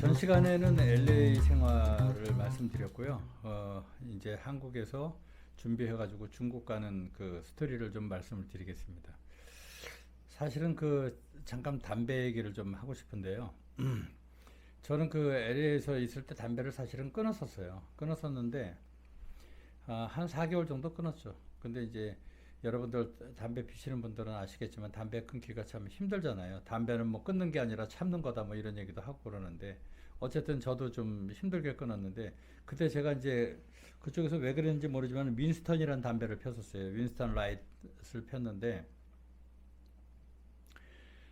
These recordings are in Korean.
전 시간에는 LA 생활을 말씀드렸고요. 이제 한국에서 준비해가지고 중국 가는 그 스토리를 좀 말씀을 드리겠습니다. 사실은 잠깐 담배 얘기를 좀 하고 싶은데요. 저는 LA에서 있을 때 담배를 사실은 끊었었어요. 끊었었는데 한 4개월 정도 끊었죠. 근데 이제 여러분들 담배 피시는 분들은 아시겠지만 담배 끊기가 참 힘들잖아요. 담배는 뭐 끊는 게 아니라 참는 거다 뭐 이런 얘기도 하고 그러는데 어쨌든 저도 좀 힘들게 끊었는데 그때 제가 이제 그쪽에서 왜 그랬는지 모르지만 윈스턴이라는 담배를 폈었어요. 윈스턴 라이트를 폈는데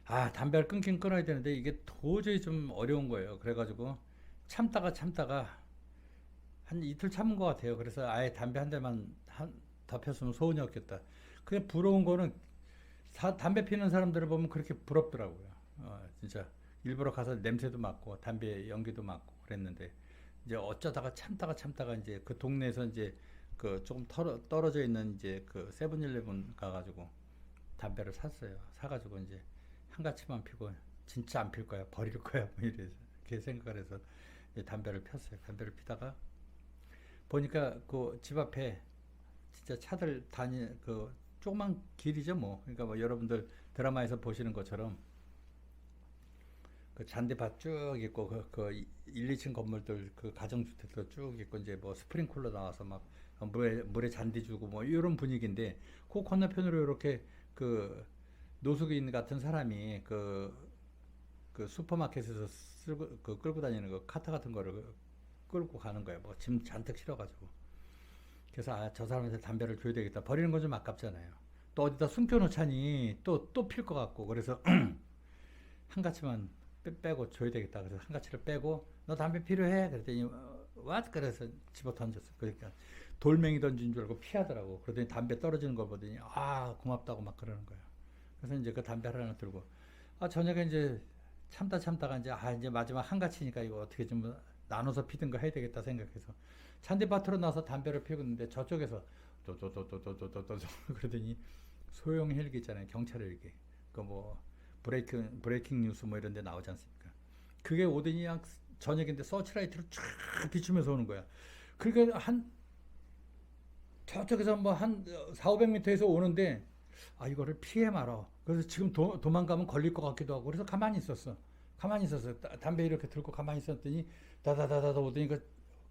담배를 끊긴 끊어야 되는데 이게 도저히 좀 어려운 거예요. 그래가지고 참다가 한 이틀 참은 것 같아요. 그래서 아예 담배 한 대만 더 폈으면 소원이 없겠다. 그게 부러운 거는 담배 피는 사람들을 보면 그렇게 부럽더라고요. 진짜 일부러 가서 냄새도 맡고 담배 연기도 맡고 그랬는데 이제 어쩌다가 참다가 이제 그 동네에서 이제 그 조금 떨어져 있는 이제 그 세븐일레븐 가가지고 담배를 샀어요. 사가지고 이제 한 가치만 피고 진짜 안 필 거야, 버릴 거야, 뭐 이렇게 생각을 해서 담배를 폈어요. 담배를 피다가 보니까 그 집 앞에 진짜 차들 조그만 길이죠 뭐. 그러니까 뭐 여러분들 드라마에서 보시는 것처럼 그 잔디밭 쭉 있고 그 1, 2층 건물들 그 가정주택도 쭉 있고 이제 뭐 스프링클러 나와서 막 물에 잔디 주고 뭐 이런 분위기인데 그 건너편으로 이렇게 그 노숙인 같은 사람이 그 슈퍼마켓에서 끌고 다니는 그 카트 같은 거를 끌고 가는 거예요. 뭐 짐 잔뜩 실어가지고. 그래서 저 사람한테 담배를 줘야 되겠다. 버리는 건 좀 아깝잖아요. 또 어디다 숨겨놓자니 또 필 것 같고 그래서 한 가치만 빼고 줘야 되겠다. 그래서 한 가치를 빼고 너 담배 필요해? 그랬더니 what? 그래서 집어 던졌어. 그러니까 돌멩이 던진 줄 알고 피하더라고. 그러더니 담배 떨어지는 걸 보더니 고맙다고 막 그러는 거야. 그래서 이제 그 담배 하나 들고 저녁에 이제 참다가 이제 마지막 한 가치니까 이거 어떻게 좀 나눠서 피든가 해야 되겠다 생각해서 잔디밭으로 나서 담배를 피우고 있는데 저쪽에서 또또또또또또또 그러더니 소형 헬기 있잖아요. 경찰 헬기. 그 뭐 브레이킹 뉴스 뭐 이런 데 나오지 않습니까? 그게 오더니 그냥 저녁인데 서치라이트로 쫙 비추면서 오는 거야. 그러니까 저쪽에서 뭐 한 4, 500m에서 오는데 이거를 피해 말어. 그래서 지금 도망가면 걸릴 것 같기도 하고 그래서 가만히 있었어. 담배 이렇게 들고 가만히 있었더니 다다다다다 오더니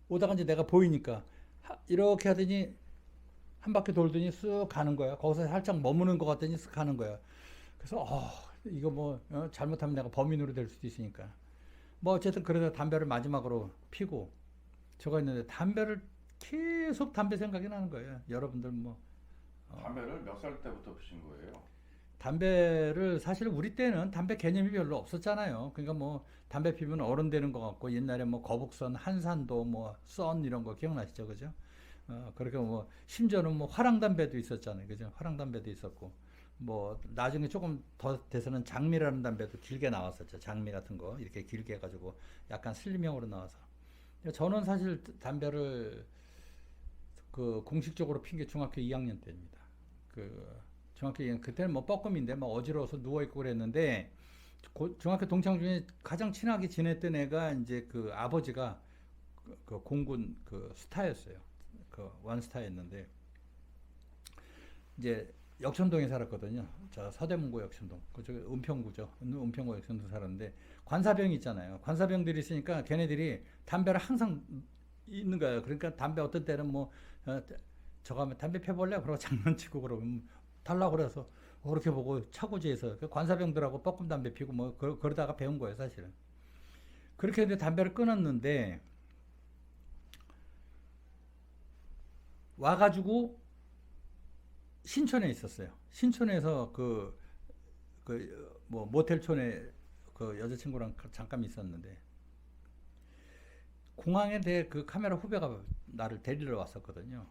오다가 이제 내가 보이니까 이렇게 하더니 한 바퀴 돌더니 쓱 가는 거야. 거기서 살짝 머무는 것 같더니 쓱 가는 거야. 그래서 이거 뭐 잘못하면 내가 범인으로 될 수도 있으니까 뭐 어쨌든 그래서 담배를 마지막으로 피고 저거 있는데 계속 담배 생각이 나는 거예요. 여러분들 뭐 담배를 몇 살 때부터 피신 거예요? 담배를 사실 우리 때는 담배 개념이 별로 없었잖아요. 그러니까 뭐 담배 피우면 어른 되는 것 같고 옛날에 뭐 거북선, 한산도, 뭐 썬 이런 거 기억나시죠, 그죠? 그렇게 뭐 심지어는 뭐 화랑담배도 있었잖아요, 그죠? 화랑담배도 있었고 뭐 나중에 조금 더 돼서는 장미라는 담배도 길게 나왔었죠. 장미 같은 거 이렇게 길게 해가지고 약간 슬림형으로 나와서. 저는 사실 담배를 공식적으로 핀 게 중학교 2학년 때입니다. 중학교 2학년 그때는 뭐 뻐끔인데 막 어지러워서 누워 있고 그랬는데 중학교 동창 중에 가장 친하게 지냈던 애가 이제 그 아버지가 공군 스타였어요. 원스타였는데 이제 역천동에 살았거든요. 저 서대문구 역천동. 그쪽에 은평구죠. 은평구 역천동 살았는데 관사병이 있잖아요. 관사병들이 있으니까 걔네들이 담배를 항상 있는 거예요. 그러니까 담배 어떤 때는 뭐 저거 하면 담배 펴볼래? 그러고 장난치고 그러면 달라고 그래서 그렇게 보고 차고지에서 관사병들하고 뻐끔 담배 피고 뭐 그러다가 배운 거예요, 사실은. 그렇게 했는데 담배를 끊었는데 와가지고 신촌에 있었어요. 신촌에서 뭐 모텔촌에 그 여자친구랑 잠깐 있었는데 공항에 그 카메라 후배가 나를 데리러 왔었거든요.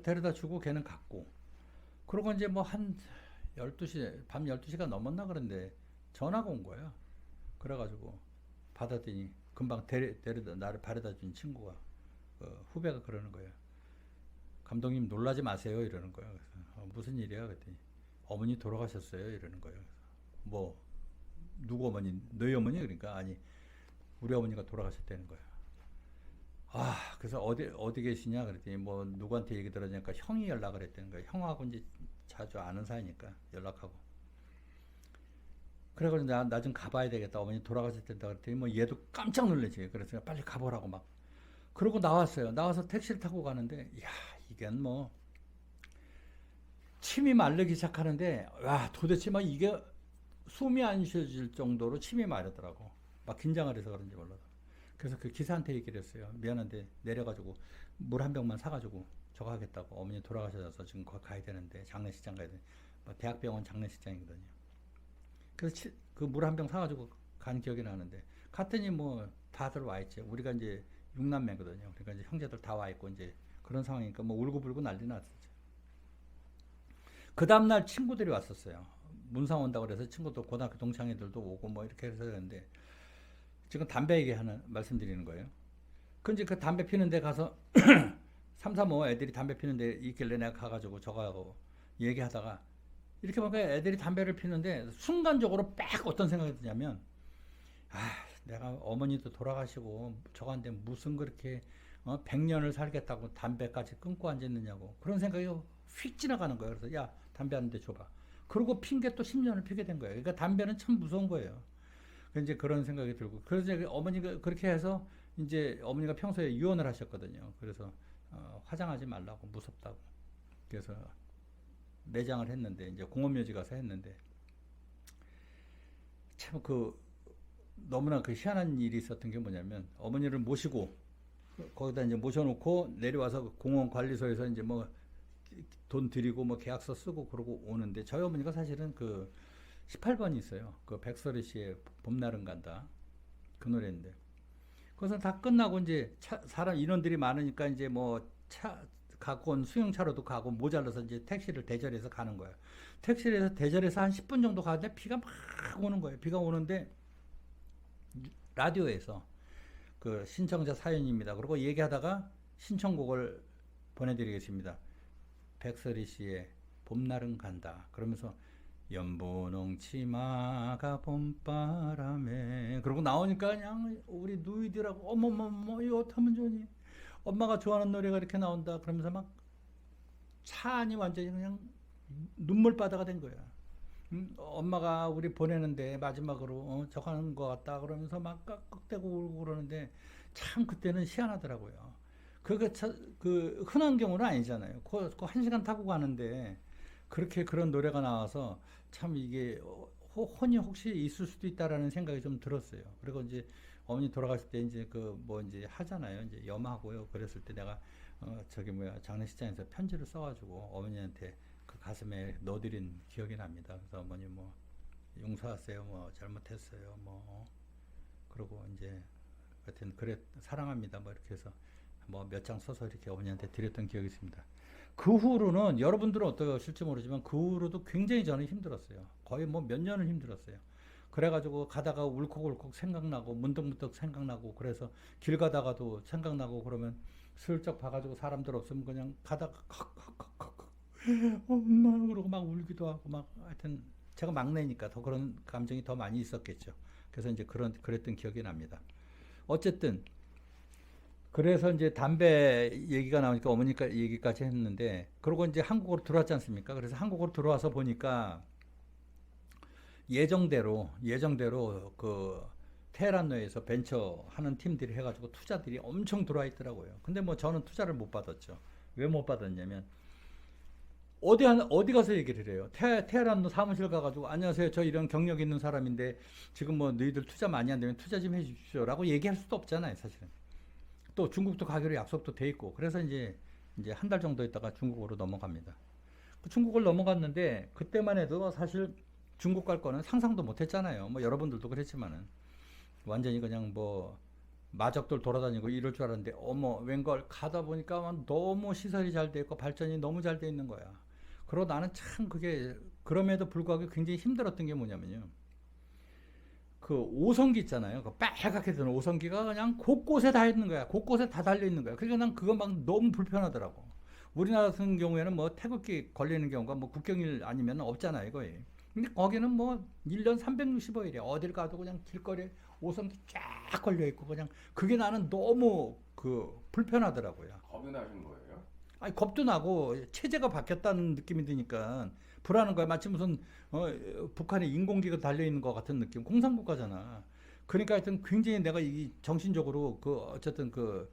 데려다 주고 걔는 갔고 그러고 이제 뭐 한 12시 밤 12시가 넘었나 그런데 전화가 온 거야. 그래가지고 받았더니 금방 데려다 나를 바래다 준 친구가 후배가 그러는 거예요. 감독님 놀라지 마세요 이러는 거예요. 그래서 무슨 일이야 그랬더니 어머니 돌아가셨어요 이러는 거예요. 그래서 뭐 누구 어머니? 너희 어머니? 그러니까 아니 우리 어머니가 돌아가셨다는 거야. 아, 그래서 어디 계시냐 그랬더니 뭐 누구한테 얘기 들었냐니까 형이 연락을 했다는 거야. 형하고 이제 자주 아는 사이니까 연락하고. 그래가지고 나 좀 가봐야 되겠다. 어머니 돌아가셨다 그랬더니 뭐 얘도 깜짝 놀라지. 그래서 내가 빨리 가보라고 막. 그러고 나왔어요. 나와서 택시를 타고 가는데, 야, 이게 뭐 침이 마르기 시작하는데, 와, 도대체 막 이게 숨이 안 쉬어질 정도로 침이 마르더라고. 막 긴장을 해서 그런지 몰라도. 그래서 그 기사한테 얘기를 했어요. 미안한데 내려가지고 물 한 병만 사가지고 저거 하겠다고. 어머니 돌아가셔서 지금 거기 가야 되는데 장례식장 가야 돼. 뭐 대학병원 장례식장이거든요. 그래서 그 물 한 병 사가지고 간 기억이 나는데 갔더니 뭐 다들 와 있지. 우리가 이제 6남매거든요. 그러니까 이제 형제들 다 와 있고 이제 그런 상황이니까 뭐 울고불고 난리 났었죠. 그 다음날 친구들이 왔었어요. 문상 온다고 그래서 친구도 고등학교 동창회들도 오고 뭐 이렇게 해서 했는데 지금 담배 얘기하는 말씀드리는 거예요. 그 이제 그 담배 피는 데 가서 3, 4, 5 애들이 담배 피는 데 있길래 내가 가가지고 저거하고 얘기하다가 이렇게 보니까 애들이 담배를 피는데 순간적으로 빡 어떤 생각이 드냐면 아, 내가 어머니도 돌아가시고 저한테 무슨 그렇게 100년을 살겠다고 담배까지 끊고 앉았느냐고 그런 생각이 휙 지나가는 거예요. 그래서 야, 담배 한 대 줘봐. 그러고 핀 게 또 10년을 피게 된 거예요. 그러니까 담배는 참 무서운 거예요. 이제 그런 생각이 들고 그래서 이제 어머니가 그렇게 해서 이제 어머니가 평소에 유언을 하셨거든요. 그래서 화장하지 말라고 무섭다고. 그래서 매장을 했는데 이제 공원묘지 가서 했는데 참 그 너무나 그 희한한 일이 있었던 게 뭐냐면 어머니를 모시고 거기다 이제 모셔놓고 내려와서 공원 관리소에서 이제 뭐 돈 드리고 뭐 계약서 쓰고 그러고 오는데 저희 어머니가 사실은 그 18번이 있어요. 그 백설이 씨의 봄날은 간다. 그 노래인데. 그래서 다 끝나고 이제 사람 인원들이 많으니까 이제 뭐 차 갖고 온 수용차로도 가고 모자라서 이제 택시를 대절해서 가는 거예요. 택시를 대절해서 한 10분 정도 가는데 비가 막 오는 거예요. 비가 오는데 라디오에서 그 신청자 사연입니다. 그리고 얘기하다가 신청곡을 보내드리겠습니다. 백설이 씨의 봄날은 간다. 그러면서 연분홍 치마가 봄바람에 그러고 나오니까 그냥 우리 누이들하고 어머머머 이거 어떡하면 좋니 엄마가 좋아하는 노래가 이렇게 나온다 그러면서 막 차 안이 완전히 그냥 눈물바다가 된 거야. 엄마가 우리 보내는데 마지막으로 저거 하는 것 같다 그러면서 막 깍깍대고 울고 그러는데 참 그때는 희한하더라고요. 그 흔한 경우는 아니잖아요. 그 1시간 타고 가는데 그렇게 그런 노래가 나와서 참 이게 혼이 혹시 있을 수도 있다라는 생각이 좀 들었어요. 그리고 이제 어머니 돌아가실 때 이제 그 뭐 이제 하잖아요. 이제 염하고요. 그랬을 때 내가 저기 뭐야 장례식장에서 편지를 써가지고 어머니한테 그 가슴에 넣어드린 기억이 납니다. 그래서 어머니 뭐 용서하세요. 뭐 잘못했어요. 뭐 그러고 이제 하여튼 그래 사랑합니다. 뭐 이렇게 해서 뭐 몇 장 써서 이렇게 어머니한테 드렸던 기억이 있습니다. 그 후로는 여러분들은 어떠실지 모르지만 그 후로도 굉장히 저는 힘들었어요. 거의 뭐 몇 년을 힘들었어요. 그래가지고 가다가 울컥울컥 생각나고 문득문득 생각나고 그래서 길 가다가도 생각나고 그러면 슬쩍 봐가지고 사람들 없으면 그냥 가다가 엄마 그러고 막 울기도 하고 막 하여튼 제가 막내니까 더 그런 감정이 더 많이 있었겠죠. 그래서 이제 그랬던 기억이 납니다. 어쨌든 그래서 이제 담배 얘기가 나오니까 어머니까 얘기까지 했는데 그러고 이제 한국으로 들어왔지 않습니까? 그래서 한국으로 들어와서 보니까 예정대로 그 테헤란로에서 벤처 하는 팀들이 해가지고 투자들이 엄청 들어와 있더라고요. 근데 뭐 저는 투자를 못 받았죠. 왜 못 받았냐면 어디 가서 얘기를 해요. 테헤란로 사무실 가가지고 안녕하세요. 저 이런 경력 있는 사람인데 지금 뭐 너희들 투자 많이 한다면 투자 좀 해주십시오라고 얘기할 수도 없잖아요, 사실은. 또 중국도 가기로 약속도 돼 있고 그래서 이제 한 달 정도 있다가 중국으로 넘어갑니다. 중국을 넘어갔는데 그때만 해도 사실 중국 갈 거는 상상도 못 했잖아요. 뭐 여러분들도 그랬지만은 완전히 그냥 뭐 마적들 돌아다니고 이럴 줄 알았는데 어머 웬걸 가다 보니까 너무 시설이 잘 돼 있고 발전이 너무 잘 돼 있는 거야. 그러고 나는 참 그게 그럼에도 불구하고 굉장히 힘들었던 게 뭐냐면요. 그 오성기 있잖아요. 그 빨갛게 된 오성기가 그냥 곳곳에 다 있는 거야. 곳곳에 다 달려 있는 거야. 그러니까 난 그거 막 너무 불편하더라고. 우리나라 같은 경우에는 뭐 태극기 걸리는 경우가 뭐 국경일 아니면 없잖아요, 거의. 근데 거기는 뭐 1년 365일이야. 어딜 가도 그냥 길거리에 오성기 쫙 걸려 있고 그냥 그게 나는 너무 그 불편하더라고요. 겁이 나신 거예요? 아니 겁도 나고 체제가 바뀌었다는 느낌이 드니까 불안한 거야. 마치 무슨 북한에 인공기가 달려 있는 것 같은 느낌. 공산국가잖아. 그러니까 하여튼 굉장히 내가 이 정신적으로 그 어쨌든 그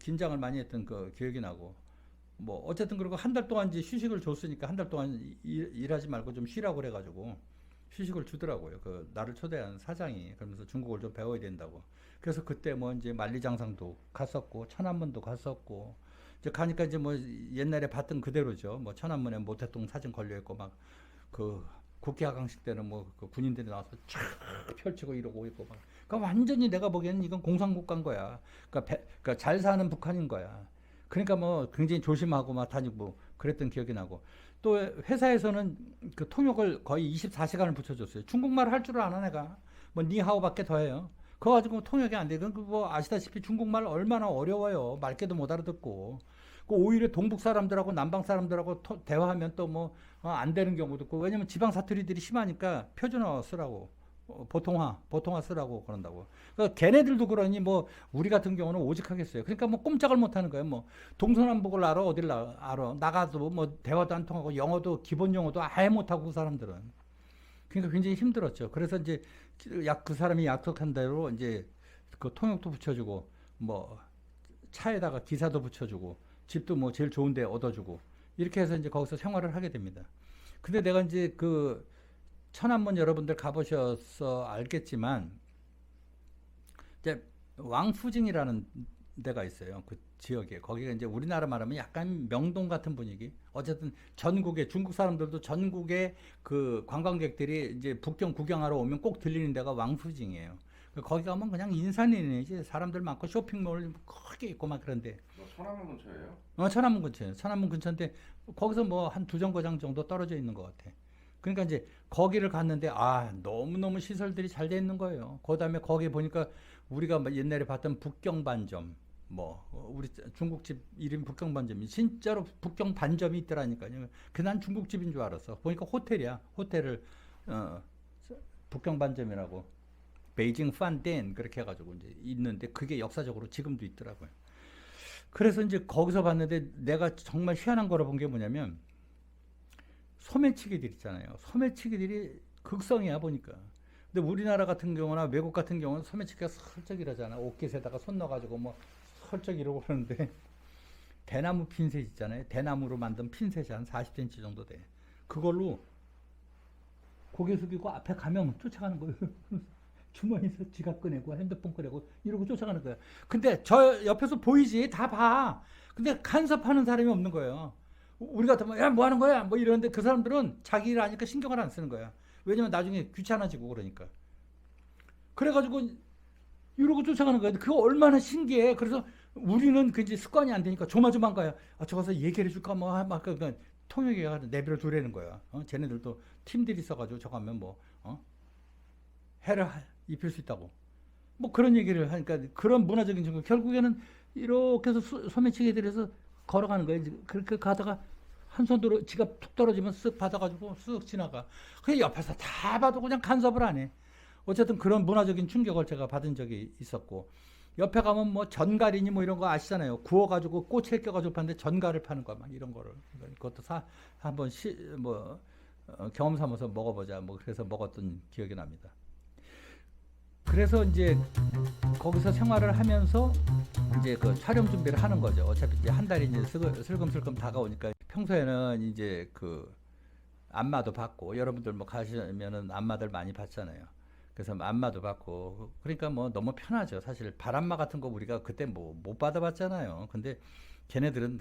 긴장을 많이 했던 그 기억이 나고 뭐 어쨌든 그리고 한 달 동안 이제 휴식을 줬으니까 한 달 동안 일하지 말고 좀 쉬라고 그래가지고 휴식을 주더라고요. 그 나를 초대한 사장이 그러면서 중국어를 좀 배워야 된다고. 그래서 그때 뭐 이제 만리장성도 갔었고 천안문도 갔었고 이제 가니까 이제 뭐 옛날에 봤던 그대로죠. 뭐 천안문에 모태동 사진 걸려 있고 막 그 국회 하강식 때는 뭐그 군인들이 나와서 쫙 펼치고 이러고 있고 막. 그러니까 완전히 내가 보기에는 이건 공산국가인 거야. 그러니까 잘 사는 북한인 거야. 그러니까 뭐 굉장히 조심하고 막 다니고 그랬던 기억이 나고 또 회사에서는 그 통역을 거의 24시간을 붙여줬어요. 중국말 할 줄 아나 내가 뭐 니하오밖에 더 해요. 그거 가지고 통역이 안 돼. 그뭐 아시다시피 중국말 얼마나 어려워요. 말귀도 못 알아듣고. 그 오히려 동북 사람들하고 남방 사람들하고 대화하면 또 뭐 안 되는 경우도 있고 왜냐면 지방 사투리들이 심하니까 표준어 쓰라고 보통화 쓰라고 그런다고. 그러니까 걔네들도 그러니 뭐 우리 같은 경우는 오직하겠어요. 그러니까 뭐 꼼짝을 못 하는 거예요. 뭐 동서남북을 알아 어딜 알아 나가도 뭐 대화도 안 통하고 영어도 기본 영어도 아예 못 하고 그 사람들은. 그러니까 굉장히 힘들었죠. 그래서 이제 그 사람이 약속한 대로 이제 그 통역도 붙여주고 뭐 차에다가 기사도 붙여주고 집도 뭐 제일 좋은 데 얻어주고 이렇게 해서 이제 거기서 생활을 하게 됩니다. 근데 내가 이제 그 천안문 여러분들 가보셔서 알겠지만 이제 왕푸징이라는 데가 있어요. 그 지역에 거기가 이제 우리나라 말하면 약간 명동 같은 분위기. 어쨌든 전국에 중국 사람들도 전국에 그 관광객들이 이제 북경 구경하러 오면 꼭 들리는 데가 왕푸징이에요. 거기 가면 그냥 인산이지 사람들 많고 쇼핑몰 크게 있고 막 그런데. 뭐 천안문 근처예요? 천안문 근처예요. 천안문 근처인데 거기서 뭐 한 두 정거장 정도 떨어져 있는 것 같아. 그러니까 이제 거기를 갔는데 너무너무 시설들이 잘 돼 있는 거예요. 그다음에 거기 보니까 우리가 옛날에 봤던 북경반점 뭐 우리 중국집 이름 북경반점이 진짜로 북경반점이 있더라니까요. 난 중국집인 줄 알았어. 보니까 호텔이야. 호텔을 북경반점이라고 베이징 판덴 그렇게 해가지고 이제 있는데 그게 역사적으로 지금도 있더라고요. 그래서 이제 거기서 봤는데 내가 정말 희한한 거로 본 게 뭐냐면 소매치기들 있잖아요. 소매치기들이 극성이야 보니까. 근데 우리나라 같은 경우나 외국 같은 경우는 소매치기가 슬쩍 이러잖아. 옷깃에다가 손 넣어가지고 뭐 슬쩍 이러고 그러는데 대나무 핀셋 있잖아요. 대나무로 만든 핀셋이 한 40cm 정도 돼. 그걸로 고개 숙이고 앞에 가면 쫓아가는 거예요. 주머니에서 지갑 꺼내고 핸드폰 꺼내고 이러고 쫓아가는 거야. 근데 저 옆에서 보이지? 다 봐. 근데 간섭하는 사람이 없는 거예요. 우리 같으면 야 뭐 하는 거야? 뭐 이러는데 그 사람들은 자기 일 하니까 신경을 안 쓰는 거야. 왜냐면 나중에 귀찮아지고 그러니까. 그래가지고 이러고 쫓아가는 거야. 그거 얼마나 신기해. 그래서 우리는 그 이제 습관이 안 되니까 조마조마한 거야. 저가서 얘기를 해줄까 막 통역이가 내비를 두라는 거야. 쟤네들도 팀들이 있어가지고 저거 하면 뭐 해를 입힐 수 있다고. 뭐 그런 얘기를 하니까 그런 문화적인 증거 결국에는 이렇게 해서 소매치기 들여서 걸어가는 거예요. 그렇게 가다가 한 손으로 지갑 툭 떨어지면 쓱 받아가지고 쓱 지나가. 그 옆에서 다 봐도 그냥 간섭을 안 해. 어쨌든 그런 문화적인 충격을 제가 받은 적이 있었고 옆에 가면 뭐 전갈이니 뭐 이런 거 아시잖아요. 구워가지고 꼬치에 껴가지고 파는데 전갈을 파는 거 막 이런 거를 그것도 한번 경험 삼아서 먹어보자. 뭐 그래서 먹었던 기억이 납니다. 그래서 이제 거기서 생활을 하면서 이제 그 촬영 준비를 하는 거죠. 어차피 이제 한 달이 이제 슬금슬금 다가오니까 평소에는 이제 그 안마도 받고 여러분들 뭐 가시면은 안마들 많이 받잖아요. 그래서 안마도 받고 그러니까 뭐 너무 편하죠. 사실 바람마 같은 거 우리가 그때 뭐 못 받아봤잖아요. 근데 걔네들은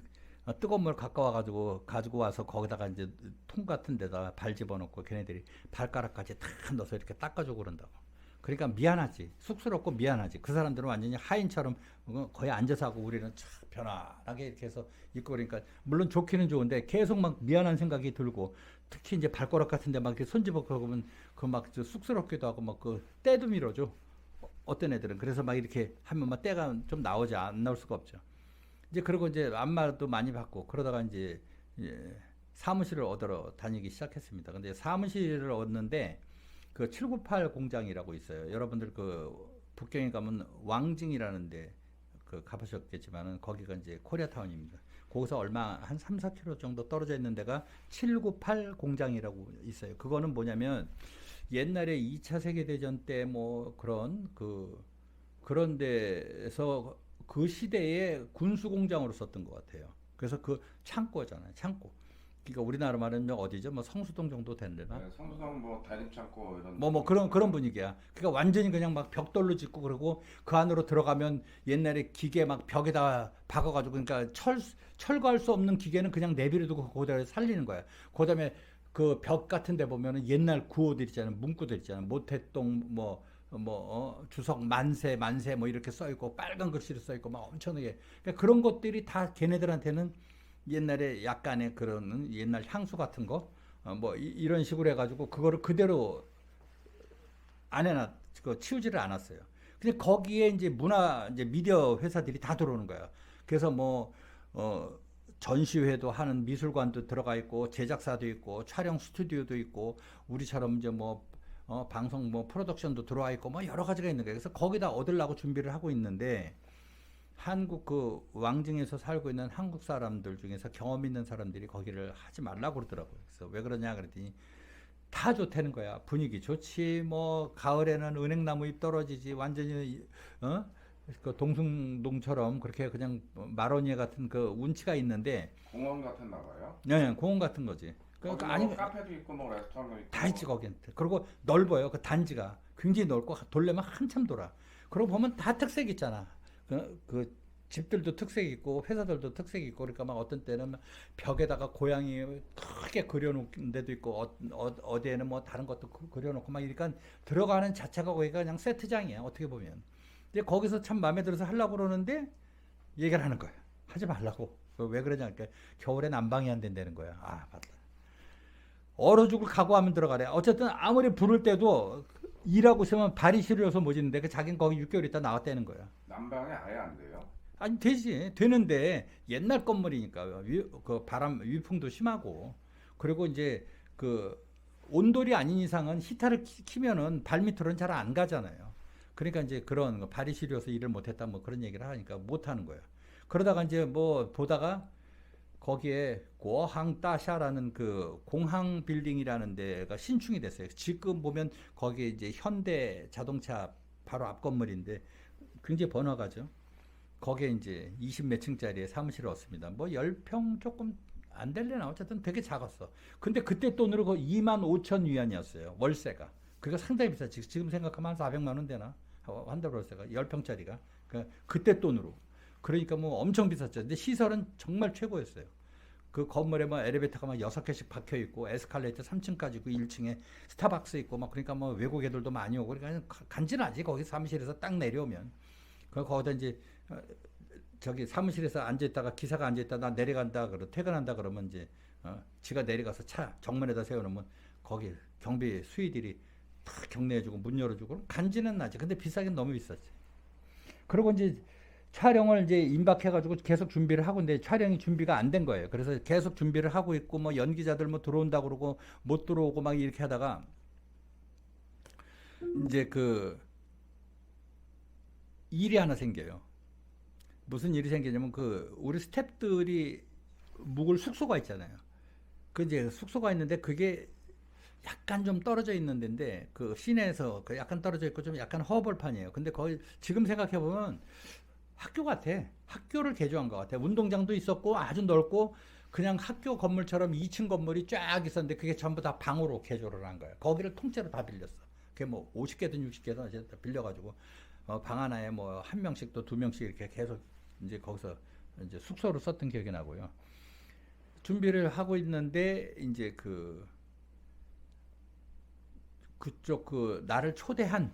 뜨거운 물 가지고 와서 거기다가 이제 통 같은 데다 발 집어넣고 걔네들이 발가락까지 다 넣어서 이렇게 닦아주고 그런다고. 그러니까 미안하지. 쑥스럽고 미안하지. 그 사람들은 완전히 하인처럼 거의 앉아서 하고 우리는 참 편안하게 이렇게 해서 있고 그러니까 물론 좋기는 좋은데 계속 막 미안한 생각이 들고 특히 이제 발가락 같은 데 막 이렇게 손집어 그러면 그 막 쑥스럽기도 하고 막 그 때도 밀어줘. 어떤 애들은. 그래서 막 이렇게 하면 막 때가 좀 나오지 안 나올 수가 없죠. 이제 그리고 이제 안마도 많이 받고 그러다가 이제 사무실을 얻으러 다니기 시작했습니다. 근데 사무실을 얻는데 그 798 공장이라고 있어요. 여러분들 그 북경에 가면 왕징이라는데 그 가보셨겠지만은 거기가 이제 코리아타운입니다. 거기서 얼마 한 3, 4km 정도 떨어져 있는 데가 798 공장이라고 있어요. 그거는 뭐냐면 옛날에 2차 세계대전 때 뭐 그런 데서 그 시대에 군수 공장으로 썼던 것 같아요. 그래서 그 창고잖아요. 창고. 그러니까 우리나라 말하면 어디죠? 뭐 성수동 정도 되는데나 네, 성수동 뭐 단입창고 이런. 뭐 그런 분위기야. 그러니까 완전히 그냥 막 벽돌로 짓고 그러고 그 안으로 들어가면 옛날에 기계 막 벽에다 박아가지고 그러니까 철거할 수 없는 기계는 그냥 내비려두고 그대로 살리는 거야. 그다음에 그 벽 같은 데 보면은 옛날 구호들 있잖아요. 문구들 있잖아요. 모태동 주석 만세 뭐 이렇게 써 있고 빨간 글씨로 써 있고 막 엄청나게 그러니까 그런 것들이 다 걔네들한테는 옛날에 약간의 그런 옛날 향수 같은 거 뭐 이런 식으로 해가지고 그거를 그대로 안 해놨 그 치우지를 않았어요. 근데 거기에 이제 이제 미디어 회사들이 다 들어오는 거야. 그래서 전시회도 하는 미술관도 들어가 있고 제작사도 있고 촬영 스튜디오도 있고 우리처럼 이제 방송 프로덕션도 들어와 있고 뭐 여러 가지가 있는 거예요. 그래서 거기다 얻으려고 준비를 하고 있는데 한국 그 왕징에서 살고 있는 한국 사람들 중에서 경험 있는 사람들이 거기를 하지 말라고 그러더라고요. 그래서 왜 그러냐 그랬더니 다 좋다는 거야. 분위기 좋지. 뭐 가을에는 은행나무 잎 떨어지지. 완전히 그 동숭동처럼 그렇게 그냥 마로니에 같은 그 운치가 있는데 공원 같았나 봐요. 네, 공원 같은 거지. 거기 그러니까 뭐 아니 카페도 있고 뭐 레스토랑도 있고. 다 있지 거기는. 그리고 넓어요. 그 단지가 굉장히 넓고 돌려면 한참 돌아. 그러고 보면 다 특색 있잖아. 그 집들도 특색 있고 회사들도 특색 있고 그러니까 막 어떤 때는 벽에다가 고양이 크게 그려놓은 데도 있고 어디에는 뭐 다른 것도 그려놓고 막 이러니까 들어가는 자체가 거기가 그냥 세트장이야 어떻게 보면. 근데 거기서 참 마음에 들어서 하려고 그러는데 얘기를 하는 거야. 하지 말라고. 왜 그러냐 그러니까 겨울에 난방이 안 된다는 거야. 아 맞다. 얼어 죽을 각오하면 들어가래. 어쨌든 아무리 부를 때도 일하고 있으면 발이 시려서 못 있는데 그 자기는 거기 6개월 있다 나왔다는 거야. 난방이 아예 안 돼요. 아니 되지 되는데 옛날 건물이니까 그 바람 위풍도 심하고 그리고 이제 그 온돌이 아닌 이상은 히터를 키면은 발 밑으로는 잘 안 가잖아요. 그러니까 이제 그런 거 발이 시려서 일을 못했다 뭐 그런 얘기를 하니까 못 하는 거야. 그러다가 이제 뭐 보다가 거기에 고항따샤라는 그 공항 빌딩이라는 데가 신축이 됐어요. 지금 보면 거기 이제 현대 자동차 바로 앞 건물인데 굉장히 번화가죠. 거기에 이제 20 몇 층짜리의 사무실을 얻습니다. 뭐 10평 조금 안 될래나 어쨌든 되게 작았어. 근데 그때 돈으로 그 2만 5천 위안이었어요. 월세가. 그러니까 상당히 비싸지. 지금 생각하면 한 400만 원 되나? 한 달 월세가 10평짜리가. 그때 돈으로. 그러니까 뭐 엄청 비쌌죠. 근데 시설은 정말 최고였어요. 그 건물에 뭐 엘리베이터가 막 6개씩 박혀 있고 에스컬레이터 3층까지 있고 1층에 스타벅스 있고 막 그러니까 뭐 외국 애들도 많이 오고 그러니까 간지나지. 거기 사무실에서 딱 내려오면. 거기다 이제 저기 사무실에서 앉아있다가 기사가 앉아있다 나 내려간다 퇴근한다 그러면 이제 지가 내려가서 차 정문에다 세워놓으면 거기 경비 수위들이 다 경례해주고 문 열어주고 간지는 나지. 근데 비싸긴 너무 비쌌지. 그리고 이제 촬영을 이제 임박해가지고 계속 준비를 하고 있는데 촬영이 준비가 안 된 거예요. 그래서 계속 준비를 하고 있고 뭐 연기자들 뭐 들어온다 그러고 못 들어오고 막 이렇게 하다가 이제 그 일이 하나 생겨요. 무슨 일이 생기냐면 그 우리 스태프들이 묵을 숙소가 있잖아요. 그 이제 숙소가 있는데 그게 약간 좀 떨어져 있는 데인데 그 시내에서 그 약간 떨어져 있고 좀 약간 허벌판이에요. 근데 거기 지금 생각해 보면 학교 같아. 학교를 개조한 것 같아. 운동장도 있었고 아주 넓고 그냥 학교 건물처럼 2층 건물이 쫙 있었는데 그게 전부 다 방으로 개조를 한 거야. 거기를 통째로 다 빌렸어. 그게 뭐 50개든 60개든 이제 다 빌려가지고 방 하나에 뭐 한 명씩 또 두 명씩 이렇게 계속 이제 거기서 이제 숙소로 썼던 기억이 나고요. 준비를 하고 있는데 이제 그쪽 그 나를 초대한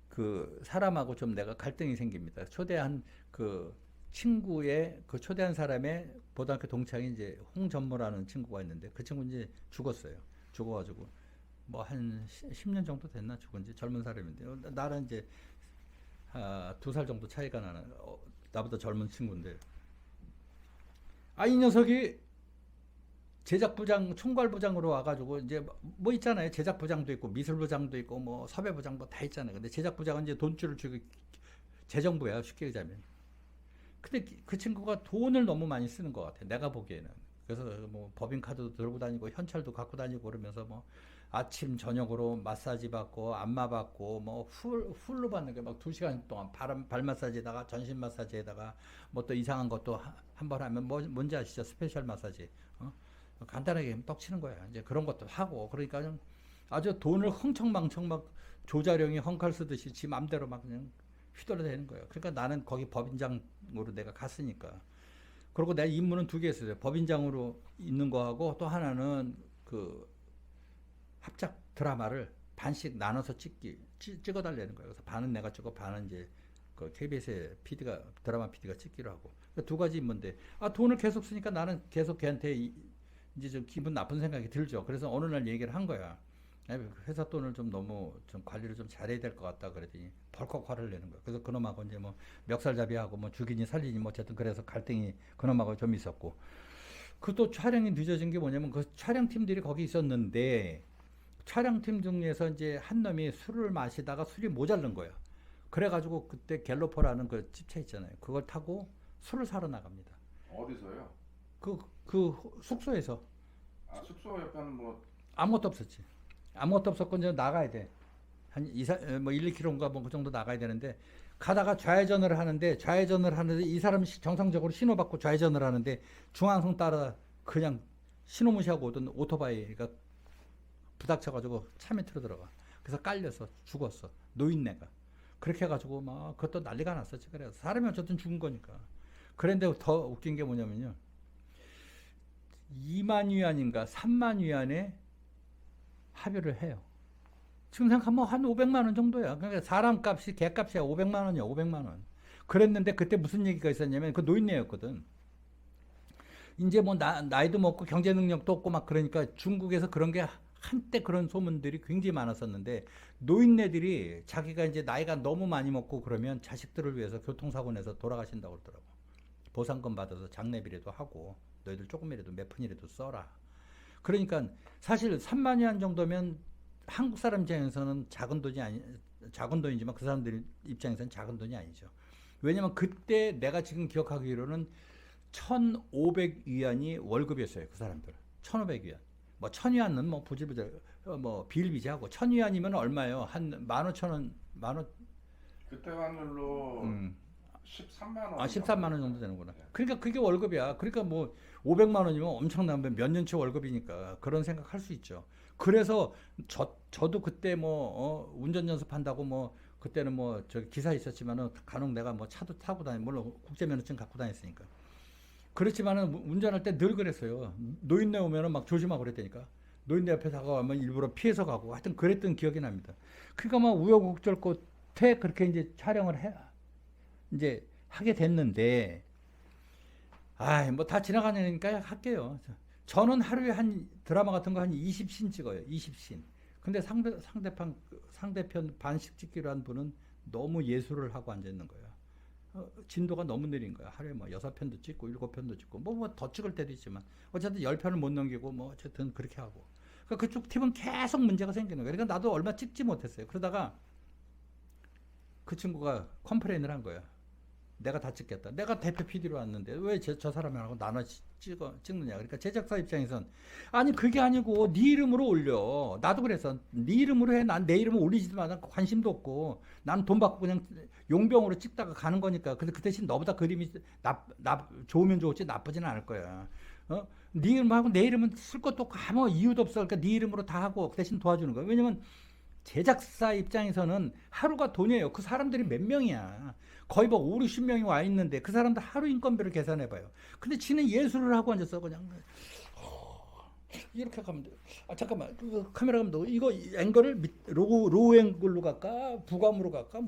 그 사람하고 좀 내가 갈등이 생깁니다. 초대한 그 친구의 그 초대한 사람의 고등학교 동창이 이제 홍전모라는 친구가 있는데 그 친구 이제 죽었어요. 죽어가지고 뭐 한 10년 정도 됐나 죽은 지 젊은 사람인데 나는 이제 2살 정도 차이가 나는 나보다 젊은 친구인데 이 녀석이 제작부장, 총괄부장으로 와가지고 이제 뭐 있잖아요. 제작부장도 있고 미술부장도 있고 뭐 섭외부장 뭐 다 있잖아요. 근데 제작부장은 이제 돈줄을 주고 재정부야 쉽게 얘기하면. 근데 그 친구가 돈을 너무 많이 쓰는 것 같아. 내가 보기에는. 그래서 뭐 법인카드도 들고 다니고 현찰도 갖고 다니고 그러면서 뭐 아침 저녁으로 마사지 받고 안마 받고 뭐 풀로 받는 게 막 2시간 동안 발 마사지에다가 전신 마사지에다가 뭐 또 이상한 것도 한 번 하면 뭐 뭔지 아시죠? 스페셜 마사지. 어? 간단하게 떡치는 거야. 이제 그런 것도 하고 그러니까 좀 아주 돈을 흥청망청 막 조자룡이 헝칼 쓰듯이 지 맘대로 막 그냥 휘둘러대는 거예요. 그러니까 나는 거기 법인장으로 내가 갔으니까. 그리고 내 임무는 2개 있어요. 법인장으로 있는 거하고 또 하나는 그 합작 드라마를 반씩 나눠서 찍어달라는 거예요. 그래서 반은 내가 찍고 반은 이제 그 KBS의 PD가 드라마 PD가 찍기로 하고 그러니까 2가지 임무인데 돈을 계속 쓰니까 나는 계속 걔한테 이제 좀 기분 나쁜 생각이 들죠. 그래서 어느 날 얘기를 한 거야. 회사 돈을 좀 너무 좀 관리를 좀 잘해야 될 것 같다 그랬더니 벌컥 화를 내는 거야. 그래서 그놈하고 이제 뭐 멱살잡이하고 뭐 죽이니 살리니 뭐 어쨌든 그래서 갈등이 그놈하고 좀 있었고 그 또 촬영이 늦어진 게 뭐냐면 그 촬영팀들이 거기 있었는데 촬영팀 중에서 이제 한 놈이 술을 마시다가 술이 모자른 거야. 그래가지고 그때 갤로퍼라는 그 집차 있잖아요. 그걸 타고 술을 사러 나갑니다. 어디서요? 그 숙소에서. 숙소 옆에는 뭐 아무것도 없었지. 아무것도 없었고 이제 나가야 돼. 한 1, 2km인가 뭐 그 정도 나가야 되는데 가다가 좌회전을 하는데 이 사람이 정상적으로 신호받고 좌회전을 하는데 중앙선 따라 그냥 신호 무시하고 오던 오토바이가 부닥쳐가지고 차 밑으로 들어가. 그래서 깔려서 죽었어. 노인네가. 그렇게 해가지고 막 그것도 난리가 났었지. 그래서 사람이 어쨌든 죽은 거니까. 그런데 더 웃긴 게 뭐냐면요. 2만 위안인가 3만 위안에 합의를 해요. 지금 생각하면 한 500만 원 정도야. 그러니까 사람 값이 개값이야. 500만 원이야. 500만 원. 그랬는데 그때 무슨 얘기가 있었냐면 그 노인네였거든. 이제 뭐 나이도 먹고 경제 능력도 없고 막 그러니까 중국에서 그런 게 한때 그런 소문들이 굉장히 많았었는데 노인네들이 자기가 이제 나이가 너무 많이 먹고 그러면 자식들을 위해서 교통사고 내서 돌아가신다고 그러더라고. 보상금 받아서 장례비라도 하고 너희들 조금이라도 몇 푼이라도 써라. 그러니까 사실 3만 위안 정도면 한국 사람 입장에서는 작은 돈이지만 그 사람들 입장에서는 작은 돈이 아니죠. 왜냐면 그때 내가 지금 기억하기로는 1,500위안이 월급이었어요. 그 사람들. 1,500위안. 뭐 1,000위안은 뭐 부질부질 뭐 비일비재하고 1,000위안이면 얼마예요? 한 15,000원, 그때 환율로 13만 원. 13만 원 정도 되는구나. 그러니까 그게 월급이야. 그러니까 뭐 500만 원이면 엄청난 몇 년치 월급이니까 그런 생각할 수 있죠. 그래서 저도 그때 뭐 운전 연습한다고 뭐 그때는 뭐 저기 기사 있었지만은 간혹 내가 뭐 차도 타고 물론 국제면허증 갖고 다녔으니까. 그렇지만은 운전할 때 늘 그랬어요. 노인네 오면은 막 조심하고 그랬다니까. 노인네 옆에 다가가면 일부러 피해서 가고 하여튼 그랬던 기억이 납니다. 그러니까 막 우여곡절 끝에 그렇게 이제 촬영을 이제 하게 됐는데 뭐 다 지나가니까 할게요. 저는 하루에 한 드라마 같은 거 한 20씬 찍어요. 20씬. 근데 상대편 반씩 찍기로 한 분은 너무 예술을 하고 앉아 있는 거예요. 진도가 너무 느린 거야. 하루에 뭐 6편도 찍고 7편도 찍고 뭐 더 찍을 때도 있지만 어쨌든 10편을 못 넘기고 뭐 어쨌든 그렇게 하고. 그러니까 그쪽 팀은 계속 문제가 생기는 거예요. 그러니까 나도 얼마 찍지 못했어요. 그러다가 그 친구가 컴플레인을 한 거야. 내가 다 찍겠다. 내가 대표 PD로 왔는데 왜 저 사람이라고 나눠 찍느냐. 그러니까 제작사 입장에선 아니 그게 아니고 네 이름으로 올려. 나도 그래서 네 이름으로 해. 난 내 이름을 올리지도 않아. 관심도 없고 난 돈 받고 그냥 용병으로 찍다가 가는 거니까. 근데 그 대신 너보다 그림이 좋으면 좋을지 나쁘지는 않을 거야. 네 이름하고 내 이름은 쓸 것도 없고 아무 이유도 없어. 그러니까 네 이름으로 다 하고 그 대신 도와주는 거야. 왜냐면 제작사 입장에서는 하루가 돈이에요. 그 사람들이 몇 명이야. 거의 뭐 5, 60명이 와 있는데 그 사람들 하루 인건비를 계산해 봐요. 근데 지는 예술을 하고 앉았어. 그냥 이렇게 가면 돼. 잠깐만. 그 카메라 감독 이거 앵글을 로우 앵글로 갈까? 부감으로 갈까?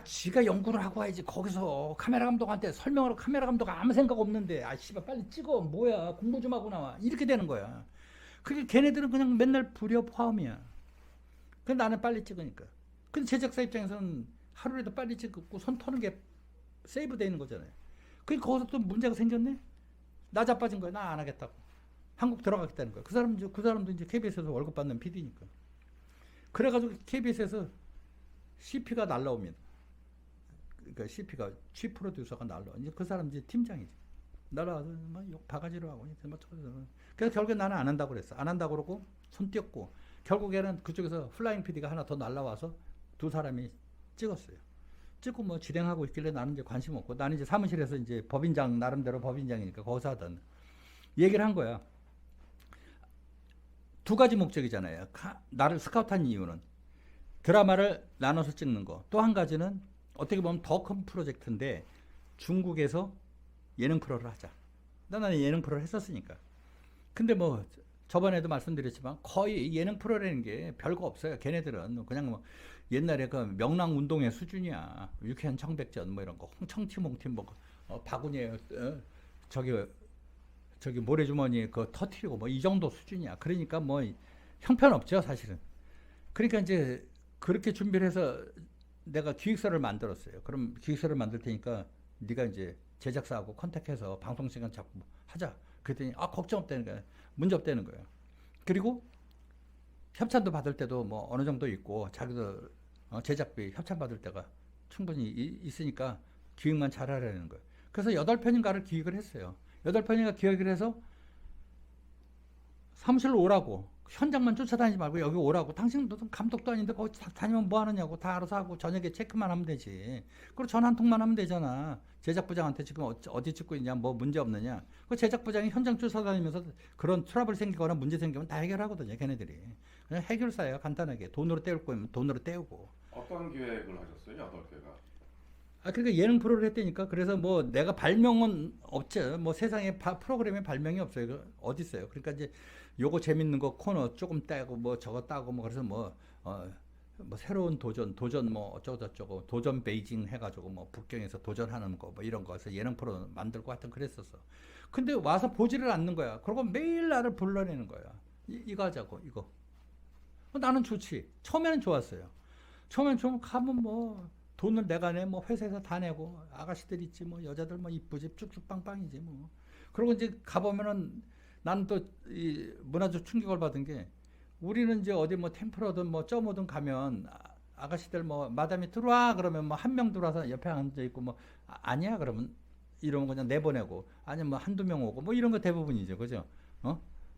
지가 연구를 하고 와야지. 거기서 카메라 감독한테 설명하러 카메라 감독 아무 생각 없는데 씨발 빨리 찍어. 뭐야. 공부 좀 하고 나와. 이렇게 되는 거야. 그게 걔네들은 그냥 맨날 불협화음이야. 근데 나는 빨리 찍으니까. 근데 제작사 입장에서는 하루라도 빨리 찍고 손 터는 게 세이브 되는 거잖아요. 그러니까 거기서 또 문제가 생겼네? 나 자빠진 거야. 나 안 하겠다고. 한국 들어가겠다는 거야. 그 사람도 이제 KBS에서 월급 받는 PD니까. 그래가지고 KBS에서 CP가 날라옵니다. 그러니까 CP가 취 프로듀서가 날라와. 이제 그 사람 이제 팀장이지. 날라와서 막욕 바가지로 하고 그래서 결국에 나는 안 한다고 그랬어. 안 한다고 그러고 손 띄었고 결국에는 그쪽에서 플라잉 PD가 하나 더 날라와서 두 사람이 찍었어요. 찍고 뭐 진행하고 있길래 나는 이제 관심 없고 나는 이제 사무실에서 이제 법인장 나름대로 법인장이니까 거기서 하던 얘기를 한 거야. 두 가지 목적이잖아요. 나를 스카우트한 이유는 드라마를 나눠서 찍는 거. 또 한 가지는 어떻게 보면 더 큰 프로젝트인데 중국에서 예능 프로를 하자. 나는 예능 프로를 했었으니까. 근데 뭐 저번에도 말씀드렸지만 거의 예능 프로라는 게 별거 없어요. 걔네들은 그냥 뭐 옛날에 그 명랑운동의 수준이야. 유쾌한 청백전 뭐 이런 거, 홍청티몽팀 뭐 바구니에 저기 모래주머니에 그 터트리고 뭐 이 정도 수준이야. 그러니까 뭐 형편없죠 사실은. 그러니까 이제 그렇게 준비를 해서 내가 기획서를 만들었어요. 그럼 기획서를 만들 테니까 네가 이제 제작사하고 컨택해서 방송 시간 잡고 하자. 그랬더니 걱정 없다는 거야. 문제 없다는 거예요. 그리고 협찬도 받을 때도 뭐 어느 정도 있고 자기도 제작비 협찬 받을 때가 충분히 있으니까 기획만 잘하라는 거예요. 그래서 8편인가를 기획을 했어요. 8편인가 기획을 해서 사무실로 오라고. 현장만 쫓아다니지 말고 여기 오라고. 당신 무슨 감독도 아닌데 거기 다니면 뭐 하느냐고. 다 알아서 하고 저녁에 체크만 하면 되지. 그리고 전화 한 통만 하면 되잖아. 제작부장한테 지금 어디 찍고 있냐, 뭐 문제 없느냐. 그 제작부장이 현장 쫓아다니면서 그런 트러블 생기거나 문제 생기면 다 해결하거든요, 걔네들이. 그냥 해결사예요, 간단하게. 돈으로 때울 거면 돈으로 때우고. 어떤 기획을 하셨어요? 8개가? 그러니까 예능 프로를 했다니까. 그래서 뭐 내가 발명은 없죠. 뭐 세상에 프로그램에 발명이 없어요. 어디 있어요? 그러니까 이제 요거 재밌는 거 코너 조금 따고 뭐 저거 따고 뭐 그래서 뭐 새로운 도전 뭐 어쩌고 저쩌고 도전 베이징 해가지고 뭐 북경에서 도전하는 거 뭐 이런 거에서 예능 프로 만들고 하여튼 그랬었어. 근데 와서 보지를 않는 거야. 그리고 매일 나를 불러내는 거야. 이거 하자고 이거. 나는 좋지. 처음에는 좋았어요. 처음엔 좀 가면 뭐 돈을 내가 내 뭐 회사에서 다 내고 아가씨들 있지 뭐 여자들 뭐 이쁘지 쭉쭉 빵빵이지 뭐. 그리고 이제 가보면은 나는 또 이 문화적 충격을 받은 게 우리는 이제 어디 뭐 템플러든 뭐 점오든 가면 아가씨들 뭐 마담이 들어와 그러면 뭐 한 명 들어와서 옆에 앉아 있고 뭐 아니야 그러면 이러면 그냥 내보내고 아니면 뭐 한두 명 오고 뭐 이런 거 대부분이죠. 그죠?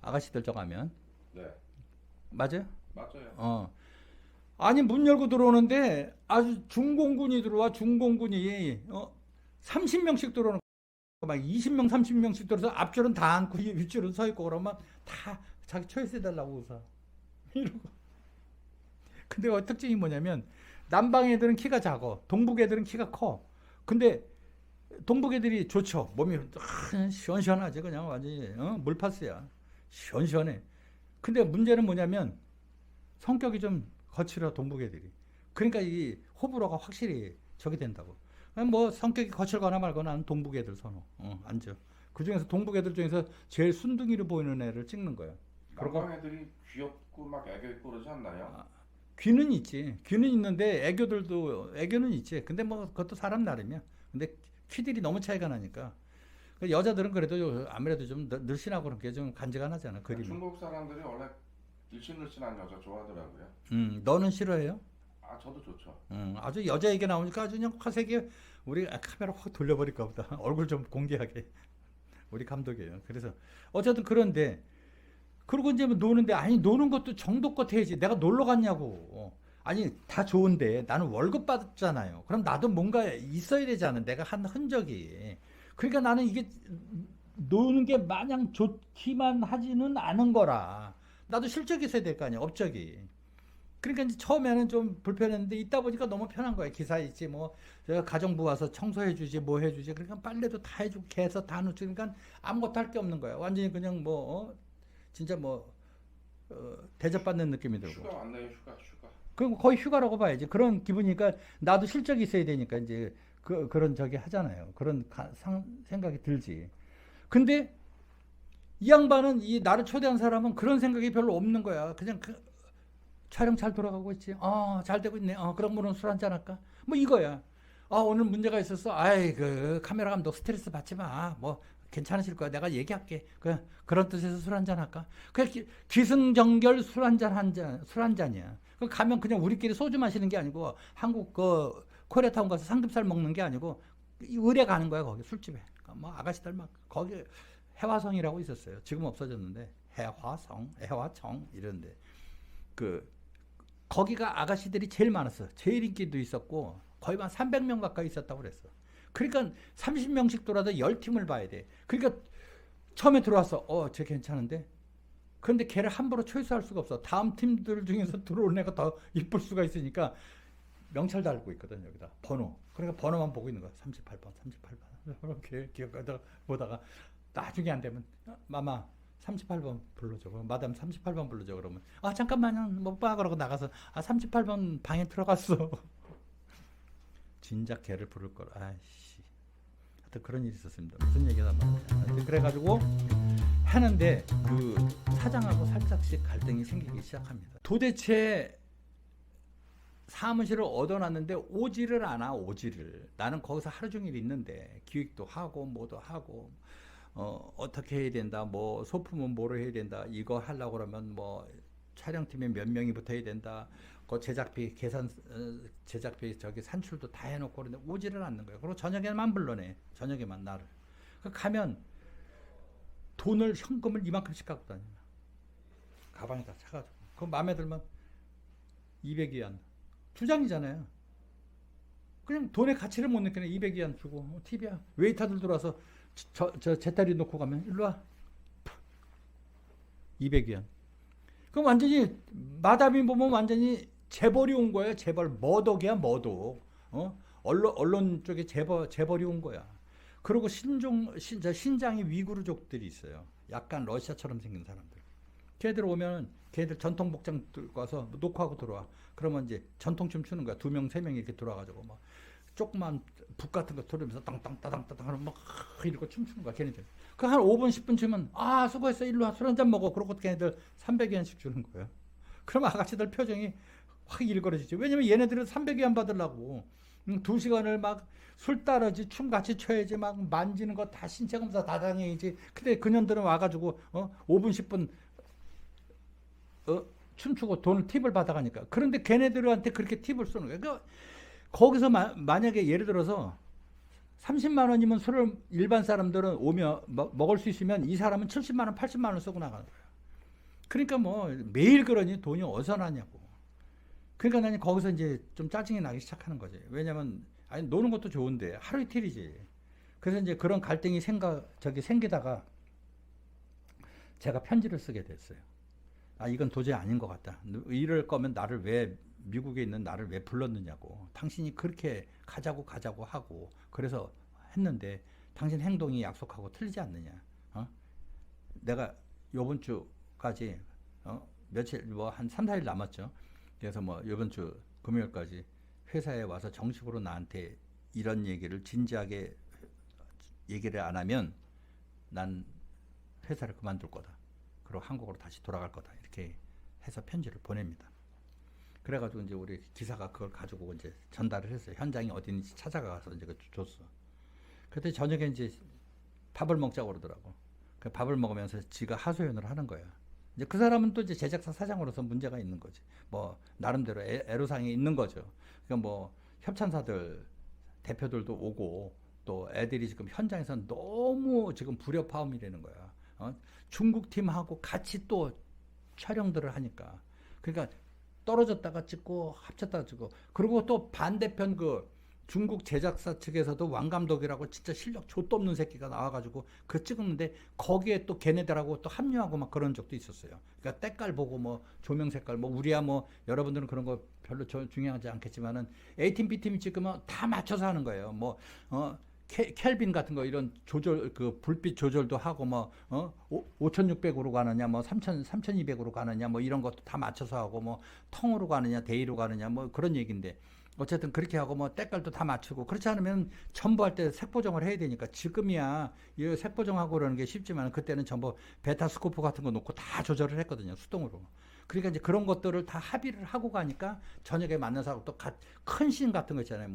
아가씨들 저 가면. 네. 맞아요? 맞아요. 아니 문 열고 들어오는데 아주 중공군이 들어와. 중공군이 30명씩 들어오는 막 20명 30명씩 들어서 앞줄은 다 앉고 윗줄은 서 있고 그러면 다 자기 초이스 해달라고 웃어. 이러고. 근데 특징이 뭐냐면 남방 애들은 키가 작아. 동북 애들은 키가 커. 근데 동북 애들이 좋죠. 몸이 시원시원하지. 그냥 완전히 물파스야. 시원시원해. 근데 문제는 뭐냐면 성격이 좀 거칠어. 동북 애들이. 그러니까 이 호불호가 확실히 저기 된다고. 뭐 성격이 거칠거나 말거나 하는 동북 애들 선호. 앉아. 그 중에서 동북 애들 중에서 제일 순둥이로 보이는 애를 찍는 거야. 남방 애들이 귀엽고 막 애교 있고 그러지 않나요? 귀는 있지. 귀는 있는데 애교는 있지. 근데 뭐 그것도 사람 나름이야. 근데 키들이 너무 차이가 나니까. 여자들은 그래도 아무래도 좀 늘씬하고 그런 게 좀 간지간하잖아. 그림이. 중국 사람들이 원래 늘씬늘씬한 여자 좋아하더라고요. 너는 싫어해요? 저도 좋죠. 아주 여자 얘기 나오니까 아주 그냥 화색이 우리 카메라 확 돌려버릴까 보다. 얼굴 좀 공개하게. 우리 감독이에요. 그래서 어쨌든 그런데 그리고 이제 뭐 노는데 아니 노는 것도 정도껏 해야지. 내가 놀러 갔냐고. 아니 다 좋은데 나는 월급 받았잖아요. 그럼 나도 뭔가 있어야 되잖아. 내가 한 흔적이. 그러니까 나는 이게 노는 게 마냥 좋기만 하지는 않은 거라. 나도 실적이 있어야 될 거 아니야. 업적이. 그러니까 이제 처음에는 좀 불편했는데 있다 보니까 너무 편한 거야. 기사 있지 뭐 제가 가정부 와서 청소해 주지 뭐 해 주지. 그러니까 빨래도 다 해주고 개서 다 놓지. 그러니까 아무것도 할 게 없는 거야. 완전히 그냥 뭐 진짜 뭐 대접받는 느낌이 들고. 휴가 왔네요. 휴가. 그럼 거의 휴가라고 봐야지. 그런 기분이니까 나도 실적이 있어야 되니까 이제 그런 저기 하잖아요. 그런 생각이 들지. 근데 이 양반은 이 나를 초대한 사람은 그런 생각이 별로 없는 거야. 그냥 촬영 잘 돌아가고 있지. 잘 되고 있네. 그럼 우리는 술 한잔 할까? 뭐 이거야. 오늘 문제가 있었어. 아이 카메라 감독 스트레스 받지 마. 뭐 괜찮으실 거야. 내가 얘기할게. 그런 뜻에서 술 한잔 할까? 그냥 기승전결 술 한 잔이야. 가면 그냥 우리끼리 소주 마시는 게 아니고 한국 코리아타운 가서 삼겹살 먹는 게 아니고 의뢰 가는 거야. 거기 술집에. 뭐 아가씨들 막 거기 해화성이라고 있었어요. 지금 없어졌는데 해화청 이런데 거기가 아가씨들이 제일 많았어. 제일 인기도 있었고 거의 한 300명 가까이 있었다고 그랬어. 그러니까 30명씩 돌아도 10팀을 봐야 돼. 그러니까 처음에 들어왔어. 쟤 괜찮은데? 그런데 걔를 함부로 초이스할 수가 없어. 다음 팀들 중에서 들어온 애가 더 이쁠 수가 있으니까 명찰 달고 있거든, 여기다. 번호. 그러니까 번호만 보고 있는 거야. 38번. 이렇게 기억하다가 보다가 나중에 안 되면 마마 38번 불러줘. 마담 38번 불러줘. 그러면 잠깐만요. 못 봐. 그러고 나가서 38번 방에 들어갔어. 진작 걔를 부를 걸. 아이씨. 하여튼 그런 일이 있었습니다. 무슨 얘기다 말이야. 그래가지고 하는데 그 사장하고 살짝씩 갈등이 생기기 시작합니다. 도대체 사무실을 얻어놨는데 오지를 않아. 나는 거기서 하루 종일 있는데 기획도 하고 뭐도 하고 어떻게 해야 된다. 뭐 소품은 뭐로 해야 된다. 이거 하려고 그러면 뭐 촬영팀에 몇 명이 붙어야 된다. 그 제작비 제작비 산출도 다 해놓고 그런데 오지를 않는 거예요. 그리고 저녁에만 불러내. 저녁에만 나를. 가면 돈을 현금을 이만큼씩 갖고 다녀. 가방에다 차가지고. 그 마음에 들면 200위안 2장이잖아요. 그냥 돈의 가치를 못 느끼네. 200위안 주고 팁이야. 웨이터들 들어와서 제 딸이 놓고 가면 일로 와. 200위안. 그럼 완전히 마담이 보면 완전히 재벌이 온 거야. 재벌 머독이야 머독. 언론 쪽에 재벌이 온 거야. 그리고 신장이 위구르족들이 있어요. 약간 러시아처럼 생긴 사람들. 걔들 오면 걔들 전통 복장 들고 와서 녹화하고 들어와. 그러면 이제 전통춤 추는 거야. 2명, 3명 이렇게 들어와가지고 막 조그만 북 같은 거 돌리면서 땅땅따땅따땅 하면 막 이러고 춤추는 거야. 걔네들. 그 한 5분, 10분 추면 수고했어. 일로 와. 술 한잔 먹어. 그러고 걔네들 300위안씩 주는 거예요. 그럼 아가씨들 표정이 확 일그러지죠. 왜냐면 얘네들은 300위안 받으려고 2시간을 막 술 따라지 춤 같이 춰야지 막 만지는 거 다 신체 검사 다 당해야지. 근데 그년들은 와가지고 5분 10분 춤추고 돈을 팁을 받아가니까. 그런데 걔네들한테 그렇게 팁을 쏘는 거예요. 그러니까 거기서 만약에 예를 들어서 30만 원이면 술을 일반 사람들은 오면 먹을 수 있으면 이 사람은 70만 원, 80만 원 쓰고 나가는 거예요. 그러니까 뭐 매일 그러니 돈이 어디서 나냐고. 그러니까 나는 거기서 이제 좀 짜증이 나기 시작하는 거지. 왜냐면 노는 것도 좋은데 하루 이틀이지. 그래서 이제 그런 갈등이 생기다가 제가 편지를 쓰게 됐어요. 이건 도저히 아닌 것 같다. 이럴 거면 미국에 있는 나를 왜 불렀느냐고. 당신이 그렇게 가자고 하고 그래서 했는데 당신 행동이 약속하고 틀리지 않느냐. 내가 요번 주까지 며칠 한 3, 4일 남았죠. 그래서 요번 주 금요일까지 회사에 와서 정식으로 나한테 이런 얘기를 진지하게 얘기를 안 하면 난 회사를 그만둘 거다. 그리고 한국으로 다시 돌아갈 거다. 이렇게 해서 편지를 보냅니다. 그래가지고 이제 우리 기사가 그걸 가지고 이제 전달을 했어요. 현장이 어디인지 찾아가서 이제 줬어. 그때 저녁에 이제 밥을 먹자고 그러더라고. 그 밥을 먹으면서 지가 하소연을 하는 거야. 이제 그 사람은 또 이제 제작사 사장으로서 문제가 있는 거지. 나름대로 애로사항이 있는 거죠. 그러니까 협찬사들 대표들도 오고 또 애들이 지금 현장에서 너무 지금 불협화음이라는 거야. 중국 팀하고 같이 또 촬영들을 하니까. 그러니까 떨어졌다가 찍고 합쳤다가 찍고. 그리고 또 반대편 중국 제작사 측에서도 왕 감독이라고 진짜 실력 좆도 없는 새끼가 나와가지고 찍었는데 거기에 또 걔네들하고 또 합류하고 막 그런 적도 있었어요. 그러니까 때깔 보고 조명 색깔 우리야 여러분들은 그런 거 별로 중요하지 않겠지만은 A팀 B팀이 찍으면 다 맞춰서 하는 거예요. 켈빈 같은 거 이런 조절 불빛 조절도 하고 5600으로 가느냐 3200으로 가느냐 이런 것도 다 맞춰서 하고 텅으로 가느냐 데이로 가느냐 그런 얘기인데 어쨌든 그렇게 하고 때깔도 다 맞추고 그렇지 않으면 첨부할 때 색보정을 해야 되니까 지금이야 이 색보정하고 그러는 게 쉽지만 그때는 전부 베타 스코프 같은 거 놓고 다 조절을 했거든요. 수동으로. 그러니까 이제 그런 것들을 다 합의를 하고 가니까 저녁에 만나서 또 큰 씬 같은 거 있잖아요.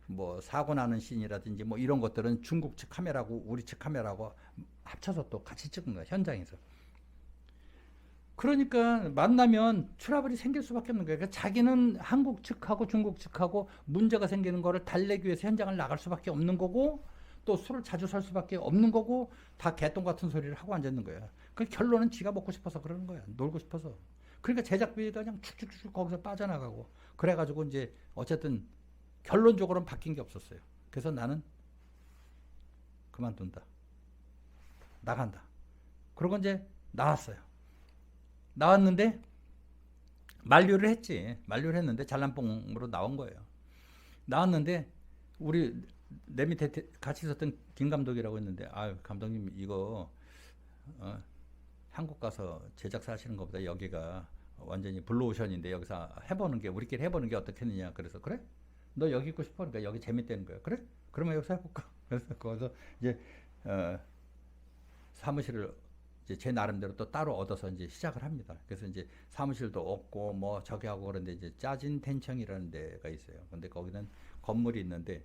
뭐 사고 나는 씬이라든지 뭐 이런 것들은 중국 측 카메라고 우리 측 카메라고 합쳐서 또 같이 찍은 거야, 현장에서. 그러니까 만나면 트러블이 생길 수밖에 없는 거예요. 그러니까 자기는 한국 측하고 중국 측하고 문제가 생기는 거를 달래기 위해서 현장을 나갈 수밖에 없는 거고, 또 술을 자주 살 수밖에 없는 거고, 다 개똥 같은 소리를 하고 앉았는 거야. 그 결론은 지가 먹고 싶어서 그러는 거야. 놀고 싶어서. 그러니까 제작비가 그냥 축축축 거기서 빠져나가고. 그래가지고 이제 어쨌든 결론적으로는 바뀐 게 없었어요. 그래서 나는 그만둔다. 나간다. 그러고 이제 나왔어요. 나왔는데 만류를 했지. 만류를 했는데 잘난뽕으로 나온 거예요. 나왔는데 우리 내 밑에 같이 있었던 김 감독이라고 했는데, 아유 감독님 이거 한국 가서 제작사 하시는 것보다 여기가 완전히 블루오션인데 여기서 해보는 게 우리끼리 해보는 게 어떻겠느냐. 그래서 그래? 너 여기 있고 싶어? 그러니까 여기 재밌다는 거야. 그래? 그러면 여기서 해볼까? 그래서 거기서 이제 사무실을 이제 제 나름대로 또 따로 얻어서 이제 시작을 합니다. 그래서 이제 사무실도 없고 뭐 저기 하고 그런데 이제 짜진텐청이라는 데가 있어요. 근데 거기는 건물이 있는데,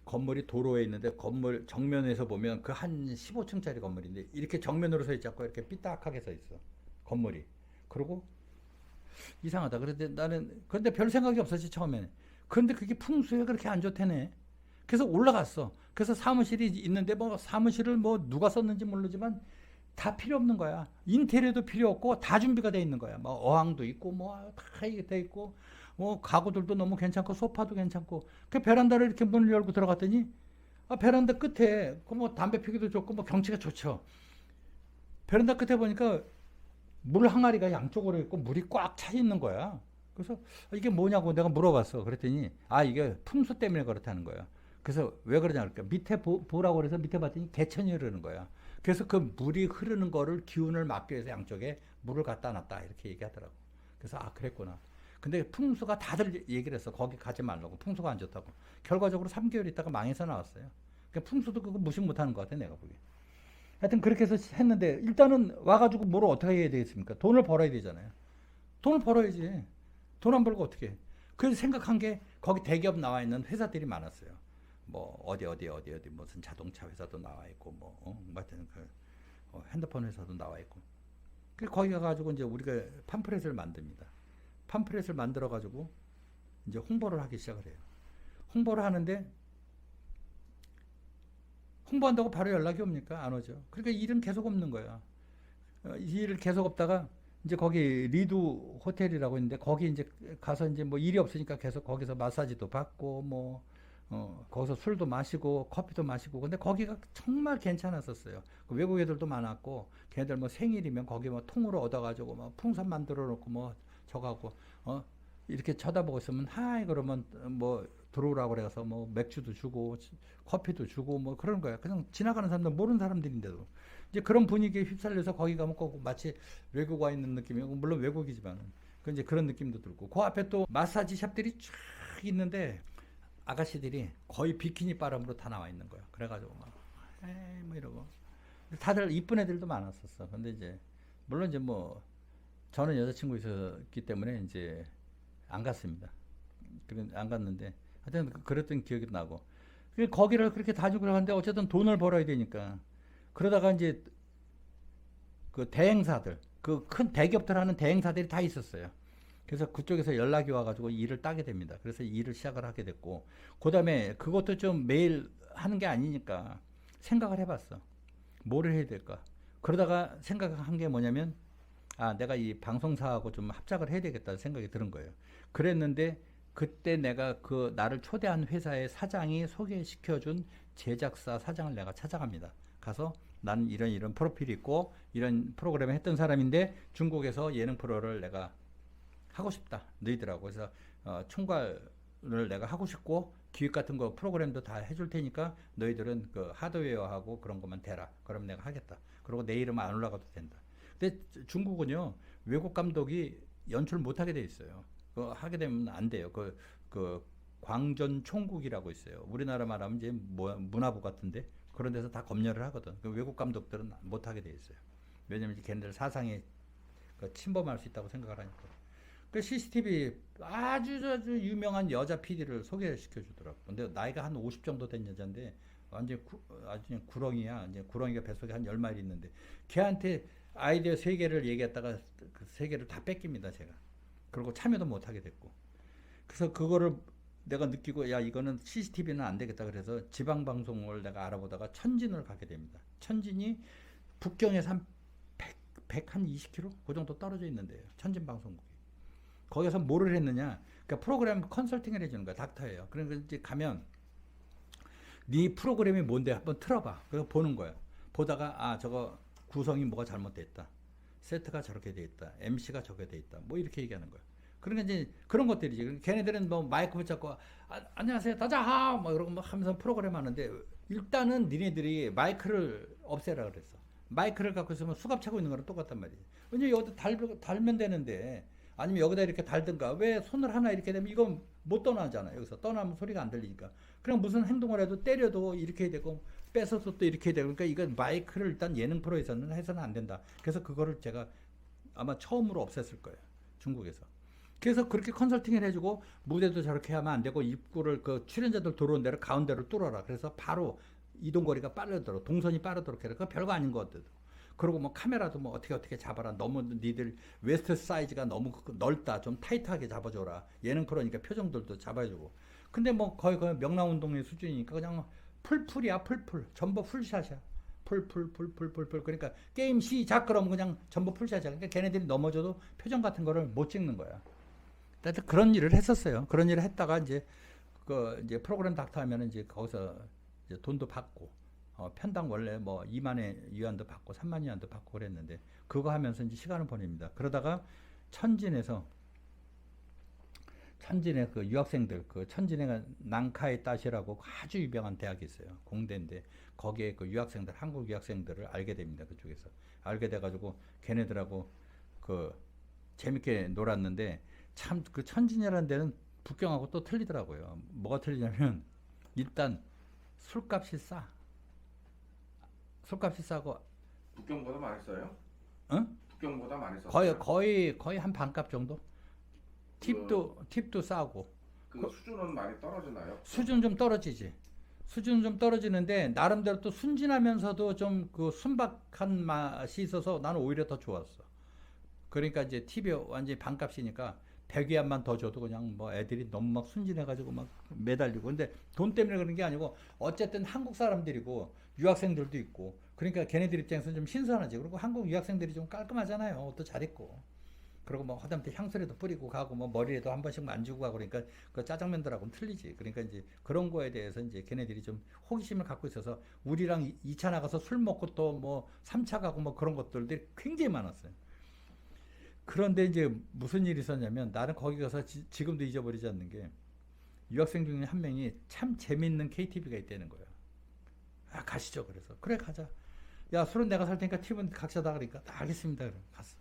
건물이 도로에 있는데 건물 정면에서 보면 그 한 15층짜리 건물인데 이렇게 정면으로 서 있지 않고 이렇게 삐딱하게 서 있어, 건물이. 그리고 이상하다. 그런데 나는 그런데 별 생각이 없었지 처음에는. 그런데 그게 풍수에 그렇게 안 좋다네. 그래서 올라갔어. 그래서 사무실이 있는데 뭐 사무실을 뭐 누가 썼는지 모르지만 다 필요 없는 거야. 인테리어도 필요 없고 다 준비가 돼 있는 거야. 뭐 어항도 있고 뭐 다 이게 돼 있고 뭐 가구들도 너무 괜찮고 소파도 괜찮고. 그 베란다를 이렇게 문을 열고 들어갔더니 베란다 끝에 그 뭐 담배 피기도 좋고 뭐 경치가 좋죠. 베란다 끝에 보니까 물 항아리가 양쪽으로 있고 물이 꽉 차 있는 거야. 그래서 이게 뭐냐고 내가 물어봤어. 그랬더니 이게 풍수 때문에 그렇다는 거야. 그래서 왜 그러냐 그러니까 밑에 보라고 그래서 밑에 봤더니 개천이 흐르는 거야. 그래서 그 물이 흐르는 거를 기운을 막기 위해서 양쪽에 물을 갖다 놨다 이렇게 얘기하더라고. 그래서 그랬구나. 근데 풍수가 다들 얘기를 했어. 거기 가지 말라고. 풍수가 안 좋다고. 결과적으로 3개월 있다가 망해서 나왔어요. 그러니까 풍수도 그거 무시 못하는 것 같아 내가 보기에. 하여튼 그렇게 해서 했는데 일단은 와가지고 뭘 어떻게 해야 되겠습니까? 돈을 벌어야 되잖아요. 돈을 벌어야지. 돈 안 벌고 어떻게 해. 그래서 생각한 게 거기 대기업 나와 있는 회사들이 많았어요. 뭐 어디 무슨 자동차 회사도 나와 있고 뭐 하여튼 핸드폰 회사도 나와 있고. 그 거기 가가지고 이제 우리가 팜플렛을 만듭니다. 팜플렛을 만들어 가지고 이제 홍보를 하기 시작을 해요. 홍보를 하는데 홍보한다고 바로 연락이 옵니까? 안 오죠. 그러니까 일은 계속 없는 거야. 이 일을 계속 없다가 이제 거기 리두 호텔이라고 있는데 거기 이제 가서 이제 뭐 일이 없으니까 계속 거기서 마사지도 받고 뭐 거기서 술도 마시고 커피도 마시고. 근데 거기가 정말 괜찮았었어요. 그 외국 애들도 많았고 걔네들 뭐 생일이면 거기 뭐 통으로 얻어가지고 뭐 풍선 만들어 놓고 뭐 저거하고 이렇게 쳐다보고 있으면 하이 그러면 뭐 들어오라고 그래서 뭐 맥주도 주고 커피도 주고 뭐 그런 거야. 그냥 지나가는 사람들 모르는 사람들인데도 이제 그런 분위기에 휩쓸려서 거기 가면 꼭 마치 외국 와 있는 느낌이고, 물론 외국이지만 그 이제 그런 느낌도 들고, 그 앞에 또 마사지 샵들이 쫙 있는데 아가씨들이 거의 비키니 바람으로 다 나와 있는 거야. 그래가지고 막 뭐 이러고 다들 이쁜 애들도 많았었어. 근데 이제 물론 이제 뭐 저는 여자친구 있었기 때문에 이제 안 갔습니다. 안 갔는데 하여튼 그랬던 기억이 나고, 거기를 그렇게 다니고 그러는데 어쨌든 돈을 벌어야 되니까 그러다가 이제 그 대행사들, 그 큰 대기업들 하는 대행사들이 다 있었어요. 그래서 그쪽에서 연락이 와가지고 일을 따게 됩니다. 그래서 일을 시작을 하게 됐고, 그 다음에 그것도 좀 매일 하는 게 아니니까 생각을 해봤어. 뭐를 해야 될까? 그러다가 생각한 게 뭐냐면 내가 이 방송사하고 좀 합작을 해야 되겠다는 생각이 드는 거예요. 그랬는데 그때 내가 그 나를 초대한 회사의 사장이 소개시켜준 제작사 사장을 내가 찾아갑니다. 가서 나는 이런 프로필이 있고 이런 프로그램을 했던 사람인데 중국에서 예능 프로를 내가 하고 싶다 너희들하고. 그래서 총괄을 내가 하고 싶고 기획 같은 거 프로그램도 다 해줄 테니까 너희들은 그 하드웨어하고 그런 것만 대라. 그럼 내가 하겠다. 그리고 내 이름 안 올라가도 된다. 근데 중국은요 외국 감독이 연출 못하게 돼 있어요. 하게 되면 안 돼요. 그 광전 총국이라고 있어요. 우리나라 말하면 이제 문화부 같은데 그런 데서 다 검열을 하거든. 그 외국 감독들은 못하게 돼 있어요. 왜냐면 걔네들 사상이 그 침범할 수 있다고 생각하라니까. 그 CCTV 아주 유명한 여자 PD를 소개시켜 주더라고. 근데 나이가 한 50 정도 된 여자인데 완전 아주 그냥 구렁이야. 이제 구렁이가 뱃속에 한 10마리 있는데 걔한테 아이디어 3개를 얘기했다가 그 3개를 다 뺏깁니다, 제가. 그리고 참여도 못 하게 됐고. 그래서 그거를 내가 느끼고 야 이거는 CCTV는 안 되겠다 그래서 지방 방송을 내가 알아보다가 천진을 가게 됩니다. 천진이 북경에서 한 20km 그 정도 떨어져 있는데요. 천진 방송국이. 거기서 뭐를 했느냐? 그러니까 프로그램 컨설팅을 해주는 거야. 닥터예요. 그러니까 이제 가면 네 프로그램이 뭔데 한번 틀어봐. 그래서 보는 거야. 보다가 아 저거 구성이 뭐가 잘못됐다. 세트가 저렇게 돼 있다. MC가 저게 돼 있다. 뭐 이렇게 얘기하는 거야. 그러니까 이제 그런 것들이지. 걔네들은 뭐 마이크 붙잡고 안녕하세요 다자하 뭐 이러고 막 하면서 프로그램 하는데 일단은 니네들이 마이크를 없애라 그랬어. 마이크를 갖고 있으면 수갑 차고 있는 거랑 똑같단 말이지. 왜냐 여기다 달면 되는데 아니면 여기다 이렇게 달든가 왜 손을 하나 이렇게 되면 이건 못 떠나잖아. 여기서 떠나면 소리가 안 들리니까. 그냥 무슨 행동을 해도 때려도 이렇게 되고 뺏어서 또 이렇게 되고 그러니까 이건 마이크를 일단 예능 프로에서는 해서는 안 된다. 그래서 그거를 제가 아마 처음으로 없앴을 거예요. 중국에서. 그래서 그렇게 컨설팅을 해주고 무대도 저렇게 하면 안 되고 입구를 그 출연자들 들어온 데를 가운데로 뚫어라. 그래서 바로 이동거리가 빠르도록 동선이 빠르도록 해라. 그 별거 아닌 것 같아도. 그리고 뭐 카메라도 뭐 어떻게 잡아라. 너무 니들 웨스트 사이즈가 너무 넓다. 좀 타이트하게 잡아줘라. 예능 프로니까 표정들도 잡아주고. 근데 뭐 거의 명랑운동의 수준이니까 그냥 풀풀이야 풀풀. 전부 풀샷이야. 풀풀. 그러니까 게임 시작 그러면 그냥 전부 풀샷이야. 그러니까 걔네들이 넘어져도 표정 같은 거를 못 찍는 거야. 하여튼 그런 일을 했었어요. 그런 일을 했다가 이제 이제 프로그램 닥터 하면은 이제 거기서 이제 돈도 받고 편당 원래 뭐 2만의 위안도 받고 3만 위안도 받고 그랬는데 그거 하면서 이제 시간을 보냅니다. 그러다가 천진의 그 유학생들 그 천진에 난카이 따시라고 아주 유명한 대학이 있어요. 공대인데 거기에 그 유학생들 한국 유학생들을 알게 됩니다. 그쪽에서 알게 돼가지고 걔네들하고 그 재밌게 놀았는데 참 그 천진이라는 데는 북경하고 또 틀리더라고요. 뭐가 틀리냐면 일단 술값이 싸. 술값이 싸고 북경보다 많이 써요? 응? 북경보다 많이 썼어요? 거의 한 반값 정도? 팁도 싸고. 그 수준은 많이 떨어지나요? 수준 좀 떨어지지. 수준 좀 떨어지는데 나름대로 또 순진하면서도 좀 그 순박한 맛이 있어서 나는 오히려 더 좋았어. 그러니까 이제 팁이 완전히 반값이니까 100위안만 더 줘도 그냥 뭐 애들이 너무 막 순진해가지고 막 매달리고. 근데 돈 때문에 그런 게 아니고 어쨌든 한국 사람들이고 유학생들도 있고 그러니까 걔네들 입장에서는 좀 신선하지. 그리고 한국 유학생들이 좀 깔끔하잖아요. 옷도 잘 입고. 그리고 뭐 하다못해 향수라도 뿌리고 가고 뭐 머리에도 한 번씩 만지고 가고 그러니까 그 짜장면들하고는 틀리지. 그러니까 이제 그런 거에 대해서 이제 걔네들이 좀 호기심을 갖고 있어서 우리랑 2차 나가서 술 먹고 또 뭐 3차 가고 뭐 그런 것들이 굉장히 많았어요. 그런데 이제 무슨 일이 있었냐면 나는 거기 가서 지금도 잊어버리지 않는 게 유학생 중에 한 명이 참 재밌는 KTV가 있다는 거예요. 아 가시죠. 그래서 그래 가자. 야 술은 내가 살 테니까 팁은 각자 다 그러니까 알겠습니다. 그래 갔어.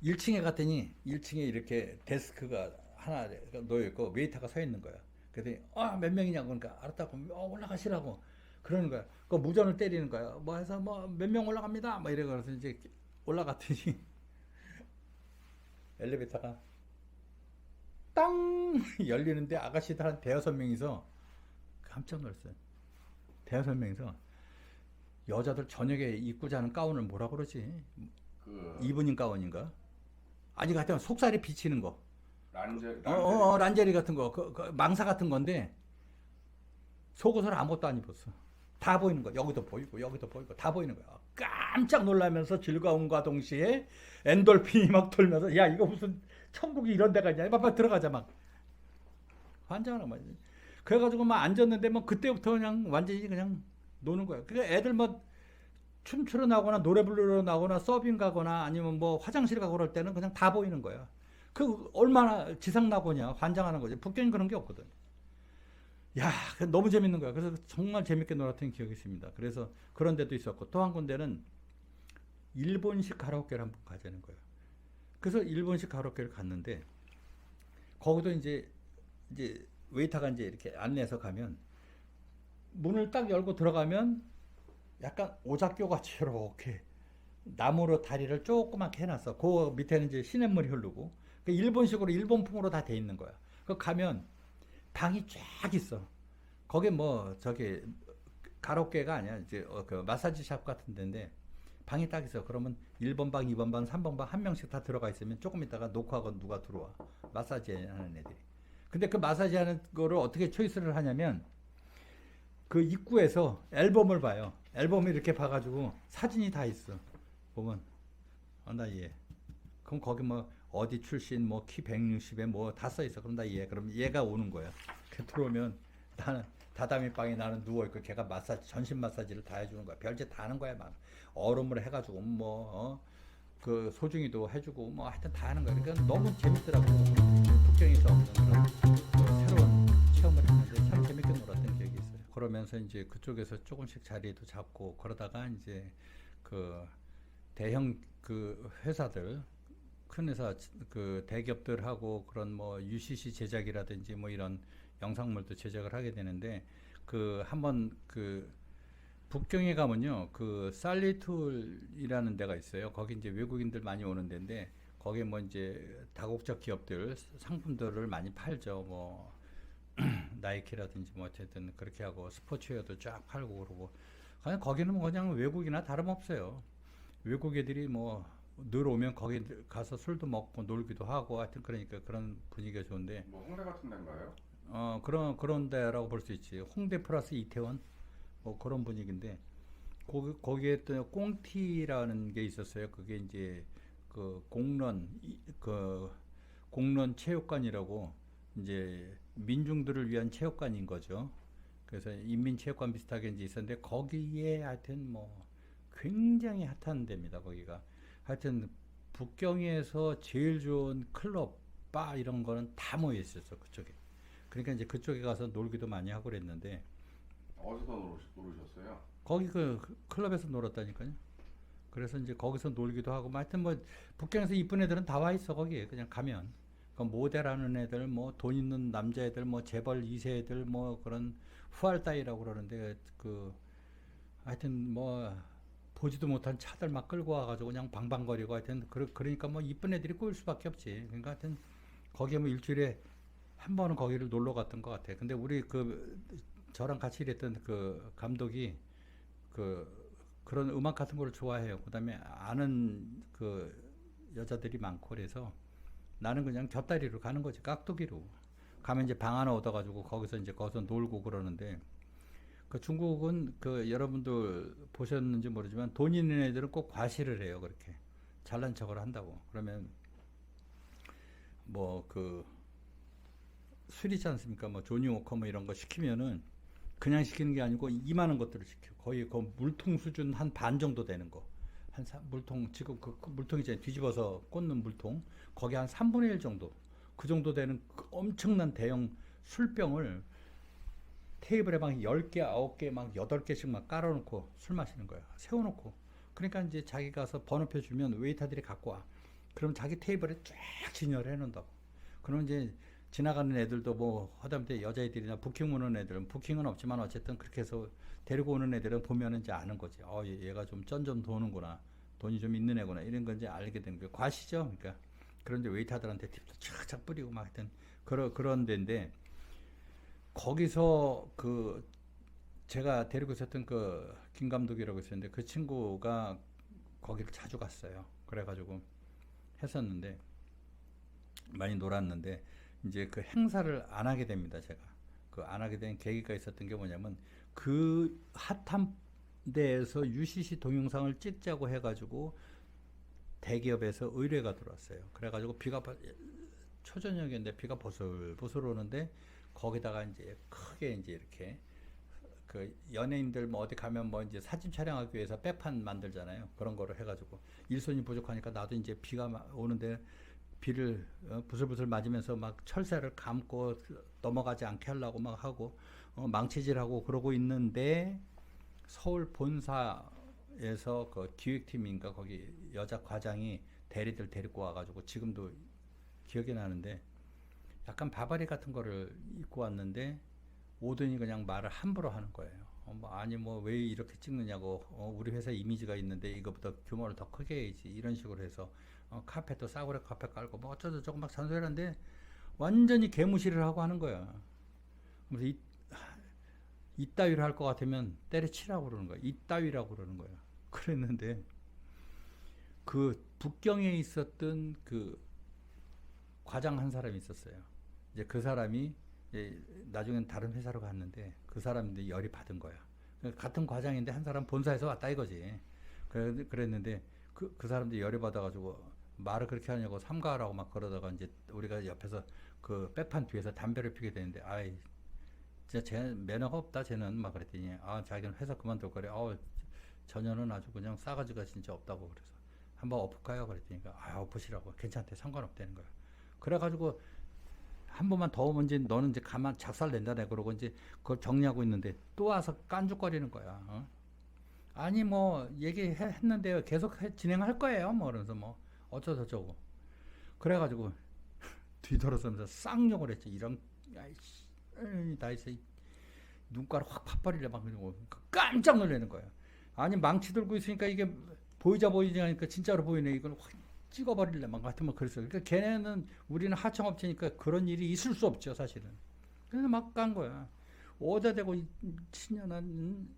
1층에 갔더니 1층에 이렇게 데스크가 하나 놓여있고 웨이터가 서 있는 거야. 그랬더니 몇 명이냐고 그러니까 알았다고 올라가시라고 그러는 거야. 그 무전을 때리는 거야. 뭐 해서 뭐 몇 명 올라갑니다. 뭐 이래 그래서 이제 올라갔더니 엘리베이터가 땅 열리는데 아가씨들 한 대여섯 명이서 깜짝 놀랐어요. 대여섯 명이서 여자들 저녁에 입고 자는 가운을 뭐라 그러지? 이브닝 가운인가? 아니 같으면 속살이 비치는 거. 란제리 같은 거, 그 망사 같은 건데 속옷을 아무것도 안 입었어. 다 보이는 거야. 여기도 보이고 여기도 보이고 다 보이는 거야. 깜짝 놀라면서 즐거움과 동시에 엔돌핀이 막 돌면서 야 이거 무슨 천국이 이런 데가 있냐. 빨리 들어가자 막. 환장하는 거야. 그래가지고 막 앉았는데 뭐 그때부터 그냥 완전히 그냥 노는 거야. 그러니까 애들 뭐 춤추러 나거나 노래 부르러 나거나 서빙 가거나 아니면 뭐 화장실 가고 그럴 때는 그냥 다 보이는 거야. 그 얼마나 지상 낙오냐. 환장하는 거지. 북경은 그런 게 없거든. 야, 너무 재밌는 거야. 그래서 정말 재밌게 놀았던 기억이 있습니다. 그래서 그런 데도 있었고 또 한 군데는 일본식 가라오케를 한번 가자는 거예요. 그래서 일본식 가라오케를 갔는데 거기도 이제 웨이터가 이제 이렇게 안내해서 가면 문을 딱 열고 들어가면 약간 오작교 같이 이렇게 나무로 다리를 조그맣게 해놨어. 그 밑에는 이제 시냇물이 흐르고 그 일본식으로 일본풍으로 다 돼 있는 거야. 그 가면 방이 쫙 있어. 거기 뭐 저기 가로개가 아니야. 이제 그 마사지샵 같은 데인데 방이 딱 있어. 그러면 1번 방, 2번 방, 3번 방 한 명씩 다 들어가 있으면 조금 있다가 녹화하고 누가 들어와. 마사지 하는 애들이. 근데 그 마사지 하는 거를 어떻게 초이스를 하냐면 그 입구에서 앨범을 봐요. 앨범을 이렇게 봐가지고 사진이 다 있어. 보면 나 이해. 그럼 거기 뭐 어디 출신 뭐 키 160에 뭐 다 써 있어. 그럼 나 이해. 그럼 얘가 오는 거야. 그 들어오면 나는 다다미 방에 나는 누워 있고 걔가 마사지 전신 마사지를 다 해주는 거야. 별짓 다 하는 거야. 막 얼음을 해가지고 그 소중이도 해주고 뭐 하여튼 다 하는 거야. 그러니까 너무 재밌더라고. 북경에서 없는 그런 그 새로운 체험을 했는데 참 재밌게 놀았던 기억이 있어요. 그러면서 이제 그쪽에서 조금씩 자리도 잡고 그러다가 이제 그 대형 그 회사들 큰 회사 그 대기업들하고 그런 뭐 UCC 제작이라든지 뭐 이런 영상물도 제작을 하게 되는데 그 한번 그 북경에 가면요 그 살리툴이라는 데가 있어요. 거기 이제 외국인들 많이 오는 데인데 거기에 뭐 이제 다국적 기업들 상품들을 많이 팔죠. 뭐 나이키라든지 뭐 어쨌든 그렇게 하고 스포츠웨어도 쫙 팔고 그러고 그냥 거기는 뭐 그냥 외국이나 다름없어요. 외국 애들이 뭐 늘 오면 거기 가서 술도 먹고 놀기도 하고 하여튼 그러니까 그런 분위기가 좋은데 뭐 홍대 같은 데인가요? 그런 데라고 볼 수 있지. 홍대 플러스 이태원 뭐 그런 분위기인데 거기에 또 꽁티라는 게 있었어요. 그게 이제 그 공론 체육관이라고 이제 민중들을 위한 체육관인 거죠. 그래서 인민체육관 비슷하게 이제 있었는데 거기에 하여튼 뭐 굉장히 핫한 데입니다. 거기가 하여튼 북경에서 제일 좋은 클럽, 바 이런 거는 다 모여 있었어 그쪽에. 그러니까 이제 그쪽에 가서 놀기도 많이 하고 그랬는데 어디서 노르셨어요? 거기 그 클럽에서 놀았다니까요. 그래서 이제 거기서 놀기도 하고 뭐 하여튼 뭐 북경에서 이쁜 애들은 다 와 있어 거기에 그냥 가면 그 모델하는 애들 뭐 돈 있는 남자애들 뭐 재벌 2세 애들 뭐 그런 후알따이라고 그러는데 그 하여튼 뭐 보지도 못한 차들 막 끌고 와가지고 그냥 방방거리고 하여튼 그러니까 뭐 이쁜 애들이 꼬일 수밖에 없지. 그러니까 하여튼 거기에 뭐 일주일에 한 번은 거기를 놀러 갔던 것 같아. 근데 우리 그 저랑 같이 일했던 그 감독이 그런 음악 같은 걸 좋아해요. 그다음에 아는 그 여자들이 많고 그래서 나는 그냥 곁다리로 가는 거지. 깍두기로 가면 이제 방 하나 얻어가지고 거기서 놀고 그러는데 그 중국은 그 여러분들 보셨는지 모르지만 돈 있는 애들은 꼭 과시를 해요. 그렇게 잘난 척을 한다고. 그러면 뭐 그 술 있지 않습니까? 뭐 조니 워커 뭐 이런 거 시키면은 그냥 시키는 게 아니고 이만한 것들을 시켜. 거의 그 물통 수준 한 반 정도 되는 거. 물통 지금 그 물통 이제 뒤집어서 꽂는 물통 거기 한 3분의 1 정도 그 정도 되는 그 엄청난 대형 술병을 테이블에 막 10개, 9개, 막 8개씩 막 깔아놓고 술 마시는 거야. 세워놓고. 그러니까 이제 자기 가서 번호표 주면 웨이터들이 갖고 와. 그럼 자기 테이블에 쫙 진열해 놓는다고. 그럼 이제 지나가는 애들도 뭐 하다못해 여자애들이나 부킹 오는 애들은 부킹은 없지만 어쨌든 그렇게 해서 데리고 오는 애들은 보면은 이제 아는 거지. 얘가 좀 쩐 도는구나. 돈이 좀 있는 애구나. 이런 건 이제 알게 되는 거예요. 과시죠. 그러니까. 그런데 웨이터들한테 팁도 쫙쫙 뿌리고 막 하여튼 그런 데인데 거기서 그 제가 데리고 있었던 그 김 감독이라고 있었는데 그 친구가 거기를 자주 갔어요. 그래가지고 했었는데 많이 놀았는데 이제 그 행사를 안 하게 됩니다. 제가 그 안 하게 된 계기가 있었던 게 뭐냐면 그 핫한 데에서 UCC 동영상을 찍자고 해가지고 대기업에서 의뢰가 들어왔어요. 그래가지고 초저녁인데 비가 보슬보슬 오는데 거기다가 이제 크게 이제 이렇게 그 연예인들 뭐 어디 가면 뭐 이제 사진 촬영하기 위해서 백판 만들잖아요. 그런 거를 해가지고 일손이 부족하니까 나도 이제 비가 오는데 비를 부슬부슬 맞으면서 막 철새를 감고 넘어가지 않게 하려고 막 하고 망치질하고 그러고 있는데 서울 본사에서 그 기획팀인가 거기 여자 과장이 대리들 데리고 와가지고 지금도 기억이 나는데 약간 바바리 같은 거를 입고 왔는데 오더니 그냥 말을 함부로 하는 거예요. 뭐 아니 뭐 왜 이렇게 찍느냐고 우리 회사 이미지가 있는데 이거보다 규모를 더 크게 해야지 이런 식으로 해서 카펫도 싸구려 카펫 깔고 뭐 어쩌고저쩌고 막 잔소리하는데 완전히 개무시를 하고 하는 거야. 그래서 이따위로 할 것 같으면 때려치라고 그러는 거야. 이따위라고 그러는 거야. 그랬는데 그 북경에 있었던 그 과장 한 사람이 있었어요. 이제 그 사람이 이제 나중엔 다른 회사로 갔는데 그 사람인데 열이 받은 거야. 같은 과장인데 한 사람 본사에서 왔다 이거지. 그랬는데 그 사람들이 열이 받아가지고 말을 그렇게 하냐고 삼가하라고 막 그러다가 이제 우리가 옆에서 그 백판 뒤에서 담배를 피게 되는데 아이 진짜 쟤 매너가 없다 쟤는 막 그랬더니 자기는 회사 그만둘 거래. 전혀는 아주 그냥 싸가지가 진짜 없다고 그래서 한번 엎을까요? 그랬더니 엎으시라고 괜찮대 상관없다는 거야. 그래가지고 한 번만 더 오면 이제 너는 이제 가만 작살 낸다 내 그러고 이제 그걸 정리하고 있는데 또 와서 깐죽거리는 거야. 아니 뭐 얘기했는데 계속 진행할 거예요. 뭐 그러면서 뭐 어쩌고저쩌고 그래가지고 뒤돌아서면서 쌍욕을 했지. 이런 야이씨 나이스 눈가를 확 팥버리려 막 그러고 깜짝 놀라는 거야. 아니 망치 들고 있으니까 이게 보이자 하니까 진짜로 보이네. 이걸 확 찍어버릴래 막 같은 뭐 그랬어요. 그러니까 걔네는 우리는 하청업체니까 그런 일이 있을 수 없죠 사실은. 그래서 막 간 거야. 어디다 대고 친년한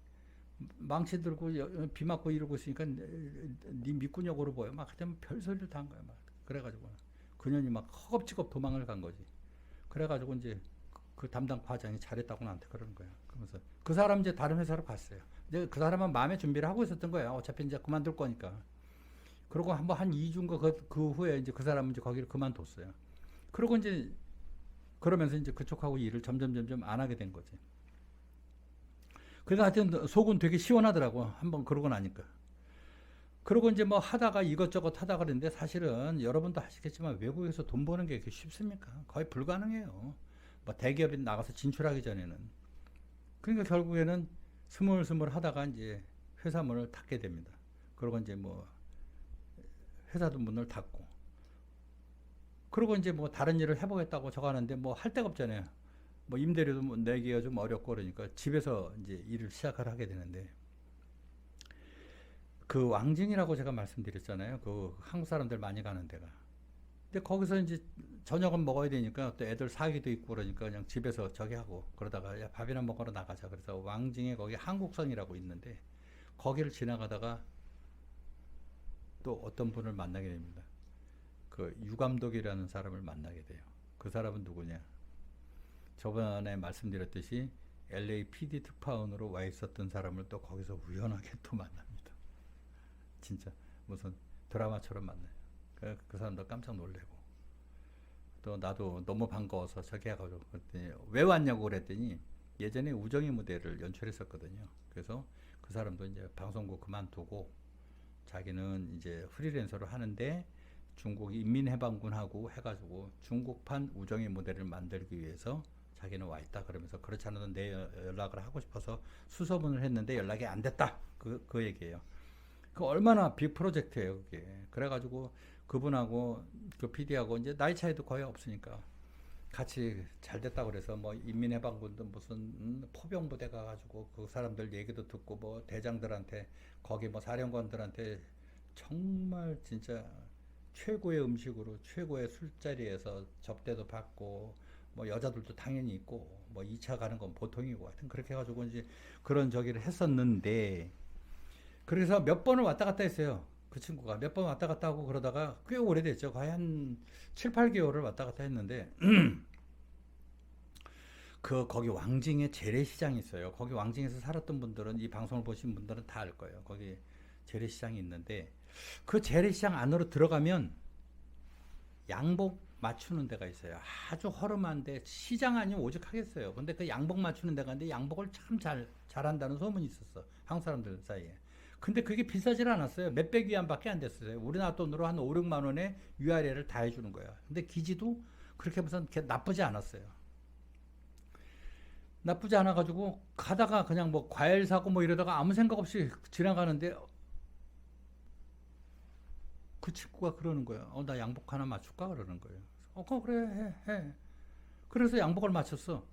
망치 들고 비 맞고 이러고 있으니까 네 밑구녕으로 보여. 막 하여튼 별소리를 다 한 거야. 막 그래가지고 그년이 막 허겁지겁 도망을 간 거지. 그래가지고 이제 그 담당 과장이 잘했다고 나한테 그러는 거야. 그러면서 그 사람 이제 다른 회사로 갔어요. 이제 그 사람은 마음의 준비를 하고 있었던 거야. 어차피 이제 그만둘 거니까. 그러고 한 2주인가 그 후에 이제 그 사람은 이제 거기를 그만뒀어요. 그러고 이제 그러면서 이제 그쪽하고 일을 점점 안 하게 된 거지. 그래서 하여튼 속은 되게 시원하더라고. 한번 그러고 나니까. 그러고 이제 뭐 하다가 이것저것 하다가 그랬는데 사실은 여러분도 아시겠지만 외국에서 돈 버는 게 그렇게 쉽습니까? 거의 불가능해요. 뭐 대기업이 나가서 진출하기 전에는. 그러니까 결국에는 스물스물 하다가 이제 회사 문을 닫게 됩니다. 그러고 이제 뭐 회사도 문을 닫고. 그러고 이제 뭐 다른 일을 해보겠다고 저거 하는데 뭐 할 데가 없잖아요. 뭐 임대료도 뭐 내기가 좀 어렵고 그러니까 집에서 이제 일을 시작을 하게 되는데 그 왕징이라고 제가 말씀드렸잖아요. 그 한국 사람들 많이 가는 데가. 근데 거기서 이제 저녁은 먹어야 되니까 또 애들 사기도 있고 그러니까 그냥 집에서 저기 하고 그러다가 야 밥이나 먹으러 나가자. 그래서 왕징에 거기 한국성이라고 있는데 거기를 지나가다가 또 어떤 분을 만나게 됩니다. 그 유감독이라는 사람을 만나게 돼요. 그 사람은 누구냐? 저번에 말씀드렸듯이 LA PD 특파원으로 와 있었던 사람을 또 거기서 우연하게 또 만납니다. 진짜 무슨 드라마처럼 만나요. 그 사람도 깜짝 놀래고 또 나도 너무 반가워서 저기 해가지고 그랬더니 왜 왔냐고 그랬더니 예전에 우정의 무대를 연출했었거든요. 그래서 그 사람도 이제 방송국 그만두고 자기는 이제 프리랜서로 하는데 중국 인민해방군하고 해가지고 중국판 우정의 무대를 만들기 위해서 자기는 와 있다 그러면서 그렇지 않아도 내 연락을 하고 싶어서 수소문을 했는데 연락이 안 됐다. 그 얘기예요. 그 얼마나 빅 프로젝트예요, 그게. 그래가지고 그분하고 그 PD하고 이제 나이 차이도 거의 없으니까 같이 잘 됐다 그래서 뭐 인민해방군도 무슨 포병부대 가가지고 그 사람들 얘기도 듣고 뭐 대장들한테 거기 뭐 사령관들한테 정말 진짜 최고의 음식으로 최고의 술자리에서 접대도 받고 뭐 여자들도 당연히 있고 뭐 2차 가는 건 보통이고 하여튼 그렇게 해가지고 이제 그런 저기를 했었는데 그래서 몇 번을 왔다 갔다 했어요. 그 친구가 몇 번 왔다 갔다 하고 그러다가 꽤 오래됐죠. 거의 한 7, 8개월을 왔다 갔다 했는데 거기 왕징에 재래시장이 있어요. 거기 왕징에서 살았던 분들은 이 방송을 보신 분들은 다 알 거예요. 거기 재래시장이 있는데 그 재래시장 안으로 들어가면 양복 맞추는 데가 있어요. 아주 허름한데 시장 아니면 오죽하겠어요. 근데 그 양복 맞추는 데가 있는데 양복을 참 잘한다는 소문이 있었어. 한국 사람들 사이에. 근데 그게 비싸질 않았어요. 몇백 위안밖에 안 됐어요. 우리나라 돈으로 한 5, 6만 원에 위아래를 다 해주는 거야. 근데 기지도 그렇게 무슨 나쁘지 않았어요. 나쁘지 않아가지고 가다가 그냥 뭐 과일 사고 뭐 이러다가 아무 생각 없이 지나가는데 그 친구가 그러는 거야. 나 양복 하나 맞출까? 그러는 거예요. 그래, 해. 그래서 양복을 맞췄어.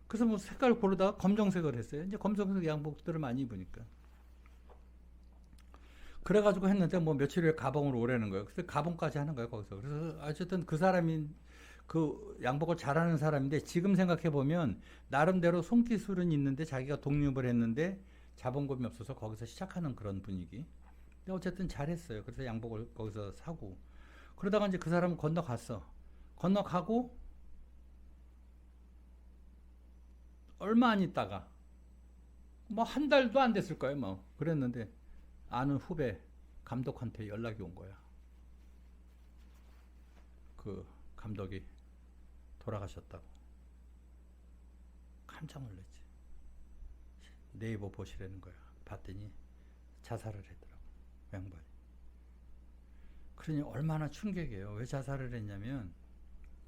그래서 뭐 색깔 고르다가 검정색을 했어요. 이제 검정색 양복들을 많이 입으니까. 그래가지고 했는데 뭐 며칠 후에 가봉을 오라는 거예요. 그래서 가봉까지 하는 거예요, 거기서. 그래서 어쨌든 그 사람이 그 양복을 잘하는 사람인데 지금 생각해 보면 나름대로 손기술은 있는데 자기가 독립을 했는데 자본금이 없어서 거기서 시작하는 그런 분위기. 근데 어쨌든 잘했어요. 그래서 양복을 거기서 사고. 그러다가 이제 그 사람은 건너갔어. 건너가고 얼마 안 있다가 뭐 한 달도 안 됐을 거예요, 뭐. 그랬는데 아는 후배 감독한테 연락이 온 거야. 그 감독이 돌아가셨다고. 깜짝 놀랐지. 네이버 보시라는 거야. 봤더니 자살을 했더라고, 양반이. 그러니 얼마나 충격이에요. 왜 자살을 했냐면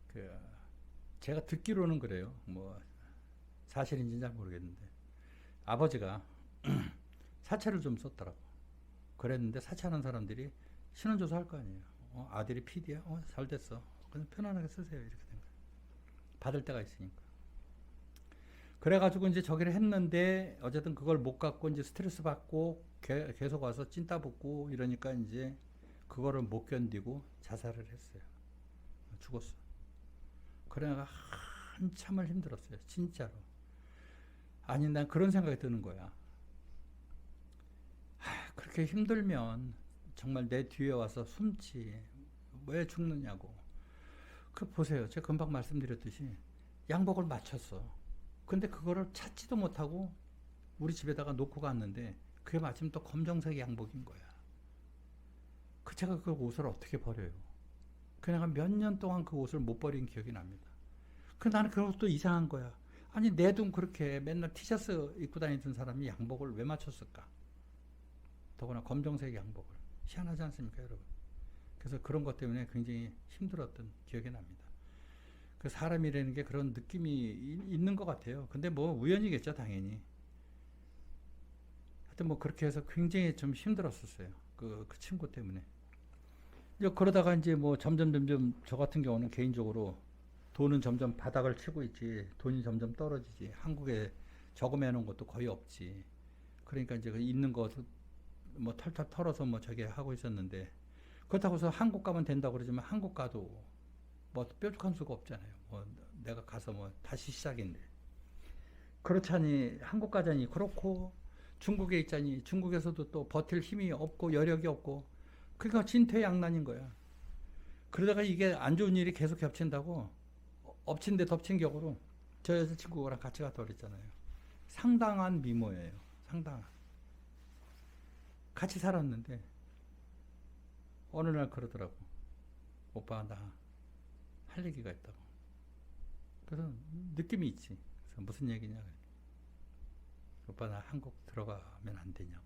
그 제가 듣기로는 그래요. 뭐 사실인지는 잘 모르겠는데 아버지가 사채를 좀 썼더라고. 그랬는데 사채하는 사람들이 신원조사 할 거 아니에요. 아들이 PD야? 잘 됐어. 그냥 편안하게 쓰세요. 이렇게 된 거예요. 받을 때가 있으니까. 그래가지고 이제 저기를 했는데 어쨌든 그걸 못 갖고 이제 스트레스 받고 계속 와서 찐따 붙고 이러니까 이제 그거를 못 견디고 자살을 했어요. 죽었어. 그래가 한참을 힘들었어요. 진짜로. 아니, 난 그런 생각이 드는 거야. 그렇게 힘들면 정말 내 뒤에 와서 숨지. 왜 죽느냐고. 그 보세요. 제가 금방 말씀드렸듯이 양복을 맞췄어. 근데 그거를 찾지도 못하고 우리 집에다가 놓고 갔는데 그게 마침 또 검정색 양복인 거야. 그 제가 그 옷을 어떻게 버려요? 그냥 몇 년 동안 그 옷을 못 버린 기억이 납니다. 그 나는 그것도 이상한 거야. 아니 내 돈 그렇게 맨날 티셔츠 입고 다니던 사람이 양복을 왜 맞췄을까? 더구나 검정색 양복을. 희한하지 않습니까, 여러분? 그래서 그런 것 때문에 굉장히 힘들었던 기억이 납니다. 그 사람이라는 게 그런 느낌이 있는 것 같아요. 근데 뭐 우연이겠죠, 당연히. 하여튼 뭐 그렇게 해서 굉장히 좀 힘들었었어요. 그 친구 때문에. 그러다가 이제 뭐 점점 저 같은 경우는 개인적으로 돈은 점점 바닥을 치고 있지. 돈이 점점 떨어지지. 한국에 저금해 놓은 것도 거의 없지. 그러니까 이제 있는 거 뭐 털털 털어서 뭐 저게 하고 있었는데 그렇다고 해서 한국 가면 된다고 그러지만 한국 가도 뭐 뾰족한 수가 없잖아요. 뭐 내가 가서 뭐 다시 시작인데. 그렇자니 한국 가자니 그렇고 중국에 있자니 중국에서도 또 버틸 힘이 없고 여력이 없고 그러니까 진퇴양난인 거야. 그러다가 이게 안 좋은 일이 계속 겹친다고 엎친 데 덮친 격으로 저 여자친구랑 같이 갔다 그랬잖아요. 상당한 미모예요. 상당한. 같이 살았는데 어느 날 그러더라고. 오빠 나 할 얘기가 있다고. 그래서 느낌이 있지. 그래서 무슨 얘기냐. 오빠 나 한국 들어가면 안 되냐고.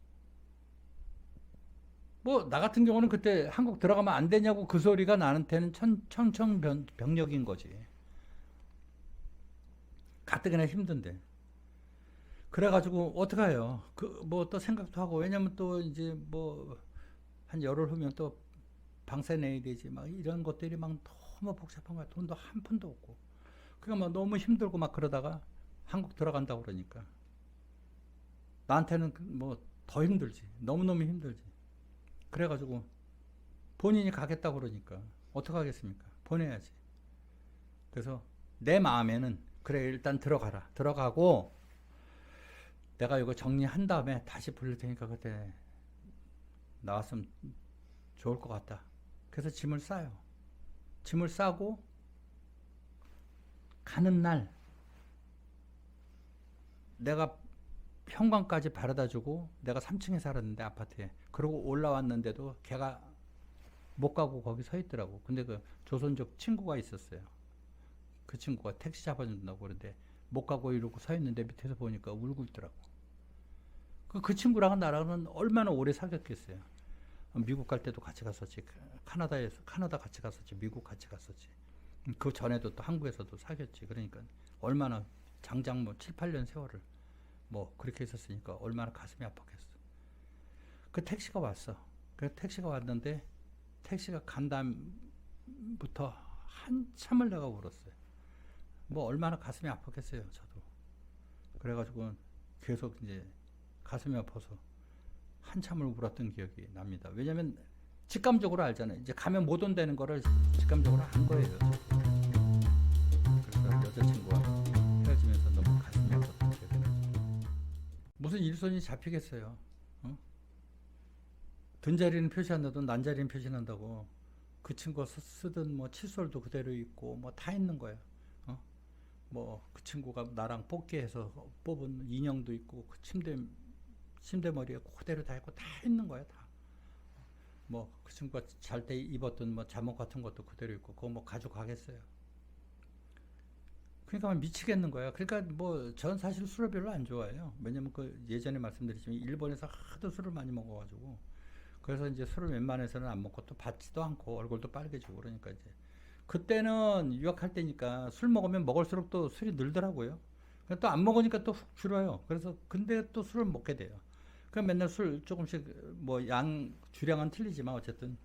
뭐 나 같은 경우는 그때 한국 들어가면 안 되냐고 그 소리가 나한테는 청천벽력인 거지. 가뜩이나 힘든데. 그래가지고 어떡해요. 그 뭐 또 생각도 하고 왜냐면 또 이제 뭐 한 열흘 후면 또 방세 내야 되지 막 이런 것들이 막 너무 복잡한 거야. 돈도 한 푼도 없고. 그러니까 막 너무 힘들고 막 그러다가 한국 들어간다고 그러니까 나한테는 뭐 더 힘들지. 너무너무 힘들지. 그래가지고 본인이 가겠다고 그러니까 어떡하겠습니까? 보내야지. 그래서 내 마음에는 그래 일단 들어가라. 들어가고 내가 이거 정리한 다음에 다시 부를 테니까 그때 나왔으면 좋을 것 같다. 그래서 짐을 싸요. 짐을 싸고 가는 날 내가 현관까지 바래다 주고 내가 3층에 살았는데 아파트에 그러고 올라왔는데도 걔가 못 가고 거기 서 있더라고. 근데 그 조선족 친구가 있었어요. 그 친구가 택시 잡아준다고 그러는데 못 가고 이러고 서 있는데 밑에서 보니까 울고 있더라고. 그 친구랑은 나랑은 얼마나 오래 사귀었겠어요. 미국 갈 때도 같이 갔었지. 카나다 같이 갔었지. 미국 같이 갔었지. 그 전에도 또 한국에서도 사귀었지. 그러니까 얼마나 장장 뭐 7, 8년 세월을 뭐 그렇게 있었으니까 얼마나 가슴이 아팠겠어. 그 택시가 왔어. 그 택시가 왔는데 택시가 간 다음부터 한참을 내가 울었어요. 뭐 얼마나 가슴이 아팠겠어요. 저도. 그래가지고 계속 이제 가슴이 아파서 한참을 울었던 기억이 납니다. 왜냐면 직감적으로 알잖아요. 이제 가면 못 온다는 거를 직감적으로 안 거예요. 그래서 여자친구와 헤어지면서 너무 가슴이 아팠던 기억이 나요. 무슨 일손이 잡히겠어요. 어? 든 자리는 표시 안 나도 난 자리는 표시난다고. 그 친구가 쓰던 뭐 칫솔도 그대로 있고 뭐 다 있는 거야. 어? 뭐 그 친구가 나랑 뽑기해서 뽑은 인형도 있고 그 침대 머리에 그대로 다 있고 다 있는 거야 다. 뭐 그 친구가 잘 때 입었던 뭐 잠옷 같은 것도 그대로 있고 그거 뭐 가져가겠어요. 그러니까 막 미치겠는 거야. 그러니까 뭐 전 사실 술을 별로 안 좋아해요. 왜냐면 그 예전에 말씀드렸지만 일본에서 하도 술을 많이 먹어가지고 그래서 이제 술을 웬만해서는 안 먹고 또 받지도 않고 얼굴도 빨개지고 그러니까 이제 그때는 유학할 때니까 술 먹으면 먹을수록 또 술이 늘더라고요. 또 안 먹으니까 또 훅 줄어요. 그래서 근데 또 술을 먹게 돼요. 그럼 맨날 술 조금씩 뭐 양 주량은 틀리지만 어쨌든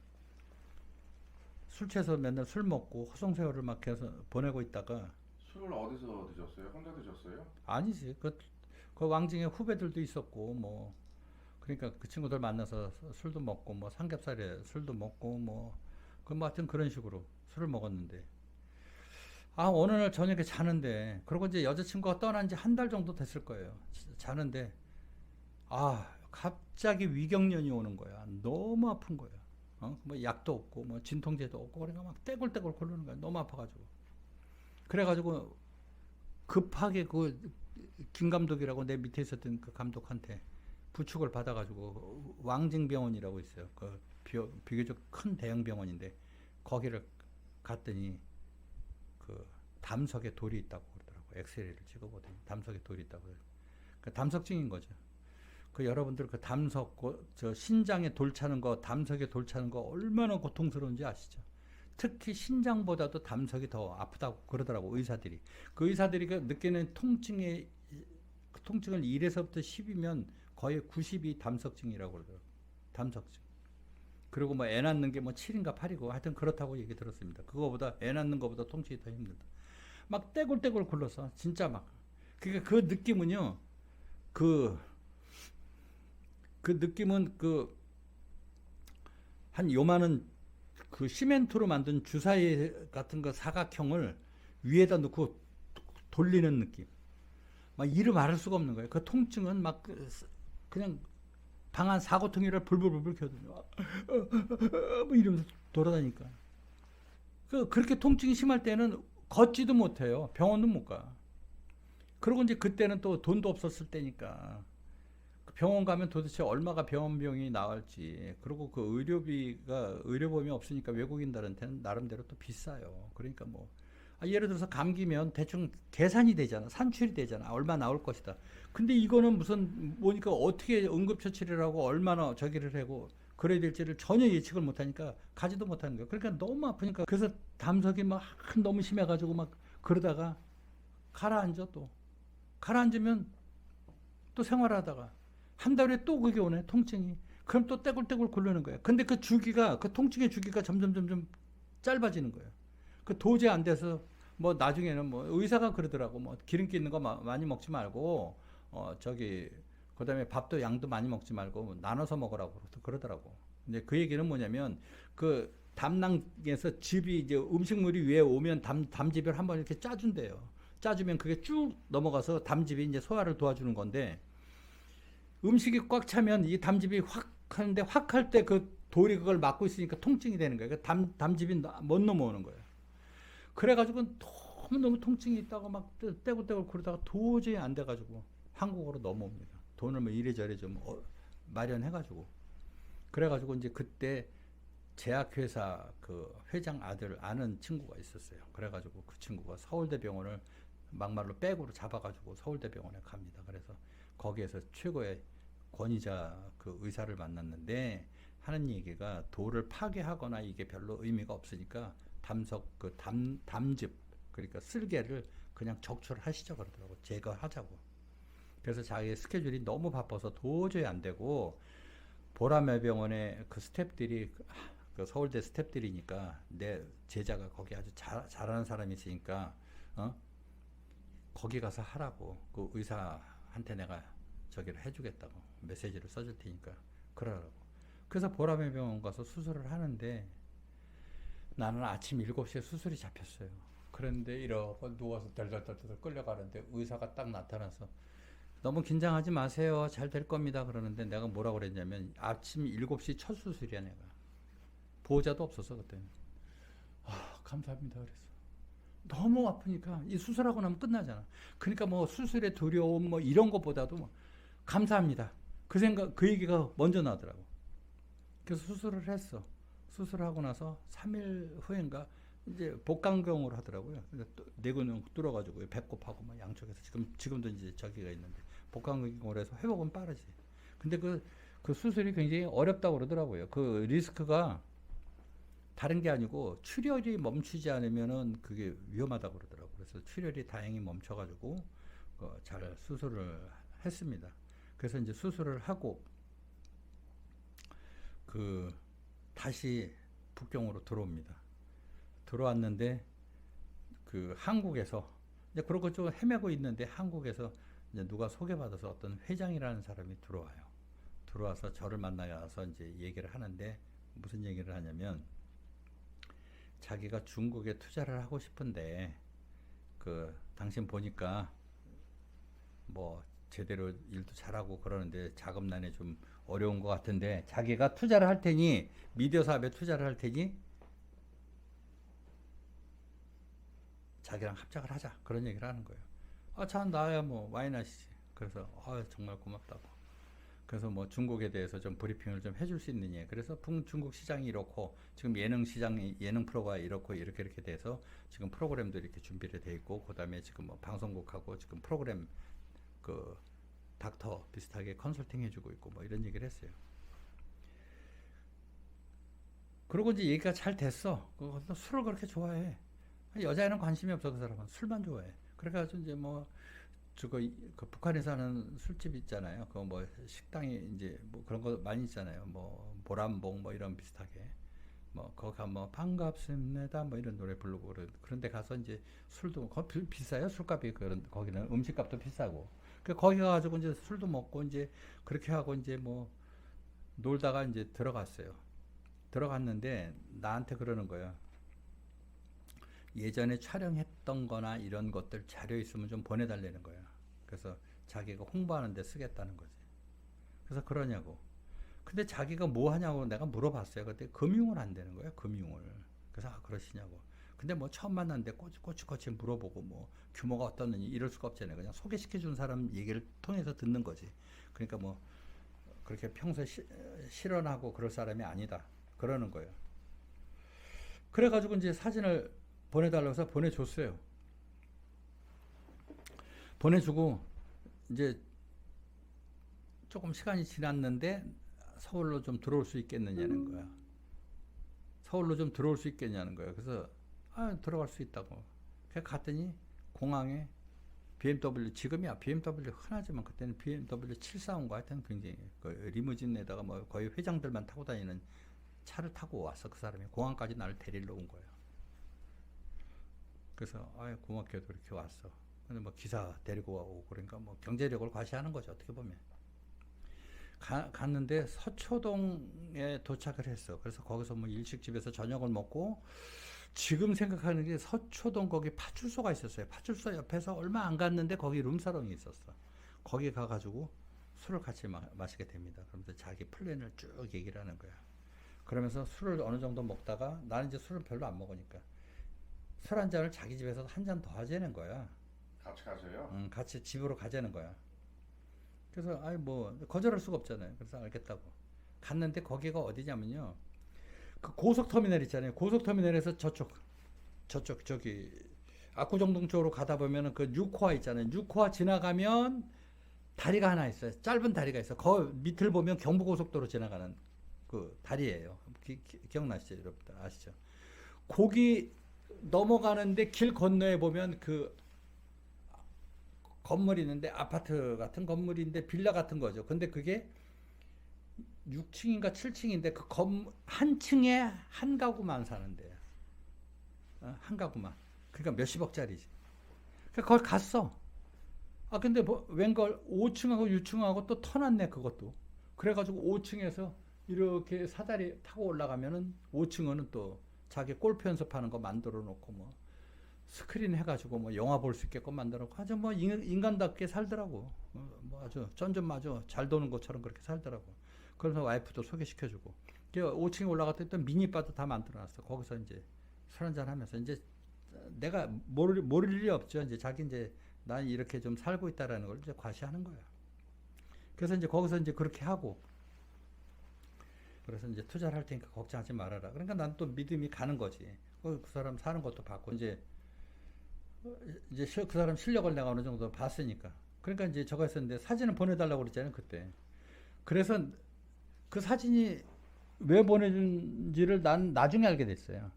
술 취해서 맨날 술 먹고 허송세월을 막 해서 보내고 있다가 술을 어디서 드셨어요? 혼자 드셨어요? 아니지 그 왕징에 후배들도 있었고 뭐 그러니까 그 친구들 만나서 술도 먹고 뭐 삼겹살에 술도 먹고 뭐 하여튼 그런 식으로 술을 먹었는데 어느 날 저녁에 자는데 그러고 이제 여자친구가 떠난 지 한 달 정도 됐을 거예요. 자는데 갑자기 위경련이 오는 거야. 너무 아픈 거야. 뭐 약도 없고 뭐 진통제도 없고 그러니까 막 떼굴떼굴 굴르는 거야. 너무 아파가지고. 그래가지고 급하게 그 김 감독이라고 내 밑에 있었던 그 감독한테 부축을 받아가지고 왕징병원이라고 있어요. 그 비교적 큰 대형 병원인데 거기를 갔더니 그 담석에 돌이 있다고 그러더라고. 엑스레이를 찍어보더니 담석에 돌이 있다고 그래요. 그 담석증인 거죠. 그 여러분들 그 담석 저 신장에 돌 차는 거 담석에 돌 차는 거 얼마나 고통스러운지 아시죠? 특히 신장보다도 담석이 더 아프다고 그러더라고 의사들이. 그 의사들이 그 느끼는 통증을 1에서부터 10이면 거의 90이 담석증이라고 그러더라고. 담석증. 그리고 뭐 애 낳는 게 뭐 7인가 8이고 하여튼 그렇다고 얘기 들었습니다. 그거보다 애 낳는 거보다 통증이 더 힘들다. 막 떼굴떼굴 굴러서 진짜 막. 그러니까 그 느낌은요. 그 느낌은 한 요만한 그 시멘트로 만든 주사위 같은 거 사각형을 위에다 놓고 돌리는 느낌. 막 이루 말할 수가 없는 거예요. 그 통증은 막 그냥 방 안 사고통이를 불불불 켜더니 뭐 이러면서 돌아다니까. 그렇게 통증이 심할 때는 걷지도 못해요. 병원도 못 가. 그리고 이제 그때는 또 돈도 없었을 때니까 병원 가면 도대체 얼마가 병원비용이 나올지. 그리고 그 의료보험이 없으니까 외국인들한테는 나름대로 또 비싸요. 그러니까 뭐 예를 들어서 감기면 대충 계산이 되잖아. 산출이 되잖아. 얼마 나올 것이다. 근데 이거는 무슨 뭐니까 어떻게 응급처치를 하고 얼마나 저기를 하고 그래야 될지를 전혀 예측을 못하니까 가지도 못하는 거야. 그러니까 너무 아프니까 그래서 담석이 막 너무 심해가지고 막 그러다가 가라앉아 또. 가라앉으면 또 생활하다가 한 달에 또 그게 오네 통증이. 그럼 또 떼굴떼굴 굴르는 거야. 근데 그 통증의 주기가 점점 짧아지는 거예요. 그 도저히 안 돼서 뭐 나중에는 뭐 의사가 그러더라고. 뭐 기름기 있는 거 많이 먹지 말고 그다음에 밥도 양도 많이 먹지 말고 뭐 나눠서 먹으라고 그러더라고. 근데 그 얘기는 뭐냐면 그 담낭에서 즙이 이제 음식물이 위에 오면 담즙을 한번 이렇게 짜준대요. 짜주면 그게 쭉 넘어가서 담즙이 이제 소화를 도와주는 건데 음식이 꽉 차면 이 담즙이 확 하는데 확 할 때 그 돌이 그걸 막고 있으니까 통증이 되는 거예요. 그 담즙이 못 넘어오는 거예요. 그래가지고 너무 통증이 있다고 막 떼굴떼굴 그러다가 도저히 안 돼가지고 한국으로 넘어옵니다. 돈을 뭐 이래저래 좀 마련해가지고. 그래가지고 이제 그때 제약회사 그 회장 아들 아는 친구가 있었어요. 그래가지고 그 친구가 서울대병원을 막말로 백으로 잡아가지고 서울대병원에 갑니다. 그래서 거기에서 최고의 권위자 그 의사를 만났는데 하는 얘기가 돌을 파괴하거나 이게 별로 의미가 없으니까 담즙 그러니까 쓸개를 그냥 적출하시죠 그러더라고. 제거하자고. 그래서 자기의 스케줄이 너무 바빠서 도저히 안 되고 보라매병원의 그 스태프들이 그 서울대 스태프들이니까 내 제자가 거기 아주 잘하는 사람이 있으니까 거기 가서 하라고. 그 의사한테 내가 저기를 해주겠다고. 메시지를 써줄 테니까 그러라고. 그래서 보라매 병원 가서 수술을 하는데 나는 아침 7시에 수술이 잡혔어요. 그런데 이러고 누워서 덜덜덜덜 끌려가는데 의사가 딱 나타나서 너무 긴장하지 마세요. 잘 될 겁니다. 그러는데 내가 뭐라고 그랬냐면 아침 7시 첫 수술이야 내가. 보호자도 없었어 그때는. 감사합니다 그랬어. 너무 아프니까 이 수술하고 나면 끝나잖아. 그러니까 뭐 수술의 두려움 뭐 이런 것보다도 뭐 감사합니다. 그 생각 그 얘기가 먼저 나더라고. 그래서 수술을 했어. 수술하고 나서 3일 후인가 이제 복강경으로 하더라고요. 내근은 뚫어가지고 배꼽하고 막 양쪽에서 지금도 이제 저기가 있는데 복강경으로 해서 회복은 빠르지. 근데 그 수술이 굉장히 어렵다고 그러더라고요. 그 리스크가 다른 게 아니고 출혈이 멈추지 않으면은 그게 위험하다고 그러더라고요. 그래서 출혈이 다행히 멈춰가지고 잘 수술을 했습니다. 그래서 이제 수술을 하고 다시 북경으로 들어옵니다. 들어왔는데 한국에서 이제 그런 것 좀 헤매고 있는데 한국에서 이제 누가 소개받아서 어떤 회장이라는 사람이 들어와요. 들어와서 저를 만나서 이제 얘기를 하는데 무슨 얘기를 하냐면 자기가 중국에 투자를 하고 싶은데 당신 보니까 뭐 제대로 일도 잘하고 그러는데 자금난에 좀 어려운 것 같은데 자기가 투자를 할 테니 미디어 사업에 투자를 할 테니 자기랑 합작을 하자 그런 얘기를 하는 거예요. 참 나야 뭐 와인 하시지. 그래서 정말 고맙다고. 그래서 뭐 중국에 대해서 좀 브리핑을 좀 해줄 수 있느냐. 그래서 중국 시장이 이렇고 지금 예능 프로가 이렇게 돼서 지금 프로그램도 이렇게 준비를 돼 있고 그다음에 지금 뭐 방송국하고 지금 프로그램 닥터 비슷하게 컨설팅 해주고 있고 뭐 이런 얘기를 했어요. 그러고 이제 얘기가 잘 됐어. 술을 그렇게 좋아해. 여자에는 관심이 없어 그 사람은 술만 좋아해. 그래가지고 이제 뭐 그 북한에서 하는 술집 있잖아요. 그 뭐 식당이 이제 뭐 그런 거 많이 있잖아요. 뭐 보람봉 뭐 이런 비슷하게 뭐 거기 가면 뭐 반갑습니다 뭐 이런 노래 부르고 그런데 가서 이제 술도 비싸요 술값이 거기는 음식값도 비싸고 거기 가가지고 이제 술도 먹고 이제 그렇게 하고 이제 뭐 놀다가 이제 들어갔어요. 들어갔는데 나한테 그러는 거야. 예전에 촬영했던 거나 이런 것들 자료 있으면 좀 보내달라는 거야. 그래서 자기가 홍보하는 데 쓰겠다는 거지. 그래서 그러냐고. 근데 자기가 뭐 하냐고 내가 물어봤어요. 그때 금융을 한다는 거야, 금융을. 그래서 그러시냐고. 근데 뭐 처음 만났는데 꼬치꼬치 물어보고 뭐 규모가 어떻느니 이럴 수가 없잖아요. 그냥 소개시켜준 사람 얘기를 통해서 듣는 거지. 그러니까 뭐 그렇게 평소에 실언하고 그럴 사람이 아니다. 그러는 거예요. 그래가지고 이제 사진을 보내달라고 해서 보내줬어요. 보내주고 이제 조금 시간이 지났는데 서울로 좀 들어올 수 있겠느냐는 거야. 서울로 좀 들어올 수 있겠냐는 거야. 그래서 들어갈 수 있다고. 그래서 갔더니 공항에 BMW 지금이야 BMW 흔하지만 그때는 BMW 745인가 하여튼 굉장히 리무진에다가 뭐 거의 회장들만 타고 다니는 차를 타고 왔어. 그 사람이 공항까지 나를 데리러 온 거예요. 그래서 고맙게도 이렇게 왔어. 근데 뭐 기사 데리고 오고 그러니까 뭐 경제력을 과시하는 거죠. 어떻게 보면. 갔는데 서초동에 도착을 했어. 그래서 거기서 뭐 일식집에서 저녁을 먹고 지금 생각하는 게 서초동 거기 파출소가 있었어요. 파출소 옆에서 얼마 안 갔는데 거기 룸사롱이 있었어. 거기 가가지고 술을 같이 마시게 됩니다. 그러면서 자기 플랜을 쭉 얘기를 하는 거야. 그러면서 술을 어느 정도 먹다가 나는 이제 술을 별로 안 먹으니까 술 한 잔을 자기 집에서 한 잔 더 하자는 거야. 같이 가세요? 응, 같이 집으로 가자는 거야. 그래서 뭐 거절할 수가 없잖아요. 그래서 알겠다고 갔는데 거기가 어디냐면요. 그 고속터미널 있잖아요. 고속터미널에서 저쪽 저기 압구정동 쪽으로 가다 보면은 그 뉴코아 있잖아요. 뉴코아 지나가면 다리가 하나 있어요. 짧은 다리가 있어. 그 밑을 보면 경부고속도로 지나가는 그 다리예요. 기억나시죠, 여러분들 아시죠? 거기 넘어가는데 길 건너에 보면 그 건물이 있는데 아파트 같은 건물인데 빌라 같은 거죠. 근데 그게 6층인가 7층인데 그 한 층에 한 가구만 사는데요. 한 가구만. 그러니까 몇십억짜리지. 그러니까 거기 갔어. 아 근데 뭐 웬걸 5층하고 6층하고 또 터놨네 그것도. 그래가지고 5층에서 이렇게 사다리 타고 올라가면은 5층은 또 자기 골프 연습하는 거 만들어 놓고 뭐 스크린 해가지고 뭐 영화 볼 수 있게끔 만들어 놓고 아주 뭐 인간답게 살더라고. 뭐 아주 쩐좀 아주 잘 도는 것처럼 그렇게 살더라고. 그래서 와이프도 소개시켜주고. 5층에 올라갔더니 또 미니바도 다 만들어놨어. 거기서 이제 술 한잔 하면서 이제 내가 모를 일이 없죠. 이제 자기 이제 난 이렇게 좀 살고 있다라는 걸 이제 과시하는 거야. 그래서 이제 거기서 이제 그렇게 하고, 그래서 이제 투자를 할 테니까 걱정하지 말아라. 그러니까 난 또 믿음이 가는 거지. 그 사람 사는 것도 봤고, 이제 그 사람 실력을 내가 어느 정도 봤으니까. 그러니까 이제 저거 했었는데 사진을 보내달라고 그랬잖아요, 그때. 그래서 그 사진이 왜 보내준지를 난 나중에 알게 됐어요.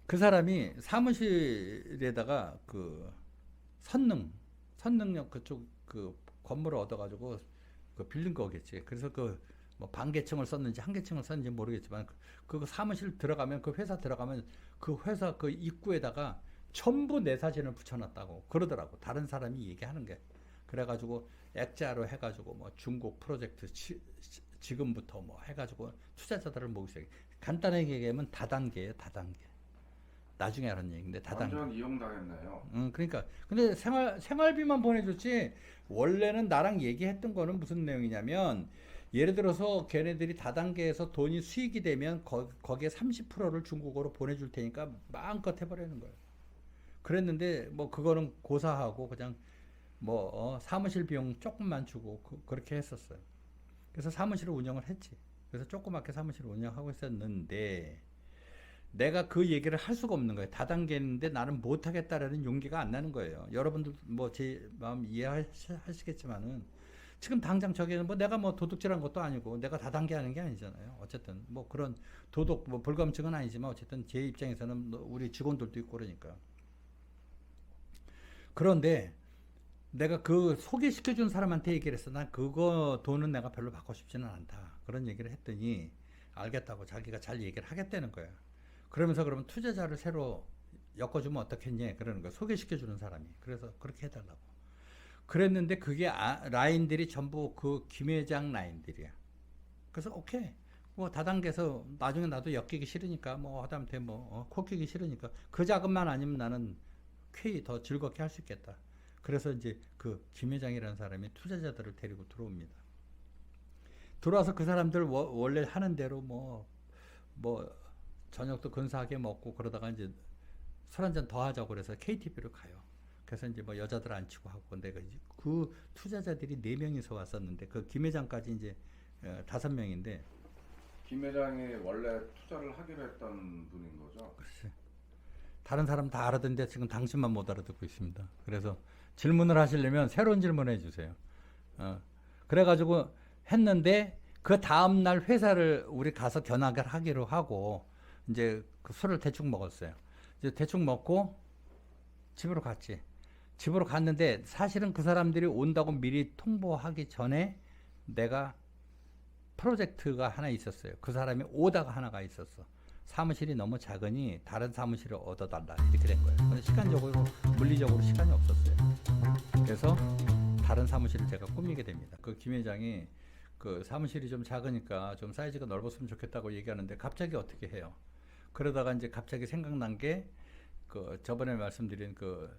그 사람이 사무실에다가 그 선능력 그쪽 그 건물을 얻어가지고 그 빌린 거겠지. 그래서 그 뭐 반개층을 썼는지 한 개층을 썼는지 모르겠지만 그 사무실 들어가면 그 회사 들어가면 그 회사 그 입구에다가 전부 내 사진을 붙여놨다고 그러더라고. 다른 사람이 얘기하는 게. 그래가지고 액자로 해가지고 뭐 중국 프로젝트 지금부터 뭐 해가지고 투자자들을 모으기 시작해. 간단하게 얘기하면 다단계예요, 다단계. 나중에 하는 얘기인데 다단계. 완전 이용당했네요. 그러니까 근데 생활비만 보내줬지 원래는 나랑 얘기했던 거는 무슨 내용이냐면 예를 들어서 걔네들이 다단계에서 돈이 수익이 되면 거기에 30%를 중국어로 보내줄 테니까 마음껏 해버리는 거예요. 그랬는데 뭐 그거는 고사하고 그냥 뭐 사무실 비용 조금만 주고 그렇게 했었어요. 그래서 사무실을 운영을 했지. 그래서 조그맣게 사무실을 운영하고 있었는데 내가 그 얘기를 할 수가 없는 거예요. 다단계인데 나는 못하겠다라는 용기가 안 나는 거예요. 여러분들 뭐 제 마음 이해하시겠지만은 지금 당장 저기는 뭐 내가 뭐 도둑질한 것도 아니고 내가 다단계 하는 게 아니잖아요. 어쨌든 뭐 그런 도덕 뭐 불감증은 아니지만 어쨌든 제 입장에서는 우리 직원들도 있고 그러니까. 그런데 내가 그 소개시켜준 사람한테 얘기를 했어. 난 그거 돈은 내가 별로 받고 싶지는 않다. 그런 얘기를 했더니 알겠다고 자기가 잘 얘기를 하겠다는 거야. 그러면서 그러면 투자자를 새로 엮어주면 어떻겠니? 그러는 거야. 소개시켜주는 사람이. 그래서 그렇게 해달라고. 그랬는데 그게 라인들이 전부 그 김 회장 라인들이야. 그래서 오케이. 뭐 다단계에서 나중에 나도 엮이기 싫으니까 뭐 하다못해 뭐 코 끼기 싫으니까 그 자금만 아니면 나는 쾌히 더 즐겁게 할 수 있겠다. 그래서 이제 그 김 회장이라는 사람이 투자자들을 데리고 들어옵니다. 들어와서 그 사람들 원래 하는 대로 뭐 저녁도 근사하게 먹고 그러다가 이제 술 한잔 더 하자고 그래서 KTV로 가요. 그래서 이제 뭐 여자들 안 치고 하고 내가 이제 그 투자자들이 4명이서 왔었는데 그 김 회장까지 이제 5명인데 김 회장이 원래 투자를 하기로 했던 분인 거죠? 글쎄, 다른 사람 다 알아듣는데 지금 당신만 못 알아듣고 있습니다. 그래서 질문을 하시려면 새로운 질문을 해주세요. 그래가지고 했는데 그 다음날 회사를 우리 가서 견학을 하기로 하고 이제 그 술을 대충 먹었어요. 이제 대충 먹고 집으로 갔지. 집으로 갔는데 사실은 그 사람들이 온다고 미리 통보하기 전에 내가 프로젝트가 하나 있었어요. 그 사람이 오다가 하나가 있었어. 사무실이 너무 작으니 다른 사무실을 얻어달라 이렇게 된 거예요. 근데 시간적으로 물리적으로 시간이 없었어요. 그래서 다른 사무실을 제가 꾸미게 됩니다. 그 김 회장이 그 사무실이 좀 작으니까 좀 사이즈가 넓었으면 좋겠다고 얘기하는데 갑자기 어떻게 해요? 그러다가 이제 갑자기 생각난 게 그 저번에 말씀드린 그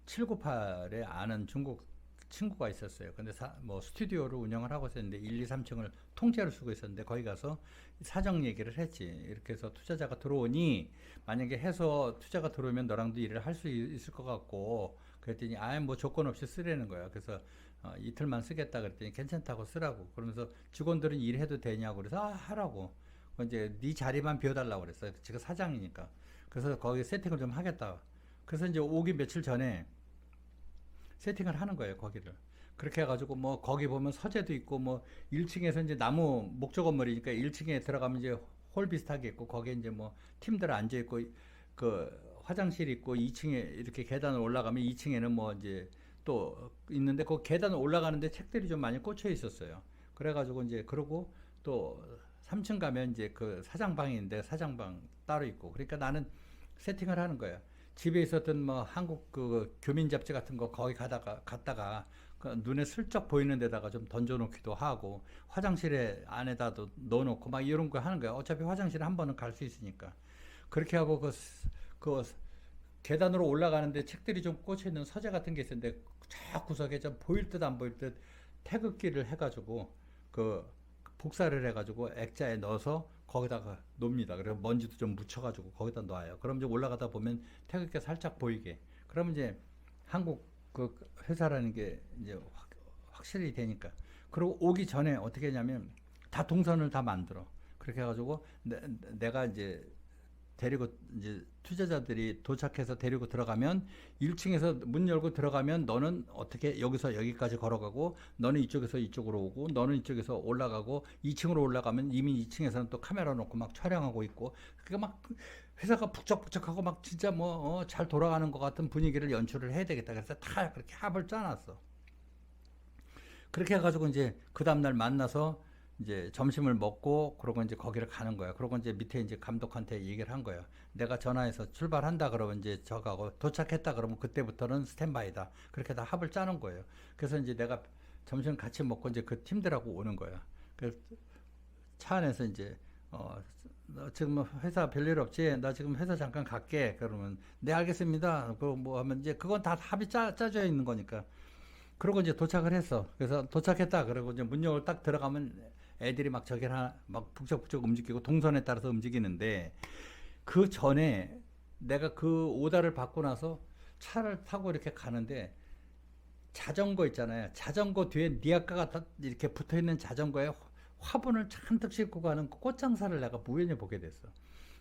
798에 아는 중국 친구가 있었어요. 근데 뭐 스튜디오를 운영을 하고 있었는데 1, 2, 3층을 통째로 쓰고 있었는데 거기 가서 사정 얘기를 했지. 이렇게 해서 투자자가 들어오니 만약에 해서 투자가 들어오면 너랑도 일을 할 수 있을 것 같고 그랬더니 뭐 조건 없이 쓰라는 거야. 그래서 이틀만 쓰겠다 그랬더니 괜찮다고 쓰라고. 그러면서 직원들은 일해도 되냐고 그래서 하라고. 이제 네 자리만 비워달라고 그랬어요. 제가 사장이니까. 그래서 거기 세팅을 좀 하겠다. 그래서 이제 오기 며칠 전에 세팅을 하는 거예요, 거기를. 그렇게 해가지고 뭐 거기 보면 서재도 있고 뭐 1층에서 이제 나무 목조 건물이니까 1층에 들어가면 이제 홀 비슷하게 있고 거기에 이제 뭐 팀들 앉아 있고 그 화장실 있고 2층에 이렇게 계단을 올라가면 2층에는 뭐 이제 또 있는데 그 계단을 올라가는데 책들이 좀 많이 꽂혀 있었어요. 그래가지고 이제 그러고 또 3층 가면 이제 그 사장방이 있는데 사장방 따로 있고 그러니까 나는 세팅을 하는 거야. 집에 있었던 뭐 한국 그 교민 잡지 같은 거 거기 갔다가 눈에 슬쩍 보이는 데다가 좀 던져놓기도 하고 화장실에 안에다도 넣어놓고 막 이런 거 하는 거야. 어차피 화장실에 한 번은 갈 수 있으니까. 그렇게 하고 그 계단으로 올라가는데 책들이 좀 꽂혀 있는 서재 같은 게 있었는데 저 구석에 좀 보일 듯 안 보일 듯 태극기를 해가지고 그 복사를 해가지고 액자에 넣어서 거기다가 놓습니다. 그래서 먼지도 좀 묻혀가지고 거기다 놔요. 그럼 이제 올라가다 보면 태극기가 살짝 보이게. 그러면 이제 한국 그 회사라는 게 이제 확실히 되니까. 그리고 오기 전에 어떻게 했냐면 다 동선을 다 만들어. 그렇게 해가지고 내가 이제 데리고 이제 투자자들이 도착해서 데리고 들어가면 1층에서 문 열고 들어가면 너는 어떻게 여기서 여기까지 걸어가고 너는 이쪽에서 이쪽으로 오고 너는 이쪽에서 올라가고 2층으로 올라가면 이미 2층에서는 또 카메라 놓고 막 촬영하고 있고 그게 막 회사가 북적북적하고 막 진짜 뭐 잘 돌아가는 것 같은 분위기를 연출을 해야 되겠다. 그래서 다 그렇게 합을 짜놨어. 그렇게 해가지고 이제 그 다음날 만나서 이제 점심을 먹고 그러고 이제 거기를 가는 거야. 그러고 이제 밑에 이제 감독한테 얘기를 한 거야. 내가 전화해서 출발한다 그러면 이제 저가고 도착했다 그러면 그때부터는 스탠바이다. 그렇게 다 합을 짜는 거예요. 그래서 이제 내가 점심 같이 먹고 이제 그 팀들하고 오는 거야. 그래서 차 안에서 이제 너 지금 회사 별일 없지? 나 지금 회사 잠깐 갈게. 그러면 네 알겠습니다. 그 뭐 하면 이제 그건 다 합이 짜져 있는 거니까. 그러고 이제 도착을 했어. 그래서 도착했다. 그러고 이제 문역을 딱 들어가면 애들이 막 저기 하나 막 북적북적 움직이고 동선에 따라서 움직이는데 그 전에 내가 그 오다를 받고 나서 차를 타고 이렇게 가는데 자전거 있잖아요. 자전거 뒤에 니아까가 이렇게 붙어 있는 자전거에 화분을 잔뜩 싣고 가는 그 꽃장사를 내가 우연히 보게 됐어.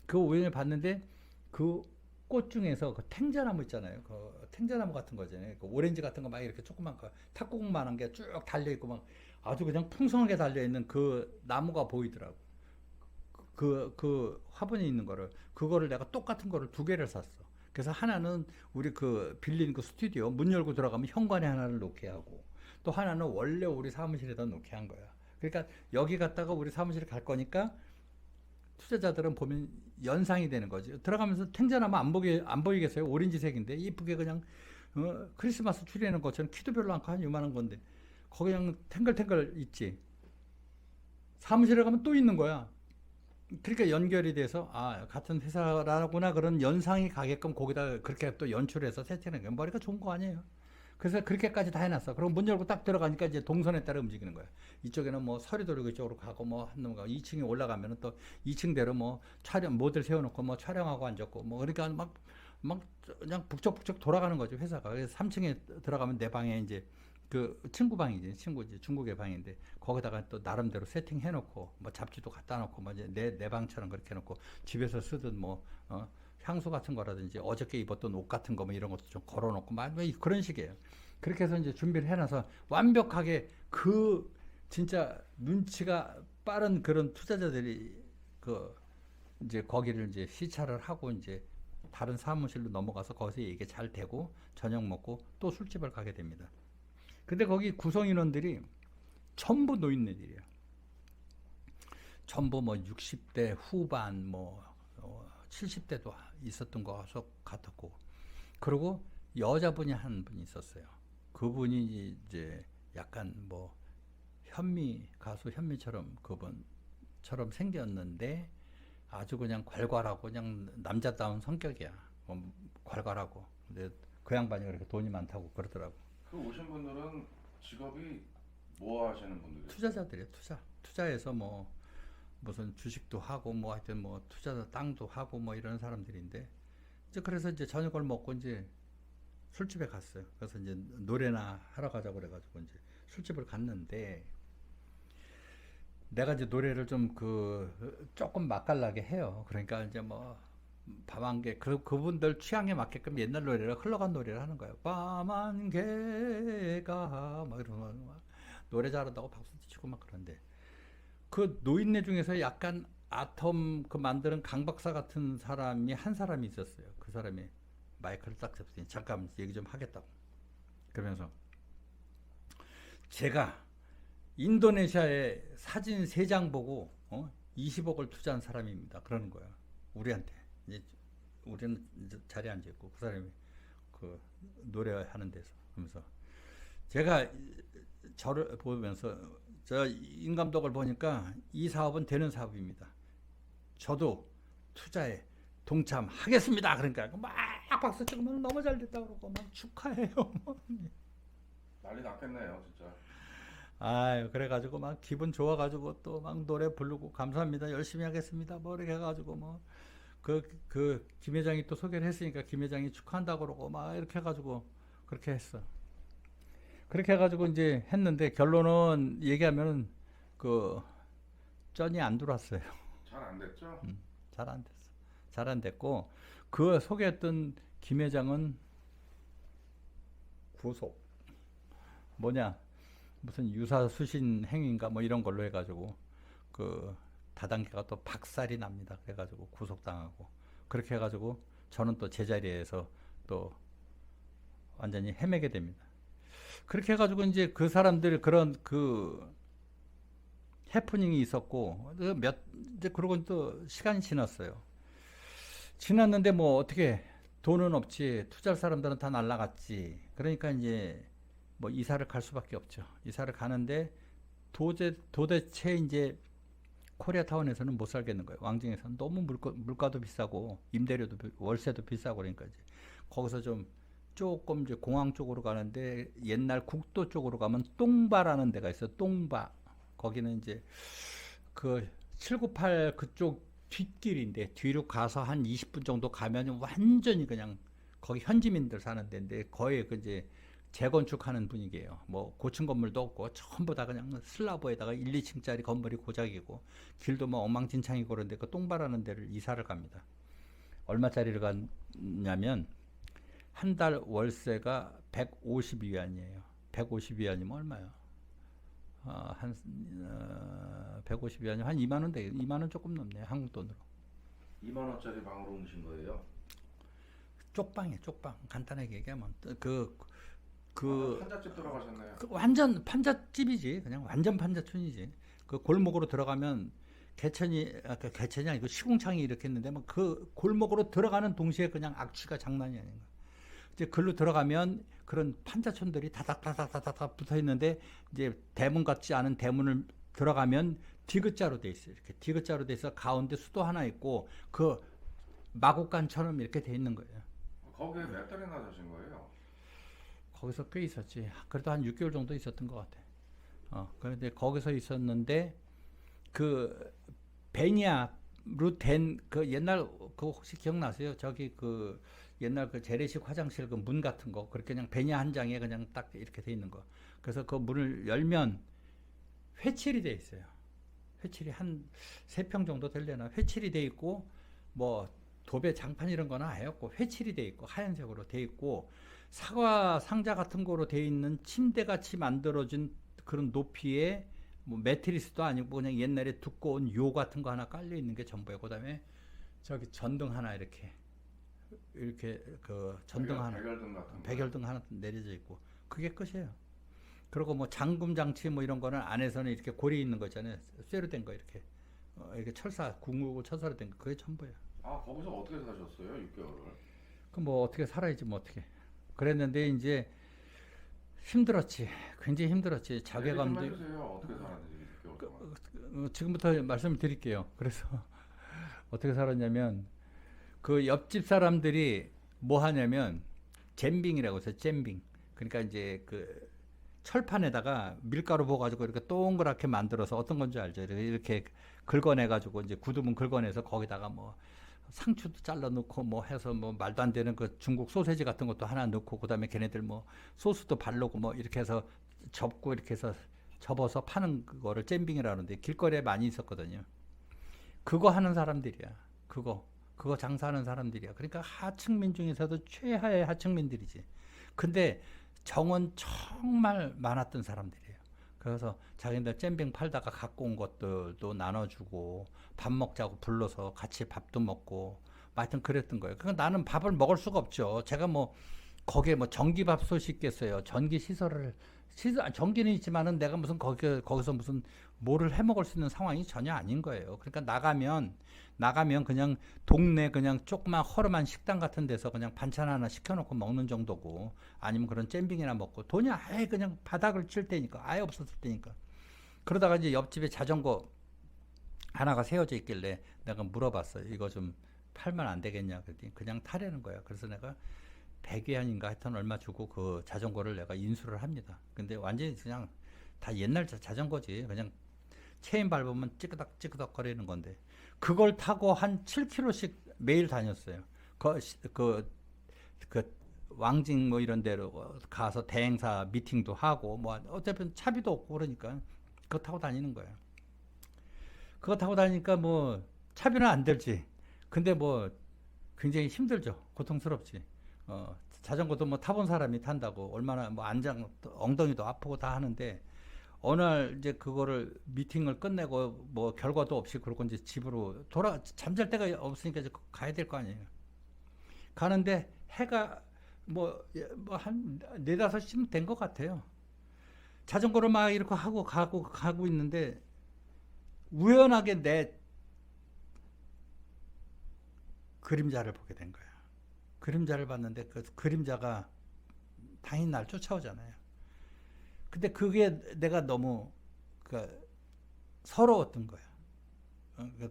그 우연히 봤는데 그 꽃 중에서 그 탱자나무 있잖아요. 그 탱자나무 같은 거잖아요. 그 오렌지 같은 거 막 이렇게 조그만 거 탁구공만한 게 쭉 달려 있고 막 아주 그냥 풍성하게 달려 있는 그 나무가 보이더라고. 그 화분이 있는 거를 그거를 내가 똑같은 거를 두 개를 샀어. 그래서 하나는 우리 그 빌린 그 스튜디오 문 열고 들어가면 현관에 하나를 놓게 하고 또 하나는 원래 우리 사무실에다 놓게 한 거야. 그러니까 여기 갔다가 우리 사무실에 갈 거니까 투자자들은 보면 연상이 되는 거지. 들어가면서 탱자나무 안 보이겠어요? 오렌지색인데 이쁘게 그냥 크리스마스 트리 해놓은 것처럼 키도 별로 않고 한 요만한 건데 거기 그냥 탱글탱글 있지. 사무실에 가면 또 있는 거야. 그러니까 연결이 돼서 아 같은 회사라구나 그런 연상이 가게끔 거기다 그렇게 또 연출해서 세팅하는 게 머리가 좋은 거 아니에요. 그래서 그렇게까지 다 해놨어. 그럼 문 열고 딱 들어가니까 이제 동선에 따라 움직이는 거야. 이쪽에는 뭐 서리도로 이쪽으로 가고 뭐 한놈 가고 2층에 올라가면은 또 2층대로 뭐 촬영 모델 세워놓고 뭐 촬영하고 앉았고 뭐 그러니까 막 그냥 북적북적 돌아가는 거죠 회사가. 그래서 3층에 들어가면 내 방에 이제 그 친구 방이지 친구지 중국의 방인데 거기다가 또 나름대로 세팅해놓고 뭐 잡지도 갖다 놓고 뭐 이제 내 방처럼 그렇게 해놓고 집에서 쓰던 뭐 향수 같은 거라든지 어저께 입었던 옷 같은 거 뭐 이런 것도 좀 걸어놓고 막 그런 식이에요. 그렇게 해서 이제 준비를 해놔서 완벽하게 그 진짜 눈치가 빠른 그런 투자자들이 그 이제 거기를 이제 시찰을 하고 이제 다른 사무실로 넘어가서 거기서 얘기 잘 되고 저녁 먹고 또 술집을 가게 됩니다. 근데 거기 구성 인원들이 전부 노인네들이에요. 전부 뭐 60대 후반 뭐 70대도 있었던 것 같았고 그리고 여자분이 한 분 있었어요. 그분이 이제 약간 뭐 가수 현미처럼 그분처럼 생겼는데 아주 그냥 괄괄하고 그냥 남자다운 성격이야. 괄괄하고. 근데 그 양반이 그렇게 돈이 많다고 그러더라고. 그 오신 분들은 직업이 뭐 하시는 분들이에요? 투자자들이에요. 투자해서 뭐 무슨 주식도 하고 뭐 하여튼 뭐 투자자 땅도 하고 뭐 이런 사람들인데 이제 그래서 이제 저녁을 먹고 이제 술집에 갔어요. 그래서 이제 노래나 하러 가자고 그래가지고 이제 술집을 갔는데 내가 이제 노래를 좀 조금 맛깔나게 해요. 그러니까 이제 뭐 밤안개 그분들 취향에 맞게끔 옛날 노래를 흘러간 노래를 하는 거예요. 밤안개가 막 이러면 막 노래 잘한다고 박수 치고 막 그런데 그 노인네 중에서 약간 아톰 그 만드는 강 박사 같은 사람이 한 사람이 있었어요. 그 사람이 마이크를 딱 잡더니 잠깐 얘기 좀 하겠다고 그러면서 제가 인도네시아에 사진 3장 보고 20억을 투자한 사람입니다. 그러는 거야. 우리한테. 이제 우리는 이제 자리에 앉아 있고 그 사람이 그 노래하는 데서 그러면서 제가 저를 보면서 저 임감독을 보니까 이 사업은 되는 사업입니다. 저도 투자에 동참하겠습니다. 그러니까 막 박수 치고 막 너무 잘 됐다 그러고 막 축하해요. 난리 났겠네요, 진짜. 아유 그래가지고 막 기분 좋아가지고 또 막 노래 부르고 감사합니다. 열심히 하겠습니다. 뭐 이렇게 해가지고 뭐 김 회장이 또 소개를 했으니까 김 회장이 축하한다고 그러고 막 이렇게 해가지고 그렇게 했어. 그렇게 해가지고 이제 했는데 결론은 얘기하면은 그 쩐이 안 들어왔어요. 잘 안 됐죠? 잘 안 됐어. 잘 안 됐고 그 소개했던 김 회장은 구속 뭐냐 무슨 유사수신 행위인가 뭐 이런 걸로 해가지고 그 다단계가 또 박살이 납니다. 그래가지고 구속당하고 그렇게 해가지고 저는 또 제자리에서 또 완전히 헤매게 됩니다. 그렇게 해가지고 이제 그 사람들 그런 그 해프닝이 있었고 이제 그러고 또 시간이 지났어요. 지났는데 뭐 어떻게 돈은 없지 투자할 사람들은 다 날라갔지. 그러니까 이제 뭐 이사를 갈 수밖에 없죠. 이사를 가는데 도대체 이제 코리아타운에서는 못 살겠는 거예요. 왕징에서는 너무 물가도 비싸고 임대료도 월세도 비싸고 그러니까 이제 거기서 좀 조금 이제 공항 쪽으로 가는데 옛날 국도 쪽으로 가면 똥바라는 데가 있어요. 똥바. 거기는 이제 그 798 그쪽 뒷길인데 뒤로 가서 한 20분 정도 가면 완전히 그냥 거기 현지민들 사는 데인데 거의 그 이제 재건축하는 분위기예요. 뭐 고층 건물도 없고 전부 다 그냥 슬라브에다가 1, 2층짜리 건물이 고작이고 길도 뭐 엉망진창이고 그런데 그 똥바라는 데를 이사를 갑니다. 얼마짜리를 갔냐면 한 달 월세가 150위안이에요. 150위안이면 얼마야? 150위안이면 한 2만 원 되겠 2만 원 조금 넘네요. 한국 돈으로. 2만 원짜리 방으로 오신 거예요? 쪽방이에요. 쪽방. 간단하게 얘기하면 판잣집 들어가셨네요. 완전 판잣집이지. 그냥 완전 판잣촌이지. 그 골목으로 들어가면 개천이 아니고 시궁창이 이렇게 있는데 뭐 그 골목으로 들어가는 동시에 그냥 악취가 장난이 아닌 거야. 이제 글로 들어가면 그런 판자촌들이 다닥다닥다닥 붙어 있는데 이제 대문 같지 않은 대문을 들어가면 디귿자로 돼 있어요. 이렇게 디귿자로 돼 있어 가운데 수도 하나 있고 그 마곡간처럼 이렇게 돼 있는 거예요. 거기에 몇 달이나 사신 거예요? 거기서 꽤 있었지. 그래도 한 6개월 정도 있었던 것 같아. 그런데 거기서 있었는데 그 베니야로 된 그 옛날 그 혹시 기억나세요? 저기 그 옛날 그 재래식 화장실 그 문 같은 거 그렇게 그냥 베니야 한 장에 그냥 딱 이렇게 돼 있는 거. 그래서 그 문을 열면 회칠이 돼 있어요. 회칠이 한 3평 정도 되려나 회칠이 돼 있고 뭐 도배 장판 이런 거는 아예 없고 회칠이 돼 있고 하얀색으로 돼 있고 사과 상자 같은 거로 돼 있는 침대 같이 만들어진 그런 높이에 뭐 매트리스도 아니고 그냥 옛날에 두꺼운 요 같은 거 하나 깔려 있는 게 전부예요. 그다음에 저기 전등 하나 이렇게 그 전등 하나 백열등 같은 백열등 하나 내려져 있고 그게 끝이에요. 그리고 뭐 잠금 장치 뭐 이런 거는 안에서는 이렇게 고리 있는 거 있잖아요. 쇠로 된 거 이렇게 이렇게 궁극을 철사로 된 거 그게 전부예요. 거기서 어떻게 사셨어요? 6개월을? 그 뭐 어떻게 살아야지 뭐 어떻게 그랬는데 이제 힘들었지. 굉장히 힘들었지. 자괴감도. 얘기 좀 해주세요. 어떻게 살았는지 6개월 동안. 지금부터 말씀을 드릴게요. 그래서 어떻게 살았냐면 그 옆집 사람들이 뭐 하냐면 잼빙이라고 해서 잼빙. 그러니까 이제 그 철판에다가 밀가루 부어가지고 이렇게 동그랗게 만들어서 어떤 건지 알죠? 이렇게 긁어내가지고 이제 굳으면 긁어내서 거기다가 뭐 상추도 잘라 넣고 뭐 해서 뭐 말도 안 되는 그 중국 소세지 같은 것도 하나 넣고 그다음에 걔네들 뭐 소스도 바르고 뭐 이렇게 해서 접고 이렇게 해서 접어서 파는 그거를 잼빙이라는데 길거리에 많이 있었거든요. 그거 하는 사람들이야. 그거 장사하는 사람들이야. 그러니까 하층민 중에서도 최하의 하층민들이지. 근데 정은 정말 많았던 사람들이에요. 그래서 자기들 잼빙 팔다가 갖고 온 것들도 나눠주고 밥 먹자고 불러서 같이 밥도 먹고 하여튼 그랬던 거예요. 그러니까 나는 밥을 먹을 수가 없죠. 제가 뭐 거기에 뭐 전기밥솥이 있겠어요. 전기 시설을 전기는 있지만은 내가 무슨 거기서 무슨 뭐를 해 먹을 수 있는 상황이 전혀 아닌 거예요. 그러니까 나가면 그냥 동네 그냥 조그만 허름한 식당 같은 데서 그냥 반찬 하나 시켜놓고 먹는 정도고, 아니면 그런 잼빙이나 먹고, 돈이 아예 그냥 바닥을 칠 때니까, 아예 없었을 때니까. 그러다가 이제 옆집에 자전거 하나가 세워져 있길래 내가 물어봤어요. 이거 좀 팔면 안 되겠냐 그랬더니 그냥 타려는 거야. 그래서 내가 100위안인가 하여튼 얼마 주고 그 자전거를 내가 인수를 합니다. 근데 완전히 그냥 다 옛날 자전거지. 그냥 체인 밟으면 찌그덕 거리는 건데, 그걸 타고 한 7km씩 매일 다녔어요. 그 왕징 뭐 이런 데로 가서 대행사 미팅도 하고, 뭐 어차피 차비도 없고 그러니까 그거 타고 다니는 거예요. 그거 타고 다니니까 뭐 차비는 안 들지. 근데 뭐 굉장히 힘들죠. 고통스럽지. 자전거도 뭐 타본 사람이 탄다고 얼마나 뭐 엉덩이도 아프고 다 하는데, 어느 날 이제 그거를 미팅을 끝내고 뭐 결과도 없이 그러고 이제 집으로 잠잘 데가 없으니까 이제 가야 될 거 아니에요. 가는데 해가 뭐 한 4-5시쯤 된 것 같아요. 자전거를 막 이렇게 하고 가고 있는데 우연하게 내 그림자를 보게 된 거야. 그림자를 봤는데 그 그림자가 당연히 날 쫓아오잖아요. 근데 그게 내가 너무 서러웠던 거야.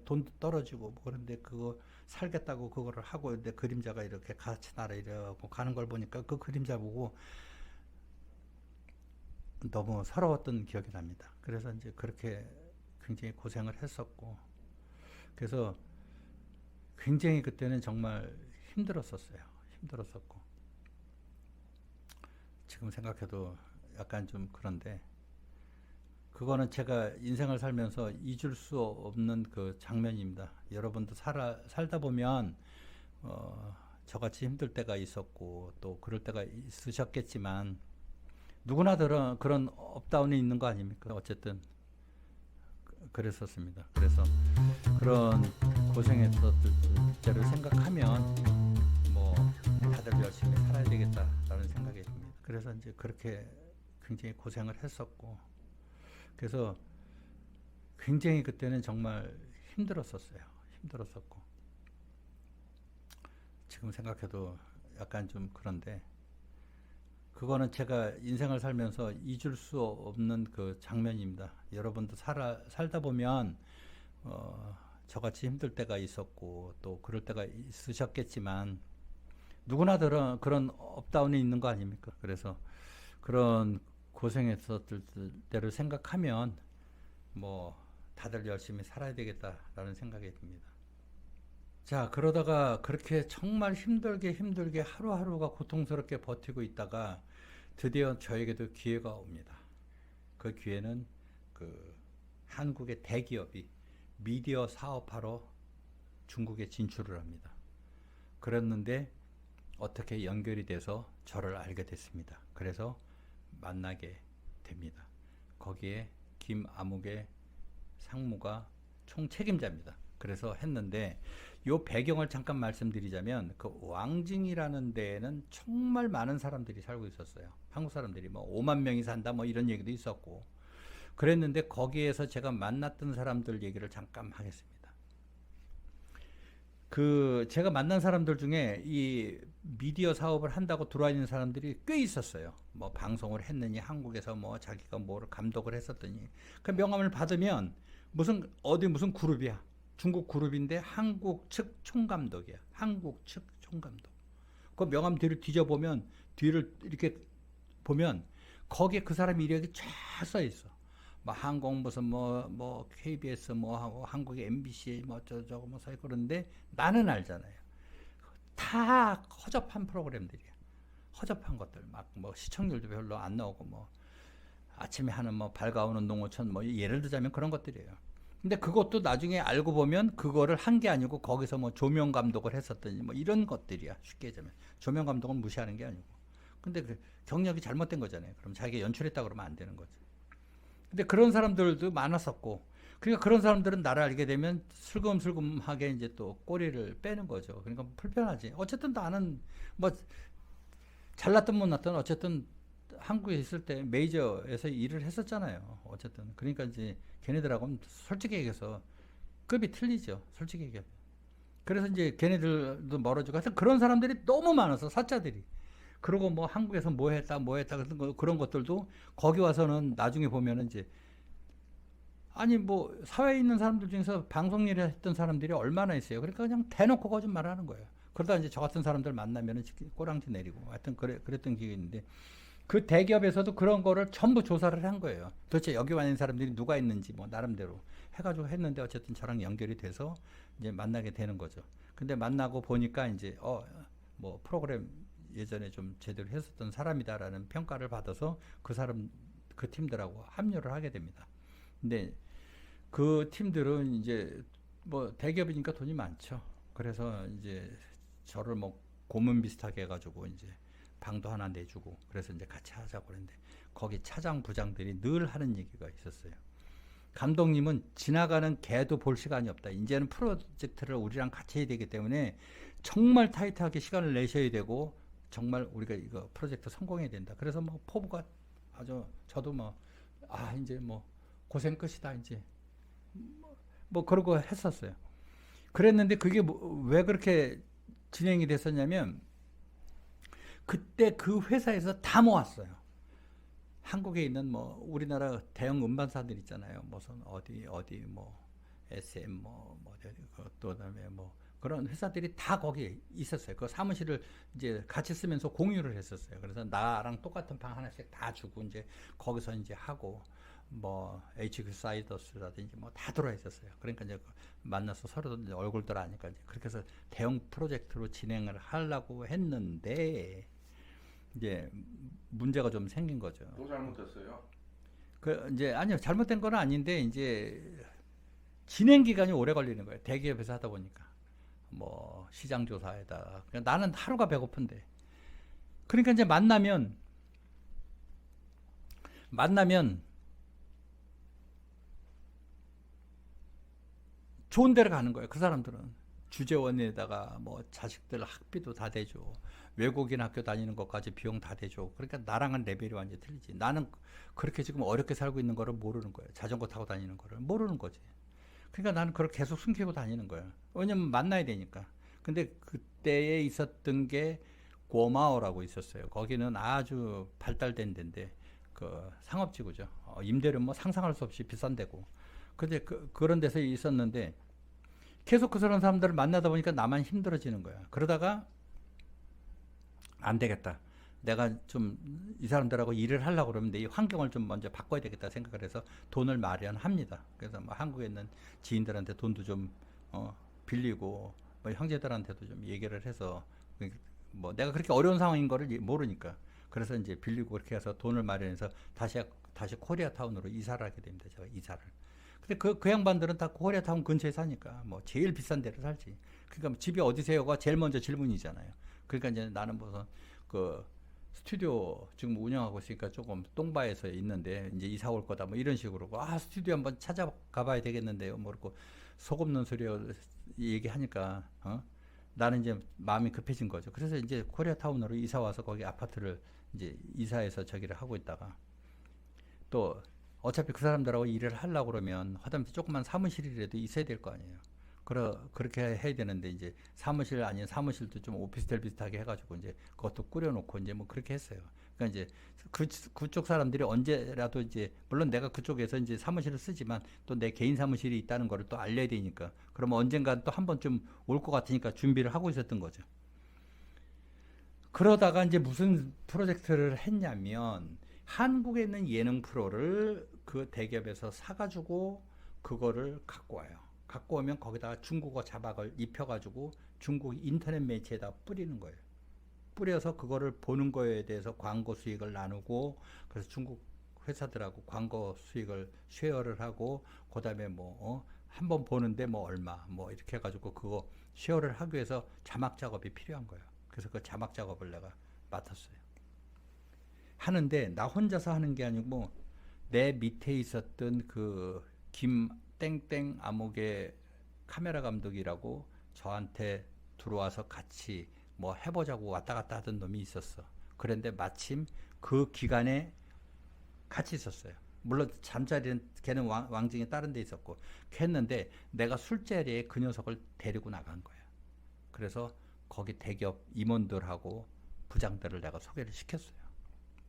돈도 떨어지고 뭐 그런데 그거 살겠다고 그거를 하고, 내 그림자가 이렇게 같이 날아이려고 가는 걸 보니까 그 그림자 보고 너무 서러웠던 기억이 납니다. 그래서 이제 그렇게 굉장히 고생을 했었고, 그래서 굉장히 그때는 정말 힘들었었어요. 힘들었었고, 지금 생각해도 약간 좀 그런데, 그거는 제가 인생을 살면서 잊을 수 없는 그 장면입니다. 여러분도 살다 보면 저같이 힘들 때가 있었고 또 그럴 때가 있으셨겠지만, 누구나 그런 업다운이 있는 거 아닙니까? 어쨌든 그랬었습니다. 그래서 그런 고생했었을 때를 생각하면 뭐 다들 열심히 살아야 되겠다라는 생각이 듭니다. 그래서 이제 그렇게 굉장히 고생을 했었고, 그래서 굉장히 그때는 정말 힘들었었어요. 힘들었었고, 지금 생각해도 약간 좀 그런데, 그거는 제가 인생을 살면서 잊을 수 없는 그 장면입니다. 여러분도 살다 보면 저같이 힘들 때가 있었고 또 그럴 때가 있으셨겠지만, 누구나 그런 업다운이 있는 거 아닙니까? 그래서 그런 고생했었을 때를 생각하면 뭐 다들 열심히 살아야 되겠다라는 생각이 듭니다. 자, 그러다가 그렇게 정말 힘들게 하루하루가 고통스럽게 버티고 있다가 드디어 저에게도 기회가 옵니다. 그 기회는 그 한국의 대기업이 미디어 사업하러 중국에 진출을 합니다. 그랬는데 어떻게 연결이 돼서 저를 알게 됐습니다. 그래서 만나게 됩니다. 거기에 김아묵의 상무가 총책임자입니다. 그래서 했는데, 요 배경을 잠깐 말씀드리자면, 그 왕징이라는 데에는 정말 많은 사람들이 살고 있었어요. 한국 사람들이 뭐 5만 명이 산다 뭐 이런 얘기도 있었고 그랬는데, 거기에서 제가 만났던 사람들 얘기를 잠깐 하겠습니다. 제가 만난 사람들 중에 이 미디어 사업을 한다고 들어와 있는 사람들이 꽤 있었어요. 뭐 방송을 했느니, 한국에서 뭐 자기가 뭐를 감독을 했었더니, 그 명함을 받으면 무슨 그룹이야. 중국 그룹인데 한국 측 총감독이야. 한국 측 총감독. 그 명함 뒤를 뒤져보면, 뒤를 이렇게 보면 거기에 그 사람 이력이 쫙 써 있어. 뭐 항공 무슨 뭐 KBS 뭐 하고 한국의 MBC 뭐 어쩌고 뭐 써. 그런데 나는 알잖아요. 다 허접한 프로그램들이야. 허접한 것들, 막 뭐 시청률도 별로 안 나오고, 뭐 아침에 하는 뭐 밝아오는 농어촌 뭐 예를 들자면 그런 것들이에요. 근데 그것도 나중에 알고 보면 그거를 한 게 아니고 거기서 뭐 조명 감독을 했었더니 뭐 이런 것들이야. 쉽게 얘기하면 조명 감독은 무시하는 게 아니고. 근데 그 경력이 잘못된 거잖아요. 그럼 자기가 연출했다 그러면 안 되는 거죠. 근데 그런 사람들도 많았었고, 그러니까 그런 사람들은 나를 알게 되면 슬금슬금하게 이제 또 꼬리를 빼는 거죠. 그러니까 불편하지. 어쨌든 나는 뭐 잘났든 못났든 어쨌든 한국에 있을 때 메이저에서 일을 했었잖아요. 어쨌든 그러니까 이제 걔네들하고는 솔직히 얘기해서 급이 틀리죠. 솔직히 얘기해. 그래서 이제 걔네들도 멀어지고 하여튼 그런 사람들이 너무 많아서 사자들이. 그리고 뭐 한국에서 뭐 했다 그런 것들도 거기 와서는 나중에 보면은 이제 아니 뭐 사회에 있는 사람들 중에서 방송 일을 했던 사람들이 얼마나 있어요. 그러니까 그냥 대놓고 거짓말을 하는 거예요. 그러다 이제 저 같은 사람들 만나면은 꼬랑지 내리고 하여튼 그랬던 기억이 있는데 그 대기업에서도 그런 거를 전부 조사를 한 거예요. 도대체 여기 와 있는 사람들이 누가 있는지 뭐 나름대로 해가지고 했는데 어쨌든 저랑 연결이 돼서 이제 만나게 되는 거죠. 근데 만나고 보니까 이제 뭐 프로그램 예전에 좀 제대로 했었던 사람이다라는 평가를 받아서 그 팀들하고 합류를 하게 됩니다. 근데 그 팀들은 이제 뭐 대기업이니까 돈이 많죠. 그래서 이제 저를 뭐 고문 비슷하게 해가지고 이제 방도 하나 내주고 그래서 이제 같이 하자고 그랬는데 거기 차장 부장들이 늘 하는 얘기가 있었어요. 감독님은 지나가는 개도 볼 시간이 없다. 이제는 프로젝트를 우리랑 같이 해야 되기 때문에 정말 타이트하게 시간을 내셔야 되고 정말 우리가 이거 프로젝트 성공해야 된다. 그래서 뭐 포부가 아주 저도 이제 뭐 고생 끝이다 이제 뭐 그러고 했었어요. 그랬는데 그게 왜 그렇게 진행이 됐었냐면 그때 그 회사에서 다 모았어요. 한국에 있는 뭐 우리나라 대형 음반사들 있잖아요. 무슨 어디 뭐 SM 또 그다음에 뭐 그런 회사들이 다 거기에 있었어요. 그 사무실을 이제 같이 쓰면서 공유를 했었어요. 그래서 나랑 똑같은 방 하나씩 다 주고 이제 거기서 이제 하고 뭐 HQ 사이더스라든지 뭐 다 들어와 있었어요. 그러니까 이제 만나서 서로 얼굴들 아니까 이제 그렇게 해서 대형 프로젝트로 진행을 하려고 했는데 이제 문제가 좀 생긴 거죠. 또 잘못했어요. 그 이제 아니요 잘못된 건 아닌데 이제 진행 기간이 오래 걸리는 거예요. 대기업에서 하다 보니까 뭐 시장 조사에다 나는 하루가 배고픈데 그러니까 이제 만나면 좋은 데를 가는 거예요. 그 사람들은 주재원에다가 뭐 자식들 학비도 다 대줘. 외국인 학교 다니는 것까지 비용 다 대줘. 그러니까 나랑은 레벨이 완전히 틀리지. 나는 그렇게 지금 어렵게 살고 있는 거를 모르는 거예요. 자전거 타고 다니는 거를 모르는 거지. 그러니까 나는 그걸 계속 숨기고 다니는 거예요. 왜냐면 만나야 되니까. 근데 그때에 있었던 게 고마워라고 있었어요. 거기는 아주 발달된 데인데 그 상업지구죠. 임대료 뭐 상상할 수 없이 비싼 데고. 근데 그런 데서 있었는데 계속 그런 사람들을 만나다 보니까 나만 힘들어지는 거야. 그러다가 안 되겠다. 내가 좀 이 사람들하고 일을 하려고 그러면 내 이 환경을 좀 먼저 바꿔야 되겠다 생각을 해서 돈을 마련합니다. 그래서 뭐 한국에 있는 지인들한테 돈도 좀 빌리고 뭐 형제들한테도 좀 얘기를 해서 뭐 내가 그렇게 어려운 상황인 거를 모르니까 그래서 이제 빌리고 그렇게 해서 돈을 마련해서 다시 코리아타운으로 이사를 하게 됩니다. 제가 이사를. 근데 그 양반들은 다 코리아타운 근처에 사니까 뭐 제일 비싼 데를 살지. 그러니까 집이 어디세요가 제일 먼저 질문이잖아요. 그러니까 이제 나는 무슨 그 스튜디오 지금 운영하고 있으니까 조금 똥바에서 있는데 이제 이사 올 거다 뭐 이런 식으로 스튜디오 한번 찾아가 봐야 되겠는데요. 뭐 그렇고 속 없는 소리 얘기하니까 나는 이제 마음이 급해진 거죠. 그래서 이제 코리아타운으로 이사 와서 거기 아파트를 이제 이사해서 저기를 하고 있다가 또 어차피 그 사람들하고 일을 하려고 그러면 하다못해 조그만 사무실이라도 있어야 될 거 아니에요. 그렇게 해야 되는데 이제 사무실 아닌 사무실도 좀 오피스텔 비슷하게 해가지고 이제 그것도 꾸려놓고 이제 뭐 그렇게 했어요. 그러니까 이제 그쪽 사람들이 언제라도 이제 물론 내가 그쪽에서 이제 사무실을 쓰지만 또 내 개인 사무실이 있다는 거를 또 알려야 되니까 그러면 언젠가 또 한 번쯤 올 것 같으니까 준비를 하고 있었던 거죠. 그러다가 이제 무슨 프로젝트를 했냐면 한국에 있는 예능 프로를 그 대기업에서 사가지고 그거를 갖고 와요. 갖고 오면 거기다가 중국어 자막을 입혀가지고 중국 인터넷 매체에다 뿌리는 거예요. 뿌려서 그거를 보는 거에 대해서 광고 수익을 나누고 그래서 중국 회사들하고 광고 수익을 쉐어를 하고 그다음에 뭐 한 번 보는데 뭐 얼마 뭐 이렇게 해가지고 그거 쉐어를 하기 위해서 자막 작업이 필요한 거예요. 그래서 그 자막 작업을 내가 맡았어요. 하는데 나 혼자서 하는 게 아니고 내 밑에 있었던 그 김땡땡 암흑의 카메라 감독이라고 저한테 들어와서 같이 뭐 해보자고 왔다 갔다 하던 놈이 있었어. 그런데 마침 그 기간에 같이 있었어요. 물론 잠자리는 걔는 왕징이 다른 데 있었고 했는데 내가 술자리에 그 녀석을 데리고 나간 거야. 그래서 거기 대기업 임원들하고 부장들을 내가 소개를 시켰어요.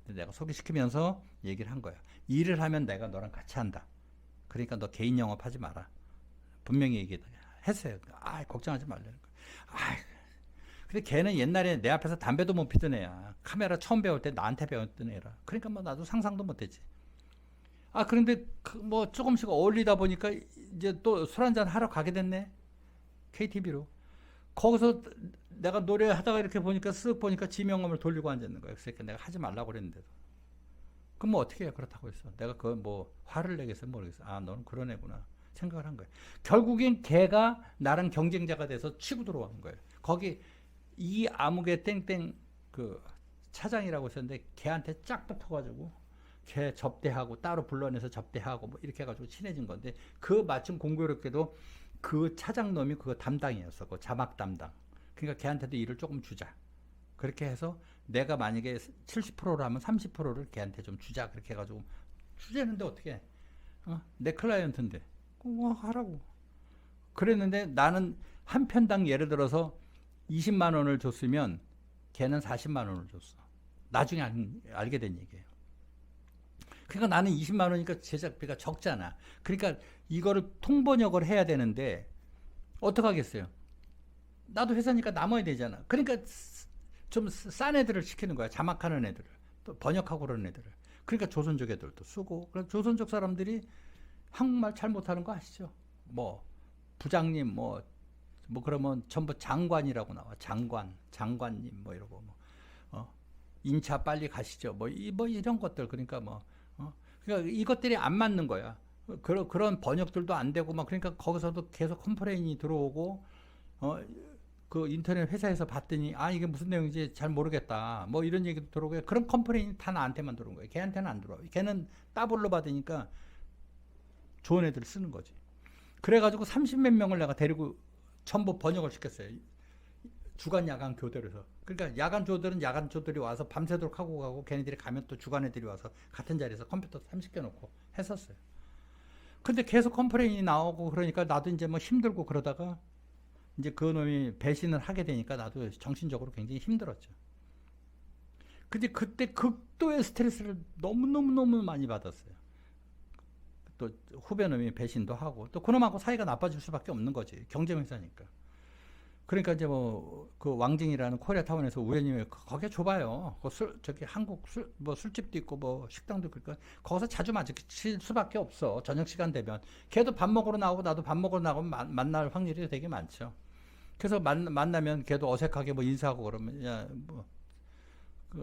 내가 소개시키면서 얘기를 한 거야. 일을 하면 내가 너랑 같이 한다. 그러니까 너 개인 영업하지 마라. 분명히 얘기했어요. 아, 걱정하지 말라는 거야. 아, 근데 걔는 옛날에 내 앞에서 담배도 못 피던 애야. 카메라 처음 배울 때 나한테 배웠던 애라. 그러니까 뭐 나도 상상도 못했지. 아, 그런데 뭐 조금씩 어울리다 보니까 이제 또 술 한잔 하러 가게 됐네. KTV로. 거기서 내가 노래하다가 이렇게 보니까 쓱 보니까 지명음을 돌리고 앉아있는 거야. 그래서 내가 하지 말라고 그랬는데도. 그럼 뭐 어떻게 해? 그렇다고 했어. 내가 그 뭐 화를 내겠어? 모르겠어. 아, 너는 그런 애구나. 생각을 한 거야. 결국엔 걔가 나랑 경쟁자가 돼서 치고 들어온 거예요. 거기 이 아무개 땡땡 그 차장이라고 있었는데 걔한테 쫙 붙어가지고 걔 접대하고 따로 불러내서 접대하고 뭐 이렇게 해가지고 친해진 건데 그 마침 공교롭게도 그 차장놈이 그거 담당이었어. 그 자막 담당. 그러니까 걔한테도 일을 조금 주자. 그렇게 해서 내가 만약에 70%라면 30%를 걔한테 좀 주자. 그렇게 해가지고 주제는데 어떻게 해? 내 클라이언트인데 뭐 하라고. 그랬는데 나는 한 편당 예를 들어서 20만 원을 줬으면 걔는 40만 원을 줬어. 나중에 알게 된 얘기예요. 그러니까 나는 20만 원이니까 제작비가 적잖아. 그러니까 이거를 통번역을 해야 되는데 어떡하겠어요? 나도 회사니까 남아야 되잖아. 그러니까 좀 싼 애들을 시키는 거야. 자막하는 애들을. 또 번역하고 그러는 애들을. 그러니까 조선족 애들도 쓰고. 그래서 조선족 사람들이 한국말 잘 못하는 거 아시죠? 뭐 부장님 뭐 그러면 전부 장관이라고 나와. 장관님 뭐 이러고 인차 빨리 가시죠. 뭐 이런 것들. 그러니까 그러니까 이것들이 안 맞는 거야. 그런 번역들도 안 되고 막 그러니까 거기서도 계속 컴플레인이 들어오고 그 인터넷 회사에서 봤더니 아 이게 무슨 내용인지 잘 모르겠다. 뭐 이런 얘기도 들어오고 그런 컴플레인이 다 나한테만 들어온 거야. 걔한테는 안 들어와. 걔는 따블로 받으니까 좋은 애들 쓰는 거지. 그래가지고 30몇 명을 내가 데리고 전부 번역을 시켰어요. 주간 야간 교대로 해서. 그러니까 야간 조들은 야간 조들이 와서 밤새도록 하고 가고 걔네들이 가면 또 주간 애들이 와서 같은 자리에서 컴퓨터 30개 놓고 했었어요. 근데 계속 컴플레인이 나오고 그러니까 나도 이제 뭐 힘들고 그러다가 이제 그 놈이 배신을 하게 되니까 나도 정신적으로 굉장히 힘들었죠. 근데 그때 극도의 스트레스를 너무너무 많이 받았어요. 또 후배 놈이 배신도 하고 또 그놈하고 사이가 나빠질 수밖에 없는 거지. 경쟁회사니까. 그러니까 이제 뭐 그 왕징이라는 코리아타운에서 우연히 거기가 좁아요. 저기 한국 술집도 있고 뭐 식당도 있고 그러니까 거기서 자주 마주칠 수밖에 없어. 저녁 시간 되면 걔도 밥 먹으러 나오고 나도 밥 먹으러 나오면 만날 확률이 되게 많죠. 그래서 만나면 걔도 어색하게 뭐 인사하고 그러면 야 뭐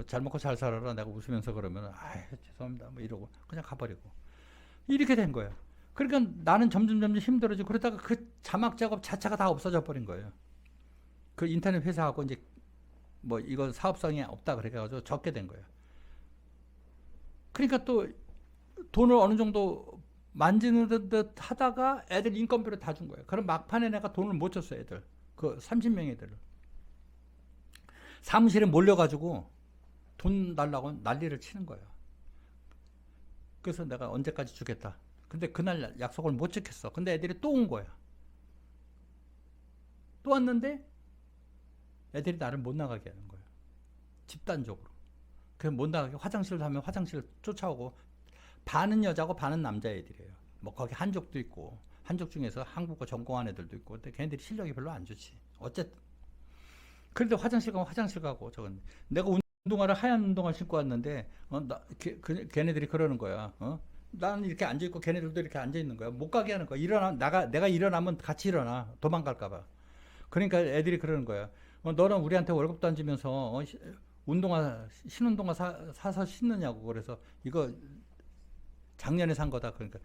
잘 먹고 잘 살아라 내가 웃으면서 그러면 아 죄송합니다 뭐 이러고 그냥 가버리고 이렇게 된 거예요. 그러니까 나는 점점 힘들어지고 그러다가 그 자막 작업 자체가 다 없어져 버린 거예요. 그 인터넷 회사하고 이제 뭐 이거 사업성이 없다 그래가지고 적게 된 거예요. 그러니까 또 돈을 어느 정도 만지는 듯 하다가 애들 인건비를 다 준 거예요. 그럼 막판에 내가 돈을 못 줬어요, 애들. 그 30명 애들을. 사무실에 몰려가지고 돈 달라고 난리를 치는 거예요. 그래서 내가 언제까지 주겠다. 근데 그날 약속을 못 지켰어. 근데 애들이 또 온 거야. 또 왔는데 애들이 나를 못 나가게 하는 거예요. 집단적으로. 그래서 못 나가게 화장실 가면 화장실 쫓아오고 반은 여자고 반은 남자애들이에요. 뭐 거기 한족도 있고 한족 중에서 한국어 전공한 애들도 있고 근데 걔네들이 실력이 별로 안 좋지. 어쨌든 그래도 화장실 가면 화장실 가고 저건 내가 운동화를 하얀 운동화 신고 왔는데 걔네들이 그러는 거야. 나는 이렇게 앉아 있고 걔네들도 이렇게 앉아 있는 거야. 못 가게 하는 거야. 내가 일어나면 같이 일어나. 도망갈까 봐. 그러니까 애들이 그러는 거야. 너는 우리한테 월급도 안 주면서 신운동화 사서 신느냐고. 그래서 이거 작년에 산 거다. 그러니까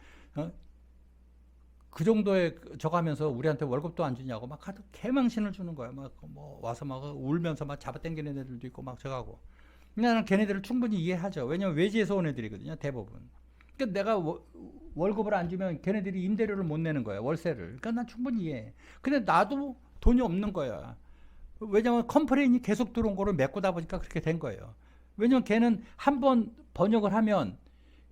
그 정도에 저거 하면서 우리한테 월급도 안 주냐고 막 개망신을 주는 거야. 막 뭐 와서 막 울면서 막 잡아당기는 애들도 있고 막 저거하고. 나는 걔네들을 충분히 이해하죠. 왜냐면 외지에서 온 애들이거든요. 대부분. 그러니까 내가 월급을 안 주면 걔네들이 임대료를 못 내는 거야. 월세를. 그러니까 난 충분히 이해해. 근데 나도 돈이 없는 거야. 왜냐면 컴플레인이 계속 들어온 거를 메꾸다 보니까 그렇게 된 거예요. 왜냐면 걔는 한 번 번역을 하면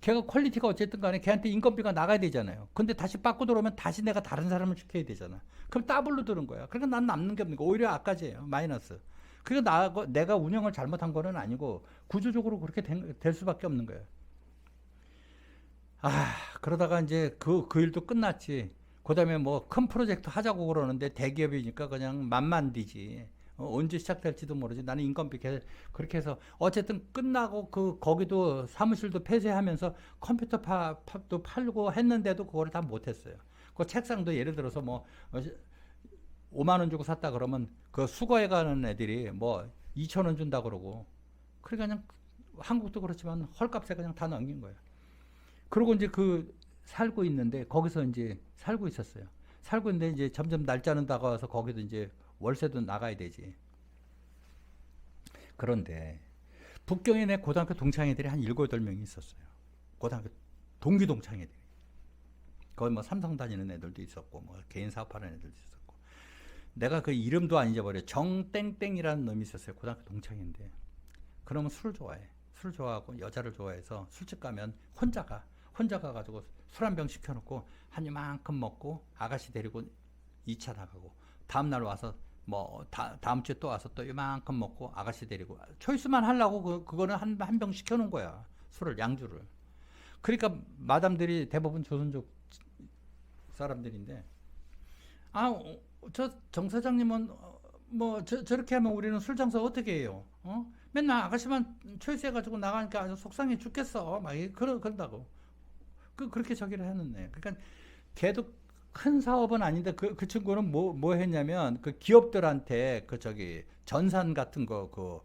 걔가 퀄리티가 어쨌든 간에 걔한테 인건비가 나가야 되잖아요. 근데 다시 바꿔 들어오면 다시 내가 다른 사람을 시켜야 되잖아. 그럼 더블로 드는 거야. 그러니까 난 남는 게 없는 거. 오히려 악까지예요. 마이너스. 그러니까 내가 운영을 잘못한 거는 아니고 구조적으로 그렇게 될 수밖에 없는 거예요. 그러다가 이제 그 일도 끝났지. 그 다음에 뭐 큰 프로젝트 하자고 그러는데 대기업이니까 그냥 맘만 디지. 언제 시작될지도 모르지. 나는 인건비 그렇게 해서 어쨌든 끝나고 거기도 사무실도 폐쇄하면서 컴퓨터 팝도 팔고 했는데도 그거를 다 못했어요. 그 책상도 예를 들어서 뭐 5만 원 주고 샀다 그러면 그 수거해 가는 애들이 뭐 2천 원 준다 그러고 그러니까 그냥 한국도 그렇지만 헐값에 그냥 다 넘긴 거예요. 그리고 이제 살고 있는데 거기서 이제 살고 있었어요. 살고 있는데 이제 점점 날짜는 다가와서 거기도 이제 월세도 나가야 되지. 그런데 북경에 내 고등학교 동창회들이 한 7, 8명이 있었어요. 고등학교 동기 동창회들이. 거기 뭐 삼성 다니는 애들도 있었고 뭐 개인 사업하는 애들도 있었고. 내가 그 이름도 안 잊어버려. 정땡땡이라는 놈이 있었어요. 고등학교 동창회인데. 그러면 술을 좋아해. 술 좋아하고 여자를 좋아해서 술집 가면 혼자 가가지고 술 한 병 시켜놓고 한 이만큼 먹고 아가씨 데리고 2차 나가고 다음날 와서 뭐 다음 주에 또 와서 또 이만큼 먹고 아가씨 데리고 초이스만 하려고 그거는 한 병 시켜놓은 거야. 술을 양주를. 그러니까 마담들이 대부분 조선족 사람들인데 저 정 사장님은 뭐 저렇게 하면 우리는 술 장사 어떻게 해요? 맨날 아가씨만 초이스해가지고 나가니까 아주 속상해 죽겠어. 막 그런다고. 그렇게 저기를 했는데. 그러니까 걔도 큰 사업은 아닌데 그 친구는 뭐 했냐면 그 기업들한테 전산 같은 거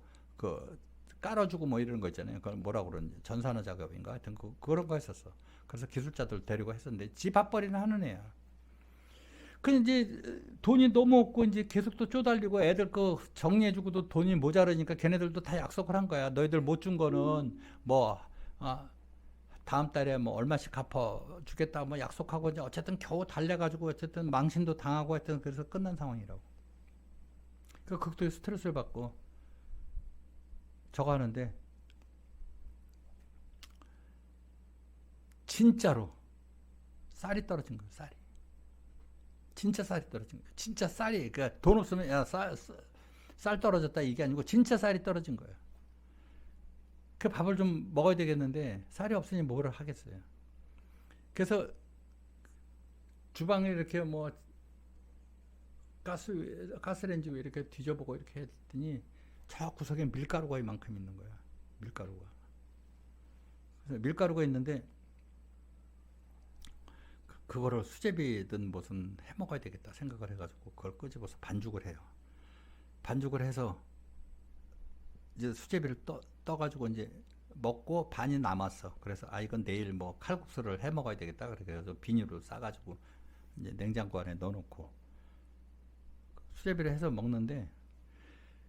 깔아주고 뭐 이런 거 있잖아요. 그걸 뭐라고 그러는지 전산화 작업인가 하여튼 그런 거 했었어. 그래서 기술자들 데리고 했었는데 지 밥벌이는 하는 애야. 근데 이제 돈이 너무 없고 이제 계속 또 쪼달리고 애들 정리해주고도 돈이 모자르니까 걔네들도 다 약속을 한 거야. 너희들 못 준 거는 뭐 다음 달에 뭐 얼마씩 갚아 주겠다 뭐 약속하고 이제 어쨌든 겨우 달래가지고 어쨌든 망신도 당하고 하여튼 그래서 끝난 상황이라고. 그러니까 극도의 스트레스를 받고 저거 하는데 진짜로 쌀이 떨어진 거예요. 쌀이. 진짜 쌀이 떨어진 거예요. 진짜 쌀이. 그러니까 돈 없으면 야 쌀 떨어졌다 이게 아니고 진짜 쌀이 떨어진 거예요. 그 밥을 좀 먹어야 되겠는데 쌀이 없으니 뭐를 하겠어요. 그래서 주방에 이렇게 뭐 가스레인지 이렇게 뒤져보고 이렇게 했더니 저 구석에 밀가루가 이만큼 있는 거야. 밀가루가. 그래서 밀가루가 있는데 그거를 수제비든 무슨 해 먹어야 되겠다 생각을 해가지고 그걸 끄집어서 반죽을 해요. 반죽을 해서 이제 수제비를 떠가지고 이제 먹고 반이 남았어. 그래서 이건 내일 뭐 칼국수를 해 먹어야 되겠다. 그래서 비닐로 싸가지고 이제 냉장고 안에 넣어놓고 수제비를 해서 먹는데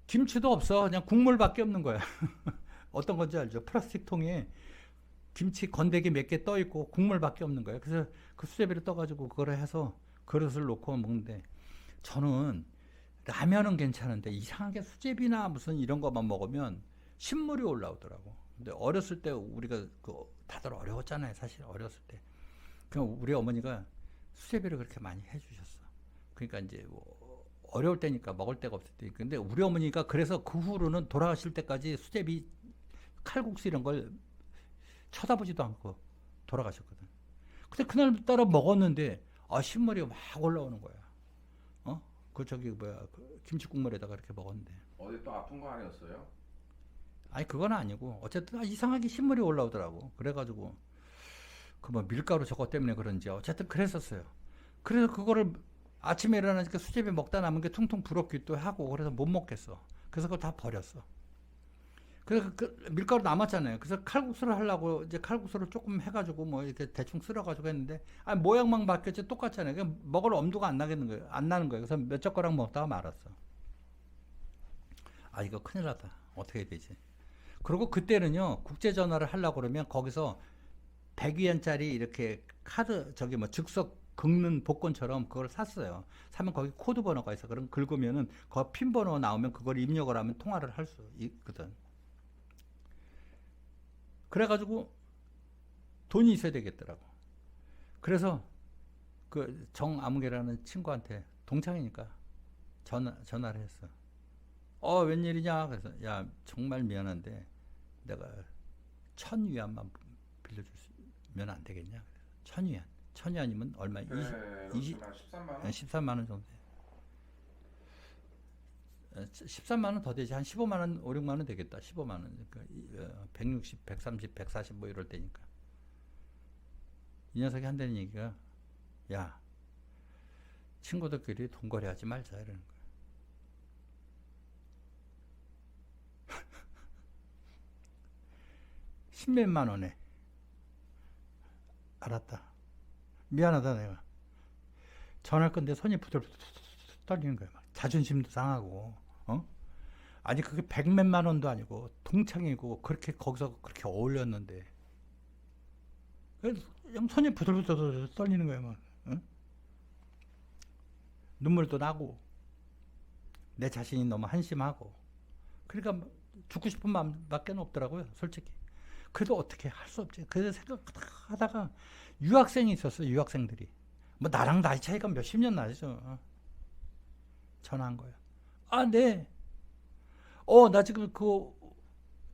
김치도 없어. 그냥 국물밖에 없는 거야. 어떤 건지 알죠? 플라스틱 통에 김치 건더기 몇 개 떠 있고 국물밖에 없는 거예요. 그래서 그 수제비를 떠가지고 그거를 해서 그릇을 놓고 먹는데 저는 라면은 괜찮은데 이상하게 수제비나 무슨 이런 것만 먹으면 신물이 올라오더라고. 근데 어렸을 때 우리가 다들 어려웠잖아요. 사실 어렸을 때. 그냥 우리 어머니가 수제비를 그렇게 많이 해주셨어. 그러니까 이제 뭐 어려울 때니까 먹을 데가 없을 때. 근데 우리 어머니가 그래서 그 후로는 돌아가실 때까지 수제비 칼국수 이런 걸 쳐다보지도 않고 돌아가셨거든. 근데 그날따라 먹었는데 신물이 막 올라오는 거야. 김치 국물에다가 이렇게 먹었는데. 어디 또 아픈 거 아니었어요? 아니 그건 아니고 어쨌든 이상하게 신물이 올라오더라고. 그래가지고 그 뭐 밀가루 저거 때문에 그런지 어쨌든 그랬었어요. 그래서 그거를 아침에 일어나니까 수제비 먹다 남은 게 퉁퉁 불었기도 하고 그래서 못 먹겠어. 그래서 그걸 다 버렸어. 그래서 밀가루 남았잖아요. 그래서 칼국수를 하려고 이제 칼국수를 조금 해가지고 뭐 이렇게 대충 쓸어가지고 했는데 모양만 바뀌었지 똑같잖아요. 그냥 먹을 엄두가 안 나는 거예요. 그래서 몇 젓가락 먹다가 말았어. 이거 큰일 났다. 어떻게 해야 되지? 그리고 그때는요 국제 전화를 하려고 그러면 거기서 100위안짜리 이렇게 카드 즉석 긁는 복권처럼 그걸 샀어요. 사면 거기 코드 번호가 있어. 그럼 긁으면은 그 핀 번호 나오면 그걸 입력을 하면 통화를 할 수 있거든. 그래가지고 돈이 있어야 되겠더라고. 그래서 그 정아무개라는 친구한테 동창이니까 전화를 했어. 웬일이냐? 그래서 야 정말 미안한데 내가 1,000위안만 빌려주면 안 되겠냐? 1,000위안. 1,000위안이면 얼마? 네, 13만 원? 13만 원 정도. 13만 원 더 되지. 한 15만 원, 5, 6만 원 되겠다. 15만 원. 그러니까 160, 130, 140 뭐 이럴 때니까. 이 녀석이 한다는 얘기가 야 친구들끼리 돈거래하지 말자 이러는 거야. 십몇만 원에. 알았다. 미안하다 내가. 전화할 건데 손이 부들부들 떨리는 거야. 막 자존심도 상하고. 아니 그게 100몇만 원도 아니고 동창이고 그렇게 거기서 그렇게 어울렸는데 그냥 손이 부들부들 떨리는 거야. 막. 눈물도 나고 내 자신이 너무 한심하고 그러니까 죽고 싶은 마음밖에 없더라고요 솔직히. 그래도 어떻게 할 수 없지. 그래서 생각하다가 유학생이 있었어요. 유학생들이 뭐 나랑 나이 차이가 몇십 년 나죠. 전화한 거예요. 네. 나 지금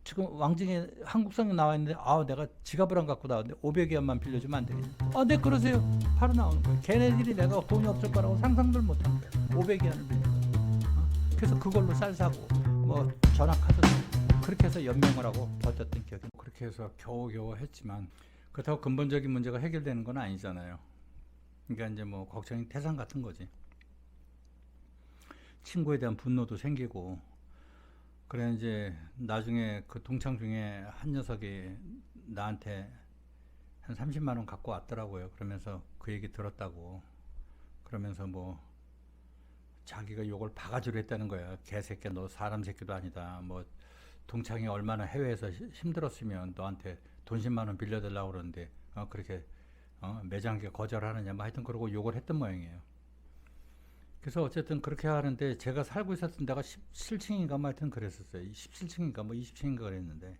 지금 왕징에 한국성에 나와 있는데 내가 지갑을 안 갖고 나왔는데 500위안만 빌려주면 안 되겠냐? 네 그러세요. 바로 나오는 거예요. 걔네들이 내가 돈이 없을 거라고 상상도 못한 거예요. 500위안을 빌려. 그래서 그걸로 쌀 사고 뭐 전화 카드 그렇게 해서 연명을 하고 버텼던 기억이. 그렇게 해서 겨우겨우 했지만 그렇다고 근본적인 문제가 해결되는 건 아니잖아요. 그러니까 이제 뭐 걱정이 태산 같은 거지. 친구에 대한 분노도 생기고. 그래 이제 나중에 그 동창 중에 한 녀석이 나한테 한 30만 원 갖고 왔더라고요. 그러면서 그 얘기 들었다고. 그러면서 뭐 자기가 욕을 바가지로 했다는 거야. 개새끼야 너 사람 새끼도 아니다. 뭐 동창이 얼마나 해외에서 힘들었으면 너한테 돈 10만 원 빌려달라고 그러는데 그렇게 매장계 거절하느냐 뭐 하여튼 그러고 욕을 했던 모양이에요. 그래서 어쨌든 그렇게 하는데 제가 살고 있었던 데가 17층인가 뭐 하여튼 그랬었어요. 17층인가 뭐 20층인가 그랬는데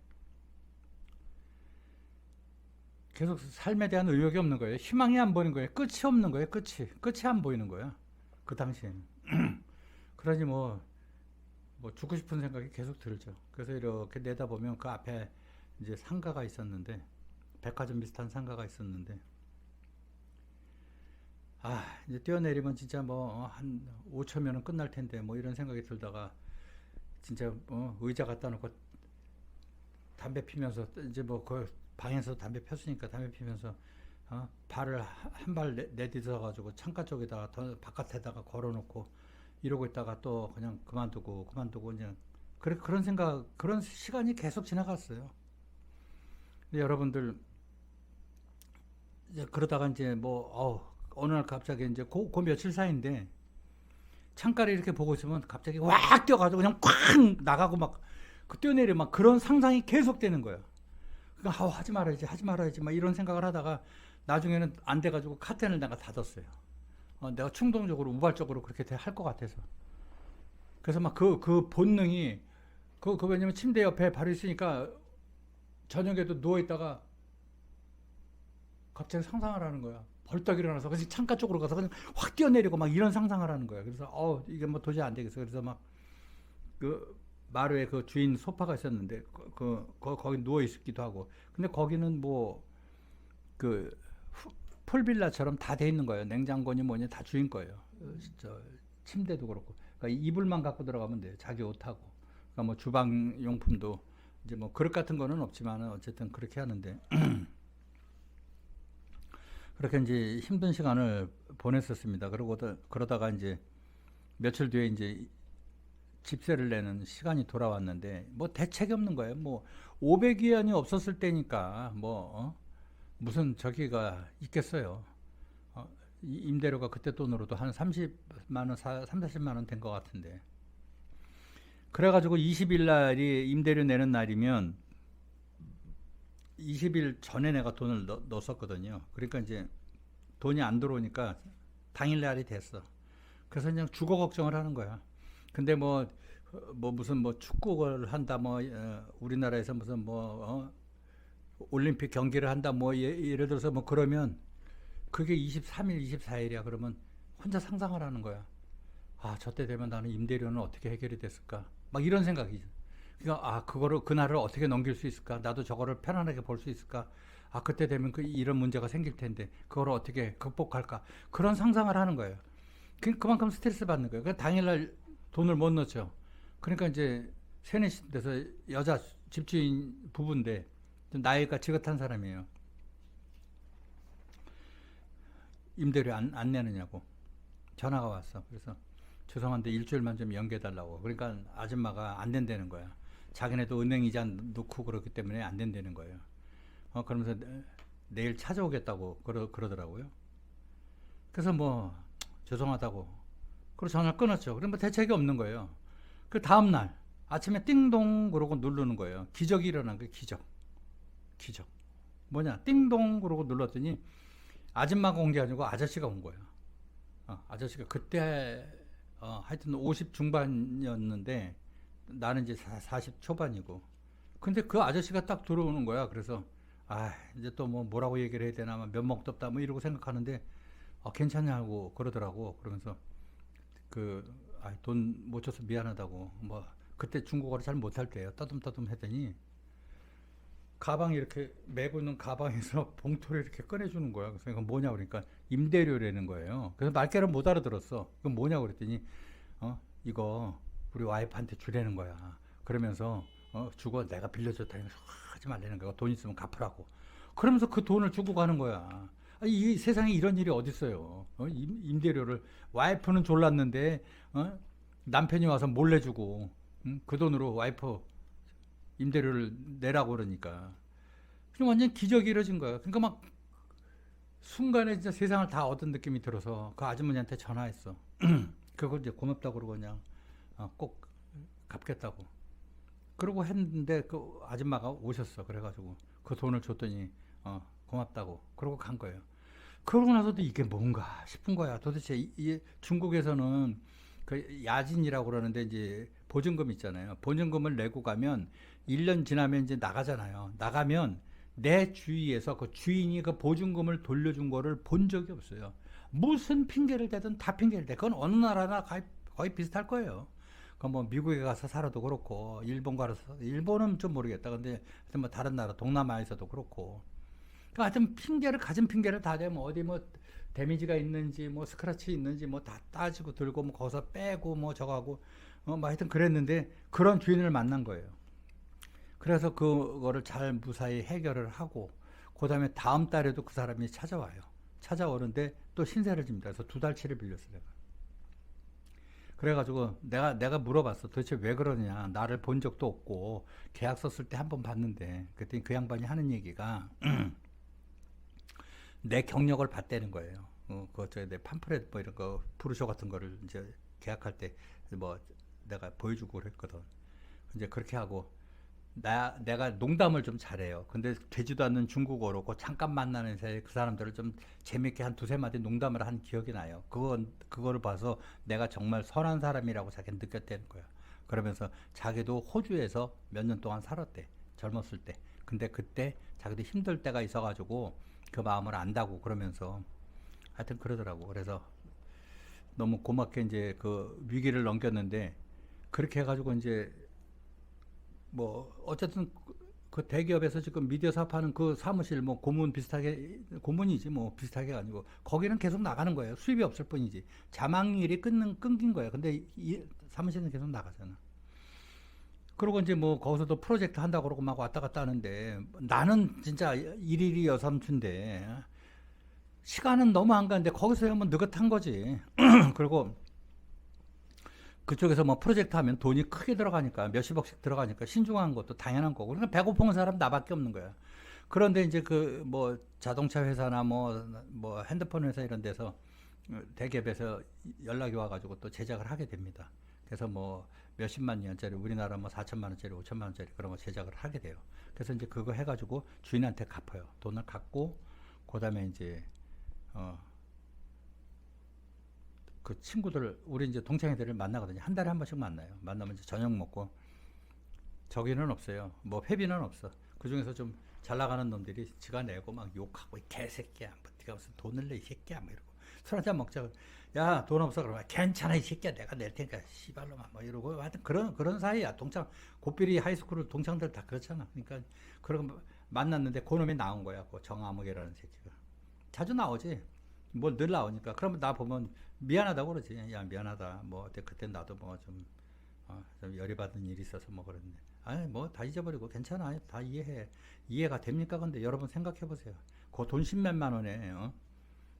계속 삶에 대한 의욕이 없는 거예요. 희망이 안 보이는 거예요. 끝이 없는 거예요. 끝이 안 보이는 거야. 그 당시에는. 그러니 뭐 죽고 싶은 생각이 계속 들죠. 그래서 이렇게 내다보면 그 앞에 이제 상가가 있었는데 백화점 비슷한 상가가 있었는데 이제 뛰어내리면 진짜 뭐 한 5초면은 끝날 텐데 뭐 이런 생각이 들다가 진짜 의자 갖다 놓고 담배 피면서 이제 뭐 그 방에서 담배 폈으니까 담배 피면서 발을 한 발 내딛어 가지고 창가 쪽에다가 바깥에다가 걸어놓고 이러고 있다가 또 그냥 그만두고 그냥 그런 생각 그런 시간이 계속 지나갔어요. 근데 여러분들 이제 그러다가 이제 뭐 어느 날 갑자기 이제 그 며칠 사이인데 창가를 이렇게 보고 있으면 갑자기 확 뛰어가지고 그냥 쾅 나가고 막 그 뛰어내려 막 그런 상상이 계속되는 거예요. 그러니까 하지 말아야지 막 이런 생각을 하다가 나중에는 안 돼가지고 카텐을 내가 닫았어요. 내가 충동적으로 우발적으로 그렇게 할 것 같아서. 그래서 막 그 본능이 왜냐면 침대 옆에 바로 있으니까 저녁에도 누워 있다가 갑자기 상상을 하는 거야. 벌떡 일어나서 그래서 창가 쪽으로 가서 그냥 확 뛰어내리고 막 이런 상상을 하는 거야. 그래서 이게 뭐 도저히 안 되겠어. 그래서 막 그 마루에 그 주인 소파가 있었는데 거기 누워 있기도 하고. 근데 거기는 뭐 그 풀빌라처럼 다 돼 있는 거예요. 냉장고니 뭐니 다 주인 거예요. 침대도 그렇고. 그러니까 이불만 갖고 들어가면 돼요. 자기 옷하고. 그러니까 뭐 주방 용품도 이제 뭐 그릇 같은 거는 없지만 어쨌든 그렇게 하는데. 그렇게 이제 힘든 시간을 보냈었습니다. 그러다가 이제 며칠 뒤에 이제 집세를 내는 시간이 돌아왔는데 뭐 대책이 없는 거예요. 뭐 500위안이 없었을 때니까 뭐 무슨 저기가 있겠어요. 임대료가 그때 돈으로도 한 30만 원, 3, 40만 원 된 것 같은데. 그래가지고 20일 날이 임대료 내는 날이면 20일 전에 내가 돈을 넣었었거든요. 그러니까 이제 돈이 안 들어오니까 당일날이 됐어. 그래서 그냥 주거 걱정을 하는 거야. 근데 뭐 무슨 뭐 축구를 한다 뭐 우리나라에서 무슨 뭐 올림픽 경기를 한다 뭐 예를 들어서 뭐 그러면 그게 23일, 24일이야. 그러면 혼자 상상을 하는 거야. 아, 저때 되면 나는 임대료는 어떻게 해결이 됐을까? 막 이런 생각이. 그러니까 아, 그거를 그날을 어떻게 넘길 수 있을까? 나도 저거를 편안하게 볼 수 있을까? 아, 그때 되면 그 이런 문제가 생길 텐데 그거를 어떻게 극복할까? 그런 상상을 하는 거예요. 그만큼 스트레스 받는 거예요. 그 당일날 돈을 못 넣죠. 그러니까 이제 세네시 돼서 여자 집주인 부부인데 좀 나이가 지긋한 사람이에요. 임대료 안 내느냐고 전화가 왔어. 그래서 죄송한데 일주일만 좀 연기해달라고. 그러니까 아줌마가 안 된다는 거야. 자기네도 은행 이자 넣고 그렇기 때문에 안 된다는 거예요. 그러면서 내일 찾아오겠다고 그러더라고요. 그래서 뭐 죄송하다고. 그리고 전화를 끊었죠. 그럼 뭐 대책이 없는 거예요. 그 다음날 아침에 띵동 그러고 누르는 거예요. 기적이 일어난 거예요. 기적. 뭐냐? 띵동 그러고 눌렀더니 아줌마가 온 게 아니고 아저씨가 온 거예요. 아저씨가 그때 하여튼 50 중반이었는데 나는 이제 40 초반이고. 근데 그 아저씨가 딱 들어오는 거야. 그래서 아, 이제 또 뭐 뭐라고 얘기를 해야 되나 면목도 없다 뭐 이러고 생각하는데 괜찮냐고 그러더라고. 그러면서 돈 못 줘서 미안하다고 뭐 그때 중국어를 잘 못할 때예요. 떠듬떠듬 했더니 가방 이렇게 메고 있는 가방에서 봉투를 이렇게 꺼내주는 거야. 그래서 이건 뭐냐 그러니까 임대료라는 거예요. 그래서 말귀를 못 알아들었어. 이건 뭐냐 그랬더니 이거 우리 와이프한테 주라는 거야. 그러면서 주고 내가 빌려줬다니 하지 말라는 거야. 돈 있으면 갚으라고. 그러면서 그 돈을 주고 가는 거야. 이 세상에 이런 일이 어디 있어요? 임대료를 와이프는 졸랐는데 남편이 와서 몰래 주고 그 돈으로 와이프 임대료를 내라고 그러니까 그냥 완전 기적이 이뤄진 거야. 그러니까 막 순간에 진짜 세상을 다 얻은 느낌이 들어서 그 아주머니한테 전화했어. 그거 이제 고맙다고 그러고 그냥 꼭 갚겠다고. 그러고 했는데 그 아줌마가 오셨어. 그래가지고 그 돈을 줬더니 고맙다고. 그러고 간 거예요. 그러고 나서도 이게 뭔가 싶은 거야. 도대체 이 중국에서는 그 야진이라고 그러는데 이제 보증금 있잖아요. 보증금을 내고 가면 1년 지나면 이제 나가잖아요. 나가면 내 주위에서 그 주인이 그 보증금을 돌려준 거를 본 적이 없어요. 무슨 핑계를 대든 다 핑계를 대. 그건 어느 나라나 거의 비슷할 거예요. 그 뭐 미국에 가서 살아도 그렇고 일본 가서 일본은 좀 모르겠다. 근데 하여튼 뭐 다른 나라 동남아에서도 그렇고. 그러니까 하여튼 핑계를 가진 핑계를 다 대면 어디 뭐 데미지가 있는지 뭐 스크래치 있는지 뭐 다 따지고 들고 뭐 거기서 빼고 뭐 저거하고 뭐 하여튼 그랬는데 그런 주인을 만난 거예요. 그래서 그거를 잘 무사히 해결을 하고 그 다음에 다음 달에도 그 사람이 찾아와요. 찾아오는데 또 신세를 집니다. 그래서 2달치를 빌렸어요. 내가. 그래가지고 내가 물어봤어. 도대체 왜 그러냐. 나를 본 적도 없고 계약 썼을 때 한 번 봤는데 그랬더니 그 양반이 하는 얘기가 내 경력을 봤다는 거예요. 내 팜플렛 뭐 이런 거 브루쇼 같은 거를 이제 계약할 때 뭐 내가 보여주고 그랬거든. 이제 그렇게 하고 내가 농담을 좀 잘해요. 근데 되지도 않는 중국어로 그 잠깐 만나는 사이에 그 사람들을 좀 재밌게 한 두세 마디 농담을 한 기억이 나요. 그거를 봐서 내가 정말 선한 사람이라고 자기는 느꼈다는 거야. 그러면서 자기도 호주에서 몇 년 동안 살았대. 젊었을 때. 근데 그때 자기도 힘들 때가 있어가지고 그 마음을 안다고 그러면서 하여튼 그러더라고. 그래서 너무 고맙게 이제 그 위기를 넘겼는데 그렇게 해가지고 이제 뭐 어쨌든 그 대기업에서 지금 미디어 사업하는 그 사무실 뭐 고문 비슷하게 고문이지 뭐 비슷하게 아니고 거기는 계속 나가는 거예요. 수입이 없을 뿐이지. 자망일이 끊긴 거예요. 근데 이 사무실은 계속 나가잖아. 그리고 이제 뭐 거기서도 프로젝트 한다고 그러고 막 왔다 갔다 하는데 나는 진짜 일일이 여삼춘데 시간은 너무 안 가는데 거기서 뭐 느긋한 거지. 그리고 그쪽에서 뭐 프로젝트 하면 돈이 크게 들어가니까 몇십억씩 들어가니까 신중한 것도 당연한 거고 그러니까 배고픈 사람 나밖에 없는 거야. 그런데 이제 그 뭐 자동차 회사나 뭐 핸드폰 회사 이런 데서 대기업에서 연락이 와가지고 또 제작을 하게 됩니다. 그래서 뭐 몇십만 원짜리 우리나라 뭐 4천만 원짜리 5천만 원짜리 그런 거 제작을 하게 돼요. 그래서 이제 그거 해가지고 주인한테 갚아요. 돈을 갚고 그다음에 이제 그 친구들 우리 이제 동창회들을 만나거든요. 한 달에 한 번씩 만나요. 만나면 이제 저녁 먹고 저기는 없어요. 뭐 회비는 없어. 그 중에서 좀 잘 나가는 놈들이 지가 내고 막 욕하고 이 개새끼야 뭐 네가 무슨 돈을 내 이 새끼야 뭐 이러고 술 한잔 먹자 야 돈 없어 그러면 괜찮아 이 새끼야 내가 낼 테니까 씨발로만 뭐 이러고 하여튼 그런 사이야. 동창 고삐리 하이스쿨 동창들 다 그렇잖아. 그러니까 그런 거 만났는데 그놈이 나온 거야. 그 정아무개라는 새끼가 자주 나오지. 뭐 늘 나오니까 그러면 나 보면 미안하다고 그러지. 야 미안하다 뭐 그때 나도 뭐 좀 열이 받은 일이 있어서 뭐 그랬네. 아니 뭐 다 잊어버리고 괜찮아. 다 이해해. 이해가 됩니까? 근데 여러분 생각해 보세요. 그 돈 10몇만 원에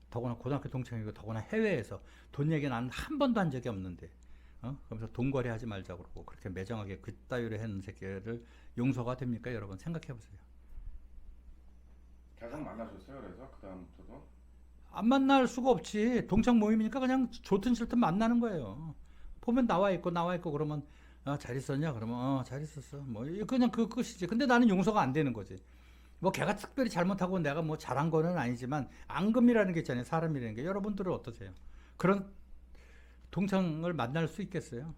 더구나 고등학교 동창이고 더구나 해외에서 돈 얘기 나는 한 번도 한 적이 없는데 그러면서 돈거래 하지 말자고 그러고 그렇게 매정하게 그따위로 했는 새끼를 용서가 됩니까? 여러분 생각해 보세요. 계속 만나셨어요? 그래서 그 다음부터도? 안 만날 수가 없지. 동창 모임이니까 그냥 좋든 싫든 만나는 거예요. 보면 나와 있고 그러면 잘 있었냐? 그러면 잘 있었어. 뭐 그냥 그 끝이지. 근데 나는 용서가 안 되는 거지. 뭐 걔가 특별히 잘못하고 내가 뭐 잘한 거는 아니지만 앙금이라는 게 있잖아요. 사람이라는 게. 여러분들은 어떠세요? 그런 동창을 만날 수 있겠어요?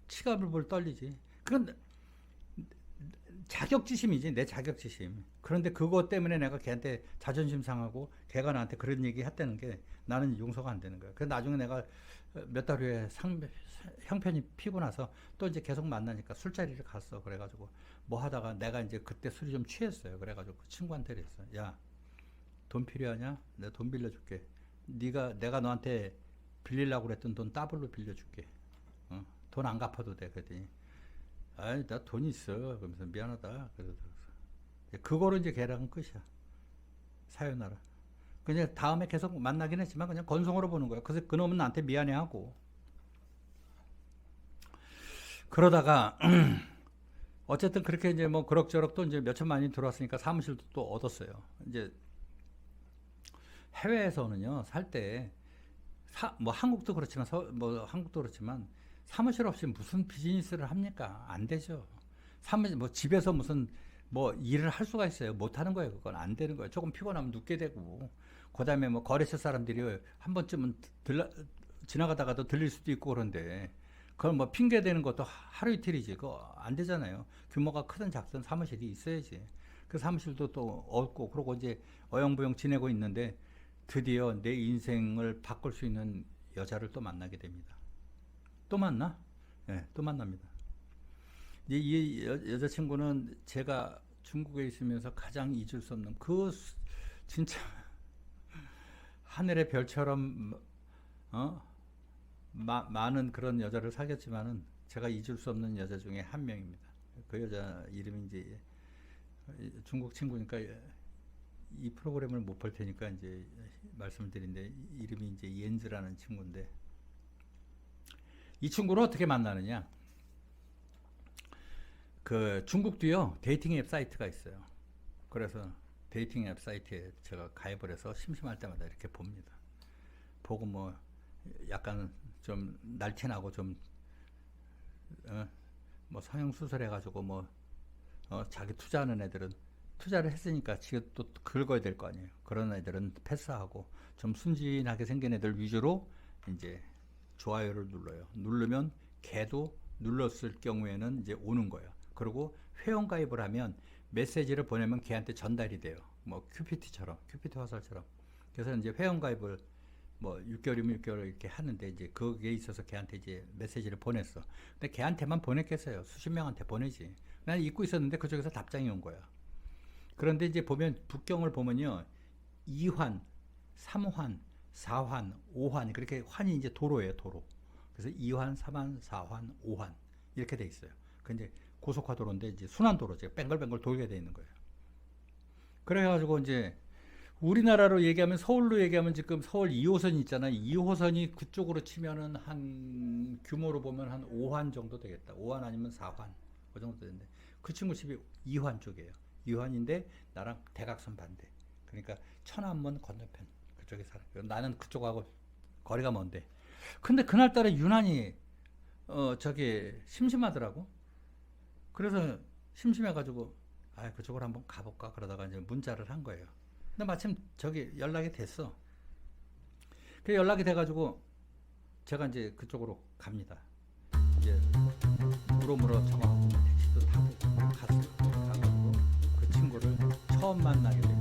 치가 불불 떨리지. 그건 자격지심이지. 내 자격지심. 그런데 그것 때문에 내가 걔한테 자존심 상하고 걔가 나한테 그런 얘기 했다는 게 나는 용서가 안 되는 거야. 그래서 나중에 내가 몇 달 후에 형편이 피고 나서 또 이제 계속 만나니까 술자리를 갔어. 그래가지고 뭐 하다가 내가 이제 그때 술이 좀 취했어요. 그래가지고 그 친구한테 그랬어. 야, 돈 필요하냐? 내가 돈 빌려줄게. 내가 너한테 빌리려고 그랬던 돈 더블로 빌려줄게. 돈 안 갚아도 돼. 그랬더니 아이 나 돈 있어. 그러면서 미안하다. 그래서 그거로 이제 걔랑은 끝이야. 사요나라. 그냥 다음에 계속 만나긴 했지만 그냥 건성으로 보는 거야. 그래서 그놈은 나한테 미안해하고 그러다가 어쨌든 그렇게 이제 뭐 그럭저럭 또 이제 몇천만이 들어왔으니까 사무실도 또 얻었어요. 이제 해외에서는요 살 때 뭐 한국도 그렇지만 뭐 한국도 그렇지만 사무실 없이 무슨 비즈니스를 합니까? 안 되죠. 사무실 뭐 집에서 무슨 뭐 일을 할 수가 있어요. 못 하는 거예요. 그건 안 되는 거예요. 조금 피곤하면 눕게 되고 그다음에 뭐 거래처 사람들이 한 번쯤은 지나가다가도 들릴 수도 있고 그런데 그건 뭐 핑계 대는 것도 하루 이틀이지. 그거 안 되잖아요. 규모가 크든 작든 사무실이 있어야지. 그 사무실도 또 얻고 그러고 이제 어영부영 지내고 있는데 드디어 내 인생을 바꿀 수 있는 여자를 또 만나게 됩니다. 또 만나? 네, 또 만납니다. 이 여자친구는 제가 중국에 있으면서 가장 잊을 수 없는 진짜 하늘의 별처럼 많은 그런 여자를 사귀었지만은 제가 잊을 수 없는 여자 중에 한 명입니다. 그 여자 이름이 이제 중국 친구니까 이 프로그램을 못 볼 테니까 이제 말씀을 드린데 이름이 이제 옌즈라는 친구인데 이 친구를 어떻게 만나느냐? 그 중국도요 데이팅 앱 사이트가 있어요. 그래서 데이팅 앱 사이트에 제가 가입을 해서 심심할 때마다 이렇게 봅니다. 보고 뭐 약간 좀 날티나고 좀 뭐 성형수술 해가지고 뭐 자기 투자하는 애들은 투자를 했으니까 지금 또 긁어야 될 거 아니에요. 그런 애들은 패스하고 좀 순진하게 생긴 애들 위주로 이제 좋아요를 눌러요. 누르면 걔도 눌렀을 경우에는 이제 오는 거예요. 그리고 회원가입을 하면 메시지를 보내면 걔한테 전달이 돼요. 뭐 큐피티 화살처럼. 그래서 이제 회원가입을 뭐 6개월이면 6개월 이렇게 하는데 이제 거기에 있어서 걔한테 이제 메시지를 보냈어. 근데 걔한테만 보냈겠어요. 수십 명한테 보내지. 난 잊고 있었는데 그쪽에서 답장이 온 거야. 그런데 이제 보면 북경을 보면요. 2환, 3환, 4환, 5환 그렇게 환이 이제 도로예요, 도로. 그래서 2환, 3환, 4환, 5환 이렇게 돼 있어요. 그 이제 고속화도로인데 이제 순환도로죠. 뱅글뱅글 돌게 돼 있는 거예요. 그래가지고 이제 우리나라로 얘기하면 서울로 얘기하면 지금 서울 2호선 있잖아요. 2호선이 그쪽으로 치면은 한 규모로 보면 한 5환 정도 되겠다. 5환 아니면 4환 그 정도 되는데 그 친구 집이 2환 쪽이에요. 2환인데 나랑 대각선 반대. 그러니까 천안문 건너편 그쪽에 살아. 나는 그쪽하고 거리가 먼데. 근데 그날따라 유난히 저기 심심하더라고. 그래서 심심해가지고 그쪽으로 한번 가볼까 그러다가 이제 문자를 한 거예요. 근데 마침 저기 연락이 됐어. 그 연락이 돼가지고 제가 이제 그쪽으로 갑니다. 이제 물어물어 정하고 택시도 타고 갔어요. 가가지고 그 친구를 처음 만나게